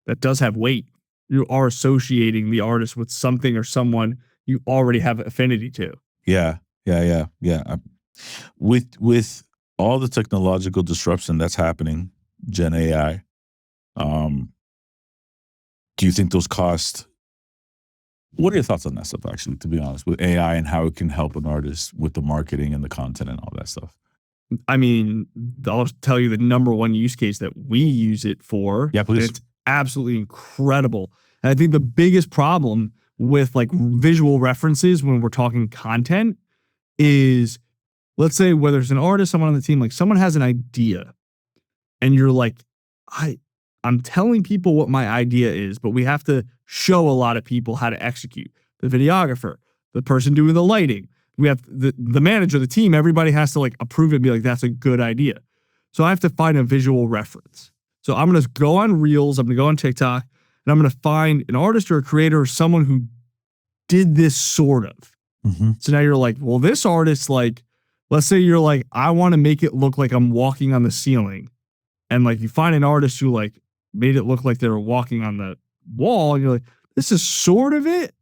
Speaker 1: that does have weight. You are associating the artist with something or someone you already have affinity to.
Speaker 2: Yeah. With all the technological disruption that's happening, Gen AI, do you think those cost? What are your thoughts on that stuff, actually, to be honest, with AI and how it can help an artist with the marketing and the content and all that stuff?
Speaker 1: I mean, I'll tell you the number one use case that we use it for.
Speaker 2: Yeah, please.
Speaker 1: It's absolutely incredible. And I think the biggest problem with like visual references when we're talking content is, let's say whether it's an artist, someone on the team, like someone has an idea and you're like, I'm telling people what my idea is, but we have to show a lot of people how to execute. The videographer, the person doing the lighting, we have the manager, the team, everybody has to like approve it and be like, that's a good idea. So I have to find a visual reference. So I'm going to go on Reels, I'm going to go on TikTok, and I'm going to find an artist or a creator or someone who did this sort of. So now you're like, well, this artist, like, let's say you're like, I want to make it look like I'm walking on the ceiling. And like you find an artist who like made it look like they were walking on the wall, and you're like, this is sort of it.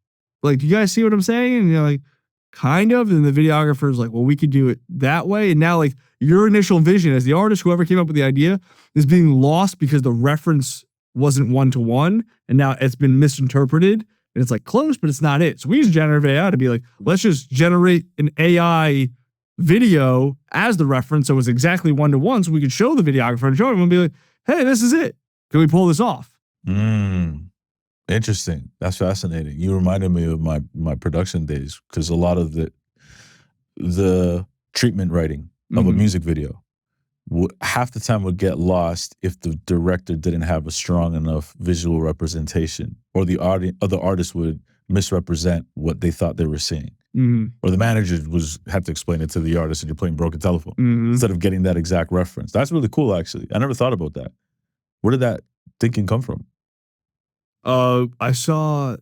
Speaker 1: Like, do you guys see what I'm saying? And you're like, kind of. And the videographer is like, well, we could do it that way. And now like your initial vision as the artist, whoever came up with the idea, is being lost because the reference wasn't one-to-one. And now it's been misinterpreted. And it's like close, but it's not it. So we use generative AI to be like, let's just generate an AI video as the reference. So it's exactly one-to-one. So we could show the videographer and show him and be like, hey, this is it. Can we pull this off?
Speaker 2: Interesting. That's fascinating. You reminded me of my production days, because a lot of the treatment writing of a music video half the time would get lost if the director didn't have a strong enough visual representation, or the artist would misrepresent what they thought they were seeing. Or the manager had to explain it to the artist, and you're playing broken telephone instead of getting that exact reference. That's really cool, actually. I never thought about that. Where did that thinking come from?
Speaker 1: I saw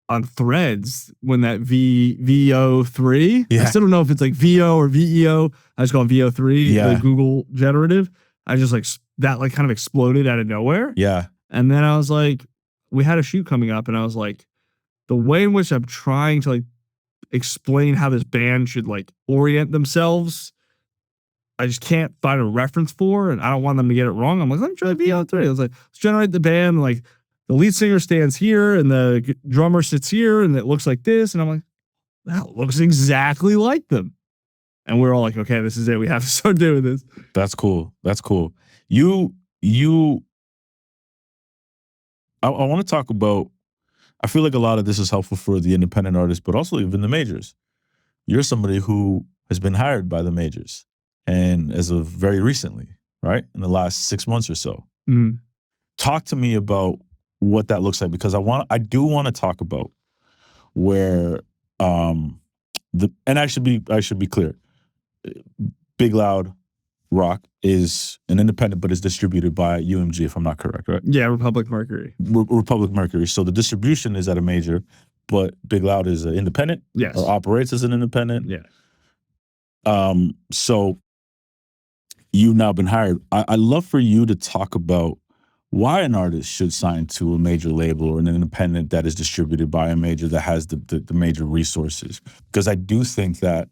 Speaker 1: on Threads when that VO3.
Speaker 2: Yeah.
Speaker 1: I still don't know if it's like VO or VEO. I just call it VO3, the Google generative. I just like that like kind of exploded out of nowhere.
Speaker 2: Yeah.
Speaker 1: And then I was like, we had a shoot coming up, and I was like, the way in which I'm trying to like explain how this band should like orient themselves I just can't find a reference for, and I don't want them to get it wrong. I'm like, let me try VO3. I was like, let's generate the band. Like the lead singer stands here and the drummer sits here and it looks like this. And I'm like, that looks exactly like them. And we're all like, okay, this is it. We have to start doing this.
Speaker 2: That's cool. That's cool. I want to talk about, I feel like a lot of this is helpful for the independent artists, but also even the majors. You're somebody who has been hired by the majors, and as of very recently, right? In the last 6 months or so.
Speaker 1: Mm-hmm.
Speaker 2: Talk to me about what that looks like, because I do want to talk about where and I should be clear. Big Loud Rock is an independent, but is distributed by UMG, if I'm not correct, right?
Speaker 1: Yeah, Republic Mercury.
Speaker 2: Republic Mercury. So the distribution is at a major, but Big Loud is an independent.
Speaker 1: Yes.
Speaker 2: Or operates as an independent.
Speaker 1: Yeah.
Speaker 2: So you've now been hired. I'd love for you to talk about why an artist should sign to a major label or an independent that is distributed by a major that has the major resources. Because I do think that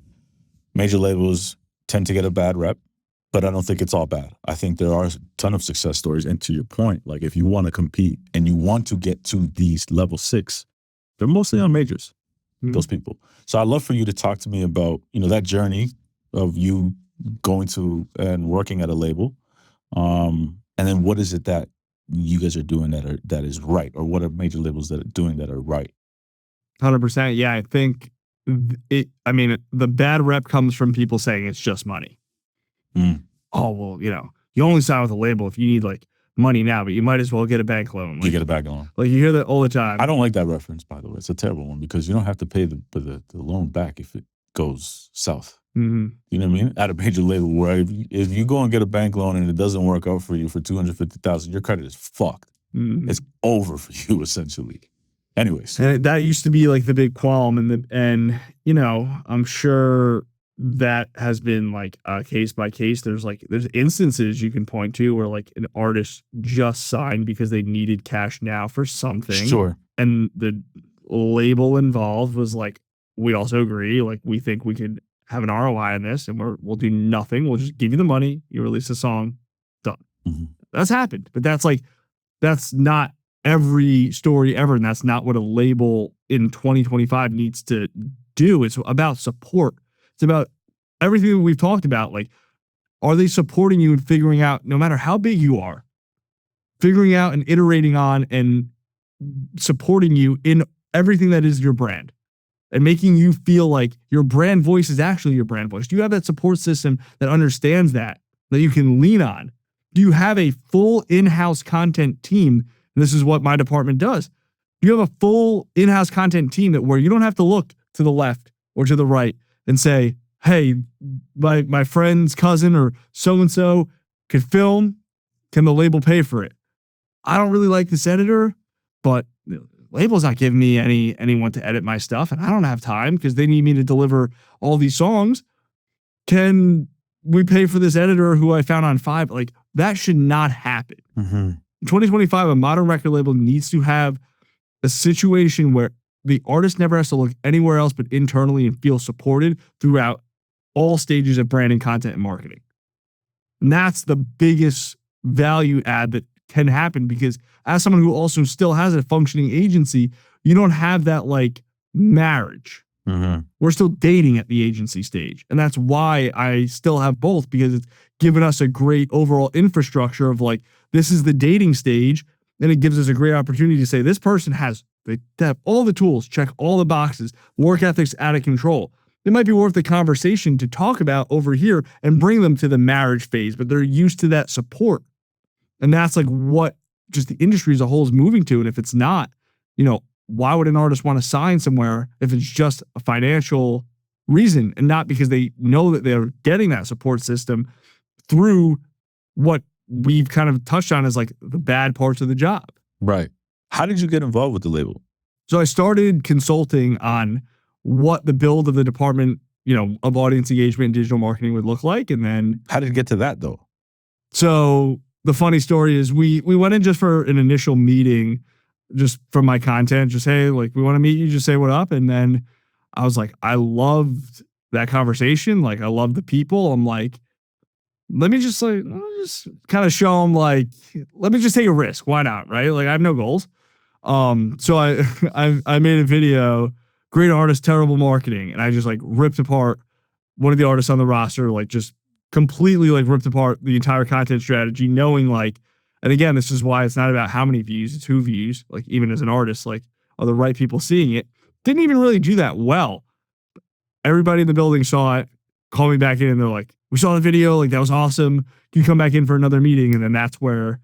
Speaker 2: major labels tend to get a bad rep, but I don't think it's all bad. I think there are a ton of success stories. And to your point, like if you want to compete and you want to get to these level 6, they're mostly on majors, those people. So I'd love for you to talk to me about, that journey of you going to and working at a label. And then what is it that you guys are doing that is right? Or what are major labels that are doing that are right?
Speaker 1: 100%. Yeah, I think the bad rep comes from people saying it's just money. Oh, well, you only sign with a label if you need like money now, but you might as well get a bank loan. Like,
Speaker 2: you get a bank loan.
Speaker 1: Like you hear that all the time.
Speaker 2: I don't like that reference, by the way. It's a terrible one because you don't have to pay the loan back if it goes south.
Speaker 1: Mm-hmm.
Speaker 2: You know what I mean? At a major label where if you go and get a bank loan and it doesn't work out for you for $250,000, your credit is fucked. Mm-hmm. It's over for you essentially. Anyways,
Speaker 1: and that used to be like the big qualm, and I'm sure that has been like case by case. There's instances you can point to where like an artist just signed because they needed cash now for something.
Speaker 2: Sure.
Speaker 1: And the label involved was like, we also agree, like we think we could have an ROI on this, and we'll do nothing. We'll just give you the money. You release a song, done. Mm-hmm. That's happened, but that's not every story ever, and that's not what a label in 2025 needs to do. It's about support. It's about everything that we've talked about. Like, are they supporting you in figuring out, no matter how big you are, figuring out and iterating on and supporting you in everything that is your brand and making you feel like your brand voice is actually your brand voice? Do you have that support system that understands that you can lean on? Do you have a full in-house content team? And this is what my department does. You have a full in-house content team where you don't have to look to the left or to the right and say, hey, my friend's cousin or so-and-so could film. Can the label pay for it? I don't really like this editor, but the label's not giving me anyone to edit my stuff, and I don't have time because they need me to deliver all these songs. Can we pay for this editor who I found on Fiverr? Like, that should not happen. Mm-hmm. In 2025, a modern record label needs to have a situation where the artist never has to look anywhere else but internally and feel supported throughout all stages of branding, content, and marketing. And that's the biggest value add that can happen, because as someone who also still has a functioning agency, you don't have that like marriage. Mm-hmm. We're still dating at the agency stage. And that's why I still have both, because it's given us a great overall infrastructure of like, this is the dating stage. And it gives us a great opportunity to say, this person they have all the tools, check all the boxes, work ethics out of control. It might be worth the conversation to talk about over here and bring them to the marriage phase, but they're used to that support. And that's like what just the industry as a whole is moving to. And if it's not, why would an artist want to sign somewhere if it's just a financial reason and not because they know that they're getting that support system through what we've kind of touched on as like the bad parts of the job.
Speaker 2: Right. How did you get involved with the label?
Speaker 1: So I started consulting on what the build of the department, of audience engagement and digital marketing would look like. And then
Speaker 2: how did you get to that though?
Speaker 1: So the funny story is we went in just for an initial meeting, just from my content, just, hey, like, we want to meet you, just say what up. And then I was like, I loved that conversation. Like, I love the people. I'm like, let me just kind of show them like, let me just take a risk. Why not? Right? Like I have no goals. So I made a video, great artist, terrible marketing. And I just like ripped apart one of the artists on the roster, like just completely like ripped apart the entire content strategy, knowing like, and again, this is why it's not about how many views, it's who views, like even as an artist, like are the right people seeing it. Didn't even really do that well. Everybody in the building saw it, called me back in, and they're like, we saw the video, like that was awesome. Can you come back in for another meeting? And then that's where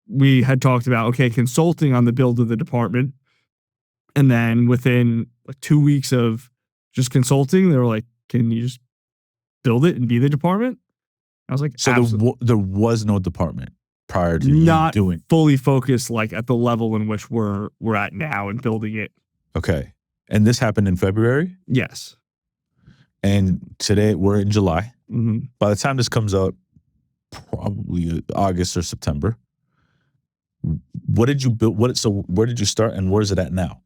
Speaker 1: we had talked about, okay, consulting on the build of the department. And then within like 2 weeks of just consulting, they were like, can you just build it and be the department? I was like,
Speaker 2: so there was no department prior to
Speaker 1: not
Speaker 2: you doing
Speaker 1: fully focused like at the level in which we're at now and building it.
Speaker 2: Okay. And this happened in February?
Speaker 1: Yes.
Speaker 2: And today we're in July.
Speaker 1: Mm-hmm.
Speaker 2: By the time this comes out, probably August or September. What did you build? So where did you start and where's it at now?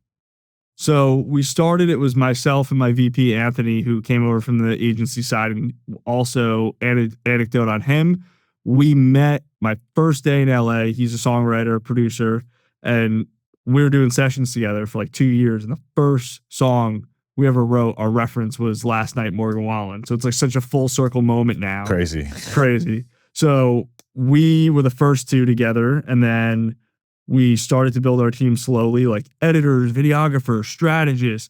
Speaker 1: So we started, it was myself and my VP, Anthony, who came over from the agency side, and also anecdote on him. We met my first day in LA. He's a songwriter, producer, and we were doing sessions together for like 2 years. And the first song we ever wrote, our reference was Last Night, Morgan Wallen. So it's like such a full circle moment now.
Speaker 2: Crazy.
Speaker 1: So we were the first two together, and then we started to build our team slowly, like editors, videographers, strategists,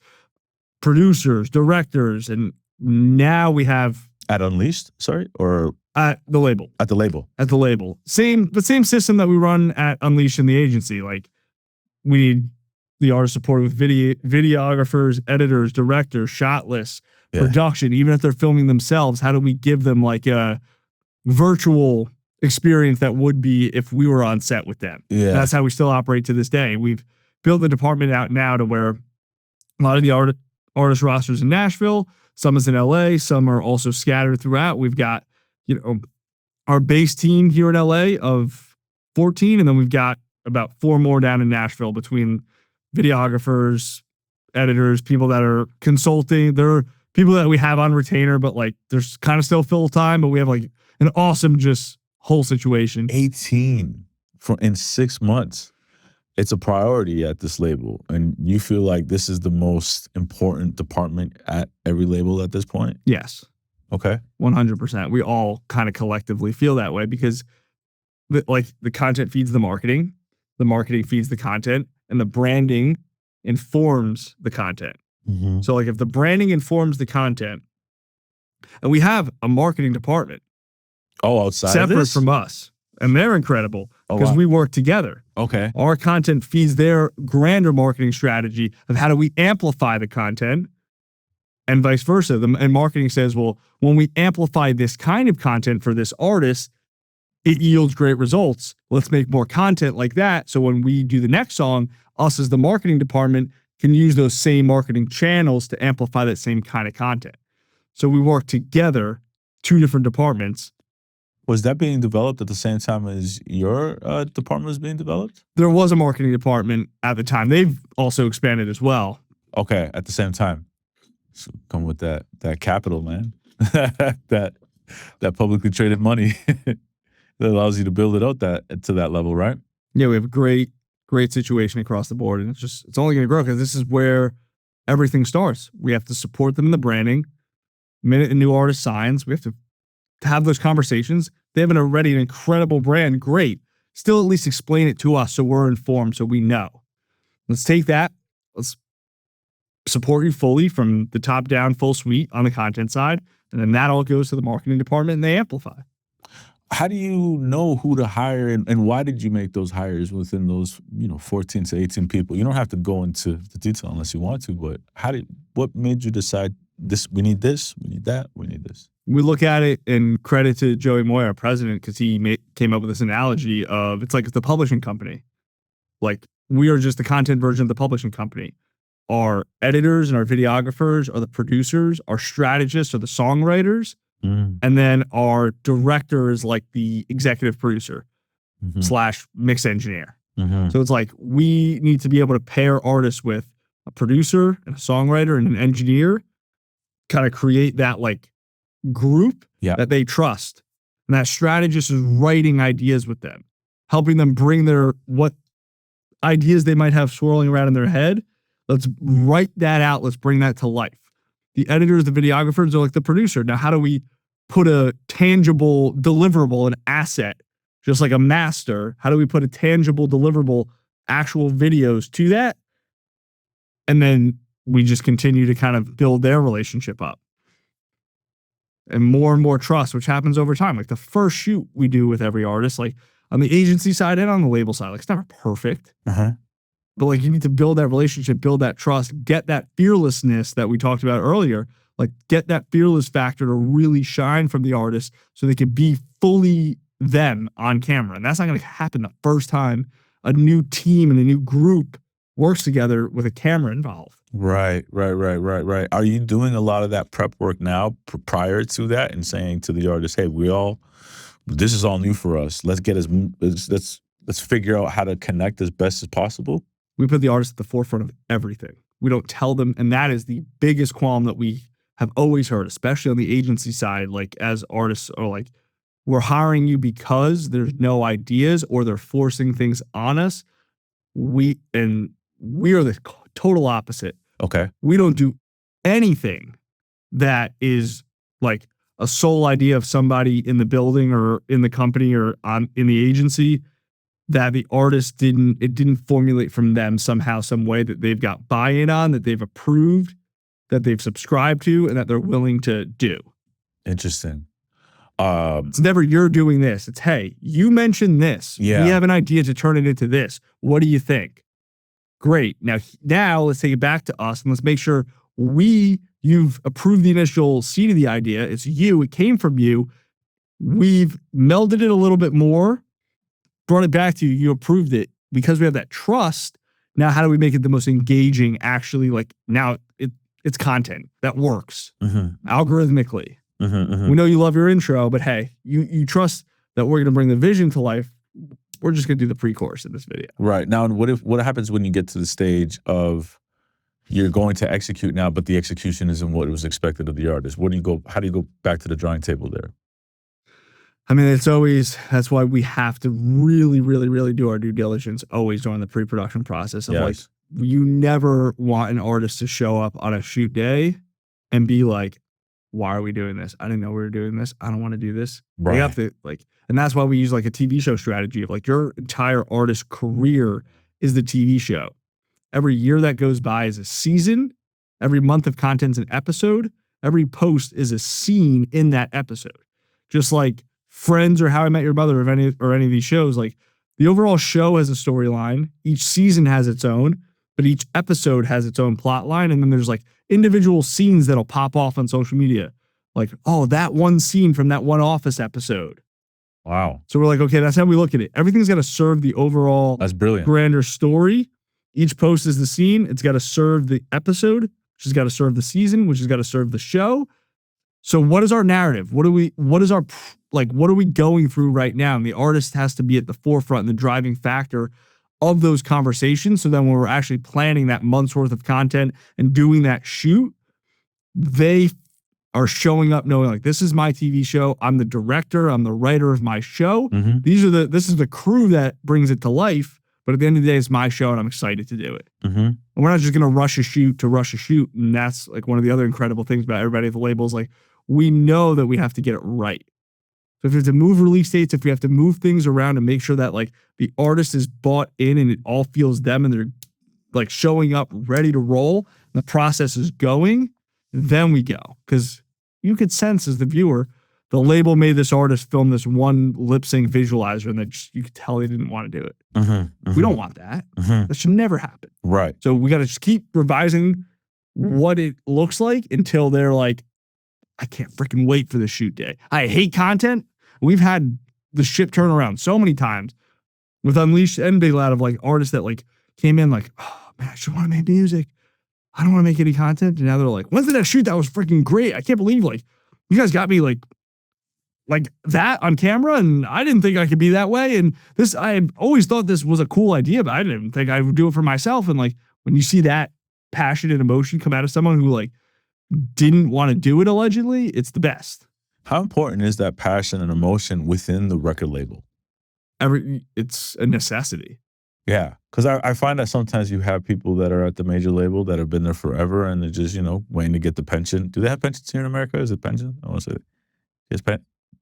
Speaker 1: producers, directors, and now we have
Speaker 2: at Unleashed, sorry, or
Speaker 1: at the label.
Speaker 2: At the label.
Speaker 1: At the label. The same system that we run at Unleashed in the agency. Like we need the artist support with videographers, editors, directors, shot lists, production, even if they're filming themselves. How do we give them like a virtual experience that would be if we were on set with them?
Speaker 2: Yeah.
Speaker 1: That's how we still operate to this day. We've built the department out now to where a lot of the artist rosters in Nashville, some is in LA, some are also scattered throughout. We've got, our base team here in LA of 14, and then we've got about 4 more down in Nashville between videographers, editors, people that are consulting. There are people that we have on retainer, but like there's kind of still full time, but we have like an awesome just whole situation.
Speaker 2: 18 in 6 months. It's a priority at this label. And you feel like this is the most important department at every label at this point?
Speaker 1: Yes.
Speaker 2: Okay.
Speaker 1: 100%. We all kind of collectively feel that way because the content feeds the marketing feeds the content, and the branding informs the content.
Speaker 2: Mm-hmm.
Speaker 1: So like if the branding informs the content, and we have a marketing department
Speaker 2: outside
Speaker 1: separate from us, and they're incredible because we work together.
Speaker 2: Okay.
Speaker 1: Our content feeds their grander marketing strategy of how do we amplify the content, and vice versa. And marketing says, well, when we amplify this kind of content for this artist, it yields great results. Let's make more content like that. So when we do the next song, us as the marketing department can use those same marketing channels to amplify that same kind of content. So we work together, 2 different departments.
Speaker 2: Was that being developed at the same time as your department was being developed?
Speaker 1: There was a marketing department at the time. They've also expanded as well.
Speaker 2: Okay, at the same time. So come with that capital, man. that publicly traded money that allows you to build it out to that level, right?
Speaker 1: Yeah, we have a great situation across the board, and it's only going to grow because this is where everything starts. We have to support them in the branding. The minute a new artist signs, we have to have those conversations. They have already an incredible brand. Great. Still at least explain it to us so we're informed, so we know. Let's take that. Let's support you fully from the top down, full suite on the content side. And then that all goes to the marketing department and they amplify.
Speaker 2: How do you know who to hire and why did you make those hires within those 14 to 18 people? You don't have to go into the detail unless you want to, but what made you decide we need this, we need that, we need this?
Speaker 1: We look at it, and credit to Joey Moy, our president, because he came up with this analogy of it's the publishing company. Like we are just the content version of the publishing company. Our editors and our videographers are the producers, our strategists are the songwriters, and then our director is like the executive producer / mix engineer. So it's like we need to be able to pair artists with a producer and a songwriter and an engineer, kind of create that like group that they trust. And that strategist is writing ideas with them, helping them bring what ideas they might have swirling around in their head. Let's write that out. Let's bring that to life. The editors, the videographers are like the producer. Now, how do we put a tangible deliverable, an asset, just like a master? How do we put a tangible deliverable, actual videos to that? And then we just continue to kind of build their relationship up. And more trust, which happens over time. Like the first shoot we do with every artist, like on the agency side and on the label side, like it's never perfect. But like you need to build that relationship, build that trust, get that fearlessness that we talked about earlier, like get that fearless factor to really shine from the artist so they can be fully them on camera. And that's not going to happen the first time a new team and a new group works together with a camera involved.
Speaker 2: Right. Are you doing a lot of that prep work now prior to that and saying to the artist, hey, this is all new for us. Let's figure out how to connect as best as possible?
Speaker 1: We put the artist at the forefront of everything. We don't tell them. And that is the biggest qualm that we have always heard, especially on the agency side, like as artists are like, we're hiring you because there's no ideas or they're forcing things on us. We are the total opposite.
Speaker 2: Okay.
Speaker 1: We don't do anything that is like a sole idea of somebody in the building or in the company or in the agency that the artist didn't formulate from them somehow, some way that they've got buy-in on, that they've approved, that they've subscribed to, and that they're willing to do.
Speaker 2: Interesting.
Speaker 1: It's never you're doing this. It's, hey, you mentioned this.
Speaker 2: Yeah.
Speaker 1: We have an idea to turn it into this. What do you think? Great. Now let's take it back to us and let's make sure you've approved the initial seed of the idea. It's you. It came from you. We've melded it a little bit more, brought it back to you. You approved it because we have that trust. Now, how do we make it the most engaging? Actually, like now it's content that works algorithmically. We know you love your intro, but hey, you trust that we're going to bring the vision to life. We're just going to do the pre-chorus in this video.
Speaker 2: Right. Now, what happens when you get to the stage of you're going to execute now, but the execution isn't what was expected of the artist? How do you go back to the drawing table there?
Speaker 1: I mean, that's why we have to really, really, really do our due diligence always during the pre-production process of like, you never want an artist to show up on a shoot day and be like, why are we doing this? I didn't know we were doing this. I don't want to do this.
Speaker 2: Right.
Speaker 1: We have to and that's why we use like a TV show strategy of like your entire artist career is the TV show. Every year that goes by is a season. Every month of content's an episode. Every post is a scene in that episode. Just like Friends or How I Met Your Mother or any of these shows, like the overall show has a storyline. Each season has its own, but each episode has its own plot line. And then there's like individual scenes that'll pop off on social media. Like, oh, that one scene from that one Office episode.
Speaker 2: Wow.
Speaker 1: So we're like, okay, that's how we look at it. Everything's got to serve the overall
Speaker 2: That's brilliant.
Speaker 1: grander story. Each post is the scene. It's got to serve the episode, which has got to serve the season, which has got to serve the show. So what is our narrative? What are we going through right now? And the artist has to be at the forefront and the driving factor of those conversations. So then when we're actually planning that month's worth of content and doing that shoot, they are showing up knowing like, this is my TV show. I'm the director. I'm the writer of my show. This is the crew that brings it to life. But at the end of the day, it's my show and I'm excited to do it. And we're not just going to rush a shoot to rush a shoot. And that's like one of the other incredible things about everybody at the labels. Like we know that we have to get it right. So if we have to move release dates, if we have to move things around to make sure that like the artist is bought in and it all feels them and they're like showing up ready to roll, and the process is going, then we go. Because you could sense as the viewer, the label made this artist film this one lip sync visualizer and that you could tell they didn't want to do it. We don't want that. That should never happen.
Speaker 2: Right.
Speaker 1: So we got to just keep revising what it looks like until they're like, I can't freaking wait for the shoot day. I hate content. We've had the ship turn around so many times with Unleashed and Big Loud of like artists that like came in like, oh man, I just want to make music. I don't want to make any content. And now they're like, when's the next shoot? That was freaking great. I can't believe like you guys got me like that on camera. And I didn't think I could be that way. And this, I always thought this was a cool idea, but I didn't think I would do it for myself. And like, when you see that passion and emotion come out of someone who like didn't want to do it allegedly, it's the best.
Speaker 2: How important is that passion and emotion within the record label?
Speaker 1: It's a necessity.
Speaker 2: Yeah, because I find that sometimes you have people that are at the major label that have been there forever and they're just, waiting to get the pension. Do they have pensions here in America? Is it pension? I want to say it's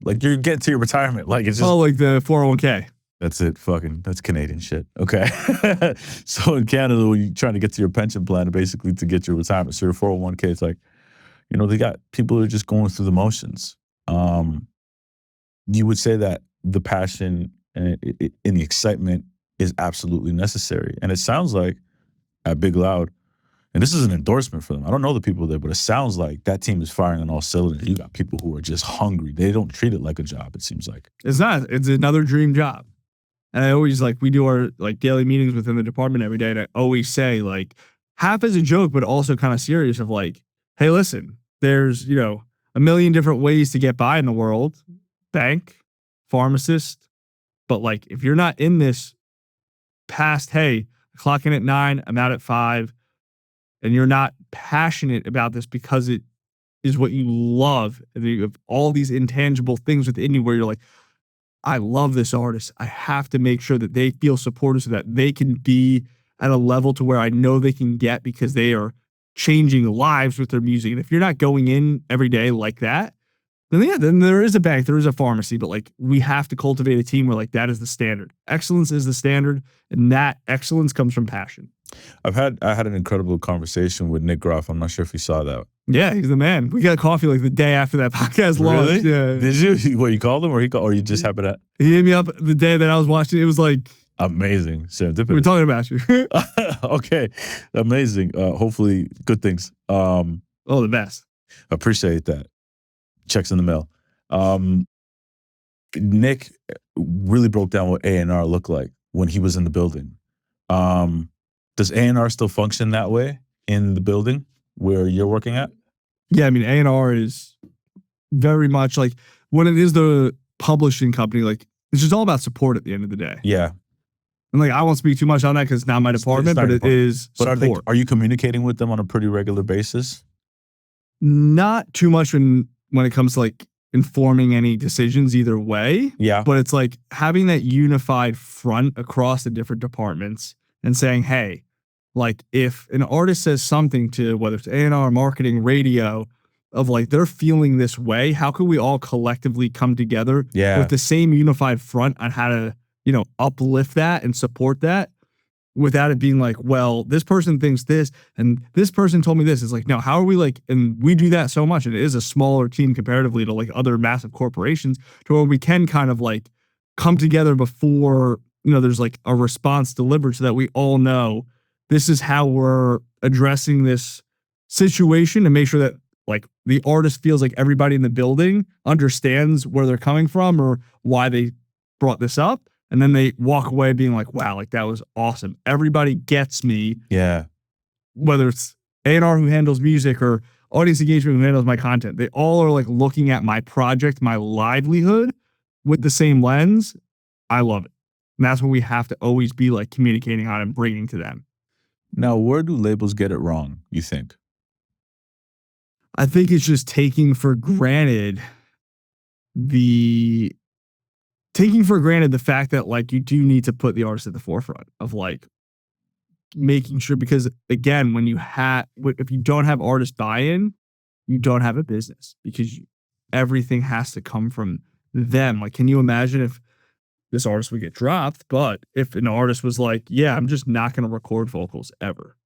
Speaker 2: like you're getting to your retirement. Like it's just
Speaker 1: like the 401k.
Speaker 2: that's it. That's Canadian shit. Okay. So in Canada, when you're trying to get to your pension plan, basically to get your retirement, so your 401k, it's like, they got people who are just going through the motions. You would say that the passion and the excitement is absolutely necessary. And it sounds like at Big Loud, and this is an endorsement for them. I don't know the people there, but it sounds like that team is firing on all cylinders. You got people who are just hungry. They don't treat it like a job, it seems like.
Speaker 1: It's not. It's another dream job. And I always we do our daily meetings within the department every day. And I always say half as a joke, but also kind of serious of hey, listen, there's, a million different ways to get by in the world. Bank, pharmacist. But if you're not in this past, hey, I clock in at 9, I'm out at 5, and you're not passionate about this because it is what you love, and you have all these intangible things within you where you're I love this artist. I have to make sure that they feel supported so that they can be at a level to where I know they can get because they are changing lives with their music. And if you're not going in every day like that, then there is a bank, there is a pharmacy, but we have to cultivate a team where that is the standard. Excellence is the standard, and that excellence comes from passion.
Speaker 2: I had an incredible conversation with Nick Ruff. I'm not sure if you saw that.
Speaker 1: Yeah, he's the man. We got coffee the day after that podcast launched.
Speaker 2: Really? Yeah. Did you? What, you called him, or you just happened to?
Speaker 1: He hit me up the day that I was watching. It was
Speaker 2: amazing. Serendipity.
Speaker 1: We're talking about you.
Speaker 2: Okay, amazing. Hopefully, good things.
Speaker 1: The best.
Speaker 2: Appreciate that. Checks in the mail. Nick really broke down what A&R looked like when he was in the building. Does A&R still function that way in the building where you're working at?
Speaker 1: Yeah, I mean, A&R is very much when it is the publishing company, it's just all about support at the end of the day.
Speaker 2: Yeah.
Speaker 1: And I won't speak too much on that because it's not my department, but it is support.
Speaker 2: But are you communicating with them on a pretty regular basis?
Speaker 1: Not too much when it comes to informing any decisions either way.
Speaker 2: Yeah.
Speaker 1: But it's having that unified front across the different departments and saying, hey, if an artist says something to whether it's A&R, marketing, radio, of they're feeling this way, how can we all collectively come together with the same unified front on how to, uplift that and support that without it being well, this person thinks this and this person told me this. It's no, how are we and we do that so much, and it is a smaller team comparatively to other massive corporations to where we can kind of come together before, there's a response delivered so that we all know this is how we're addressing this situation and make sure that the artist feels everybody in the building understands where they're coming from or why they brought this up. And then they walk away being wow, that was awesome. Everybody gets me.
Speaker 2: Yeah.
Speaker 1: Whether it's A&R who handles music or audience engagement who handles my content, they all are looking at my project, my livelihood with the same lens. I love it. And that's what we have to always be communicating on and bringing to them.
Speaker 2: Now, where do labels get it wrong, you think?
Speaker 1: I think it's just taking for granted the fact that you do need to put the artist at the forefront of making sure, because again, if you don't have artist buy-in, you don't have a business because everything has to come from them. Can you imagine if this artist would get dropped, but if an artist was yeah, I'm just not going to record vocals ever.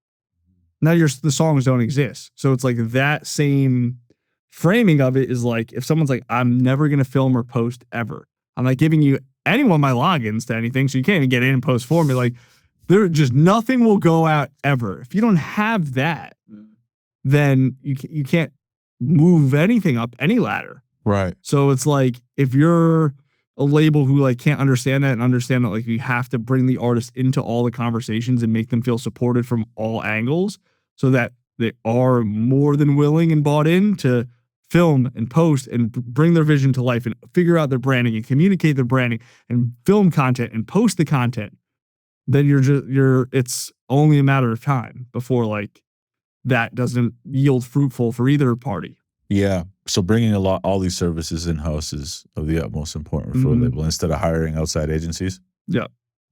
Speaker 1: Now the songs don't exist. So it's that same framing of it is if someone's I'm never going to film or post ever. I'm not giving you anyone my logins to anything, so you can't even get in and post for me. There just nothing will go out ever. If you don't have that, then you can't move anything up any ladder.
Speaker 2: Right.
Speaker 1: So it's if you're a label who can't understand that and understand that you have to bring the artist into all the conversations and make them feel supported from all angles so that they are more than willing and bought in to film and post and bring their vision to life and figure out their branding and communicate their branding and film content and post the content, then it's only a matter of time before that doesn't yield fruitful for either party.
Speaker 2: Yeah. So bringing all these services in-house is of the utmost importance for a label instead of hiring outside agencies.
Speaker 1: Yeah.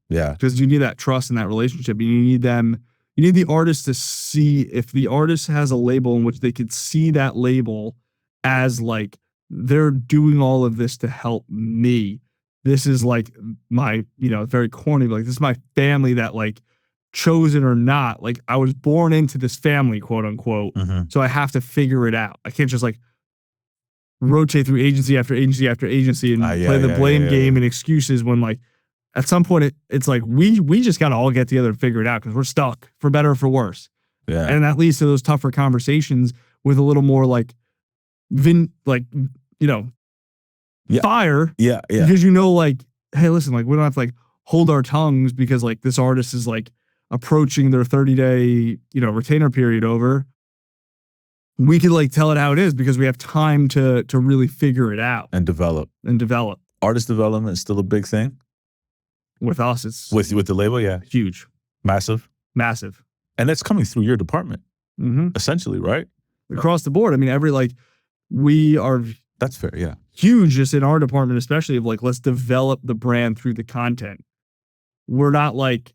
Speaker 2: Yeah.
Speaker 1: Because you need that trust in that relationship. You need the artist to see if the artist has a label in which they could see that label as like, they're doing all of this to help me. This is like my, very corny, but like this is my family that like chosen or not, like I was born into this family, quote unquote. So I have to figure it out. I can't just like rotate through agency after agency after agency and play the blame game and excuses when like at some point it's like we just got to all get together and figure it out because we're stuck for better or for worse.
Speaker 2: Yeah.
Speaker 1: And that leads to those tougher conversations with a little more like fire.
Speaker 2: Yeah.
Speaker 1: Because like, hey, listen, like we don't have to like hold our tongues because like this artist is like approaching their 30-day, retainer period over. We could like tell it how it is because we have time to really figure it out
Speaker 2: and develop. Artist development is still a big thing.
Speaker 1: With us, it's
Speaker 2: with the label, yeah,
Speaker 1: huge,
Speaker 2: massive, and that's coming through your department, essentially, right?
Speaker 1: Across the board. I mean, we are.
Speaker 2: That's fair, yeah.
Speaker 1: Huge, just in our department, especially of like, let's develop the brand through the content. We're not like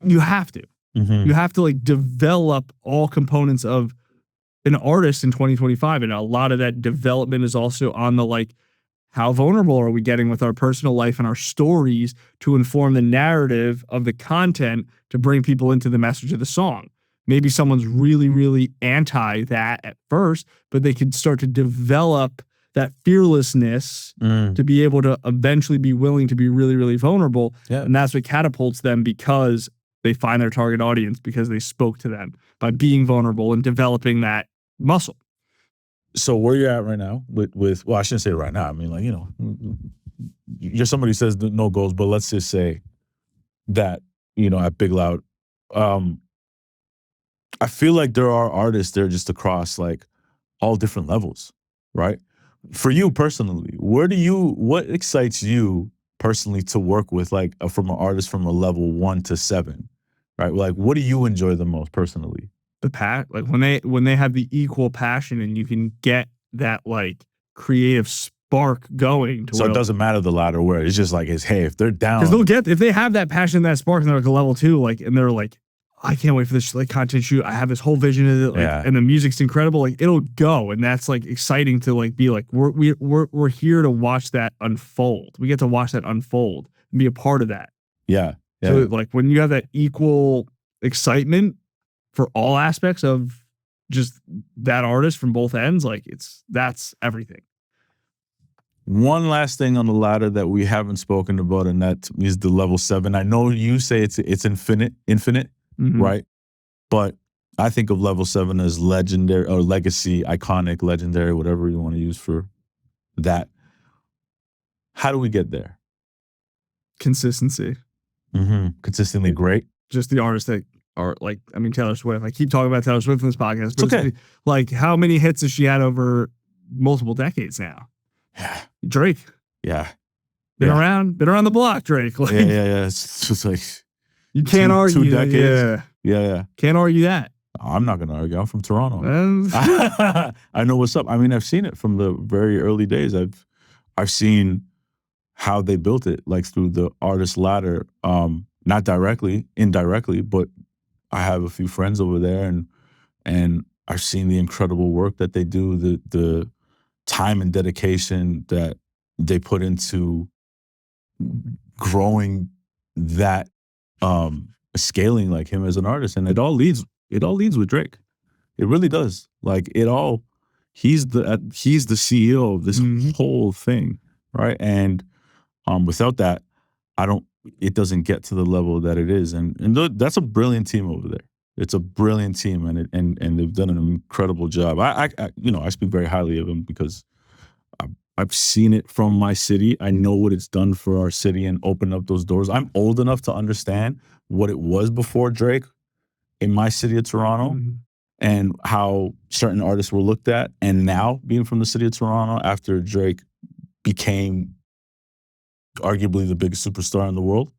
Speaker 1: you have to. You have to like develop all components of an artist in 2025. And a lot of that development is also on the like, how vulnerable are we getting with our personal life and our stories to inform the narrative of the content to bring people into the message of the song. Maybe someone's really, really anti that at first, but they could start to develop that fearlessness to be able to eventually be willing to be really, really vulnerable. Yeah. And that's what catapults them because they find their target audience because they spoke to them by being vulnerable and developing that muscle.
Speaker 2: So where you're at right now with well, I shouldn't say right now. I mean, like, you're somebody who says no goals, but let's just say that, at Big Loud, I feel like there are artists there just across like all different levels, right? For you personally, what excites you personally to work with, like from an artist from a level 1 to 7, right? Like, what do you enjoy the most personally?
Speaker 1: Like when they have the equal passion and you can get that like creative spark going.
Speaker 2: So it doesn't matter the ladder where it's just like, hey, if they're down,
Speaker 1: because if they have that passion, that spark, and they're like a level 2, like, and they're like, I can't wait for this like content shoot. I have this whole vision of it, like, and the music's incredible. Like it'll go, and that's like exciting to like be like we're here to watch that unfold. We get to watch that unfold and be a part of that.
Speaker 2: Yeah.
Speaker 1: So like when you have that equal excitement for all aspects of just that artist from both ends, like that's everything.
Speaker 2: One last thing on the ladder that we haven't spoken about, and that is the level 7. I know you say it's infinite, right? But I think of level 7 as legendary or legacy, iconic, legendary, whatever you want to use for that. How do we get there?
Speaker 1: Consistency.
Speaker 2: Consistently great.
Speaker 1: Just the artists that are like, I mean, Taylor Swift. I keep talking about Taylor Swift in this podcast. But it's okay. Like, how many hits has she had over multiple decades now?
Speaker 2: Yeah.
Speaker 1: Drake.
Speaker 2: Yeah.
Speaker 1: Been around the block, Drake. Like,
Speaker 2: yeah. It's just like
Speaker 1: you can't argue.
Speaker 2: 2 decades.
Speaker 1: Yeah. Can't argue that.
Speaker 2: I'm not gonna argue. I'm from Toronto. I know what's up. I mean, I've seen it from the very early days. I've seen how they built it, like through the artist ladder. Not directly, indirectly, but I have a few friends over there, and I've seen the incredible work that they do, the time and dedication that they put into growing that, scaling like him as an artist, and it all leads with Drake. It really does. Like he's the CEO of this whole thing, right? And without that, it doesn't get to the level that it is, and that's a brilliant team over there. It's a brilliant team, and they've done an incredible job. I speak very highly of them because I've seen it from my city. I know what it's done for our city and opened up those doors. I'm old enough to understand what it was before Drake in my city of Toronto, and how certain artists were looked at. And now, being from the city of Toronto, after Drake became arguably the biggest superstar in the world,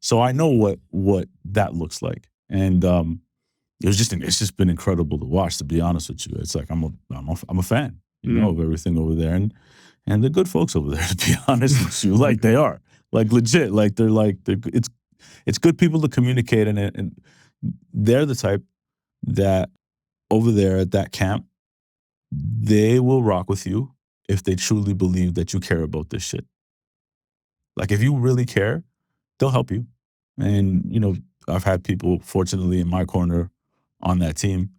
Speaker 2: so I know what that looks like. And it's just been incredible to watch, to be honest with you. It's like I'm a fan, of everything over there, and the good folks over there, to be honest with you, like they are, like legit, like it's good people to communicate in it, and they're the type that over there at that camp, they will rock with you if they truly believe that you care about this shit. Like if you really care, they'll help you. And I've had people, fortunately, in my corner on that team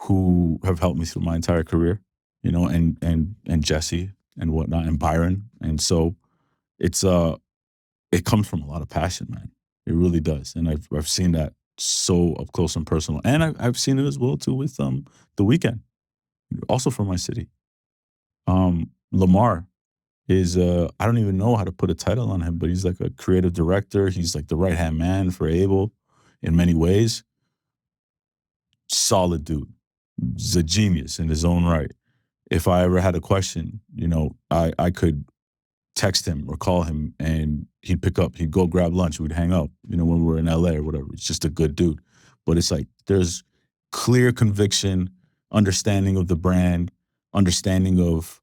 Speaker 2: who have helped me through my entire career, and Jesse and whatnot, and Byron. And so it comes from a lot of passion, man. It really does. And I've seen that so up close and personal. And I've seen it as well too with The Weeknd, also from my city. Lamar is I don't even know how to put a title on him, but he's like a creative director. He's like the right-hand man for Abel in many ways. Solid dude. He's a genius in his own right. If I ever had a question, I could text him or call him and he'd pick up. He'd go grab lunch. We'd hang out, when we were in LA or whatever. It's just a good dude. But it's like there's clear conviction, understanding of the brand, understanding of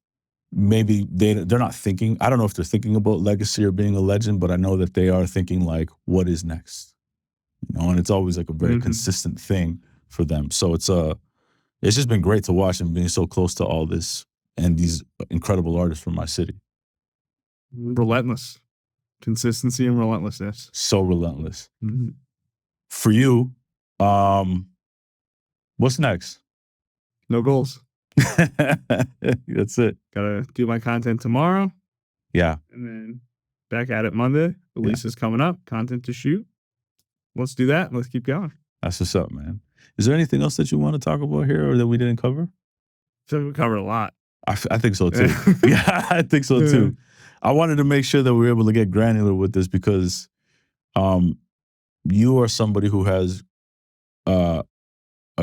Speaker 2: maybe they're not thinking. I don't know if they're thinking about legacy or being a legend, but I know that they are thinking like, what is next? And it's always like a very consistent thing for them. So it's just been great to watch and being so close to all this and these incredible artists from my city.
Speaker 1: Relentless. Consistency and relentlessness.
Speaker 2: So relentless. For you, what's next?
Speaker 1: No goals.
Speaker 2: That's it.
Speaker 1: Gotta do my content tomorrow.
Speaker 2: Yeah.
Speaker 1: And then back at it Monday. Release is coming up. Content to shoot. Let's do that. Let's keep going.
Speaker 2: That's what's up, man. Is there anything else that you want to talk about here or that we didn't cover?
Speaker 1: I feel like we covered a lot.
Speaker 2: I think so too. Yeah, I think so too. I wanted to make sure that we were able to get granular with this because you are somebody who has a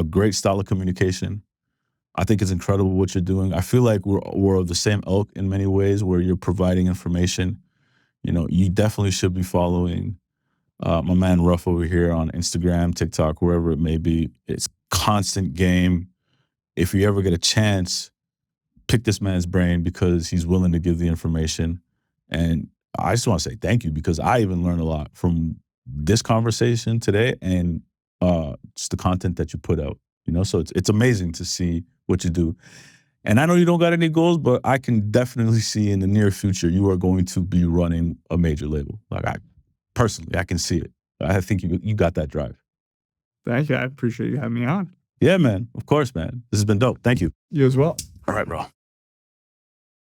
Speaker 2: great style of communication. I think it's incredible what you're doing. I feel like we're of the same ilk in many ways where you're providing information. You definitely should be following my man Ruff over here on Instagram, TikTok, wherever it may be. It's constant game. If you ever get a chance, pick this man's brain because he's willing to give the information. And I just want to say thank you because I even learned a lot from this conversation today and just the content that you put out. So it's amazing to see what you do. And I know you don't got any goals, but I can definitely see in the near future you are going to be running a major label. Like I can see it. I think you got that drive.
Speaker 1: Thank you. I appreciate you having me on.
Speaker 2: Yeah, man. Of course, man. This has been dope. Thank you.
Speaker 1: You as well.
Speaker 2: All right, bro.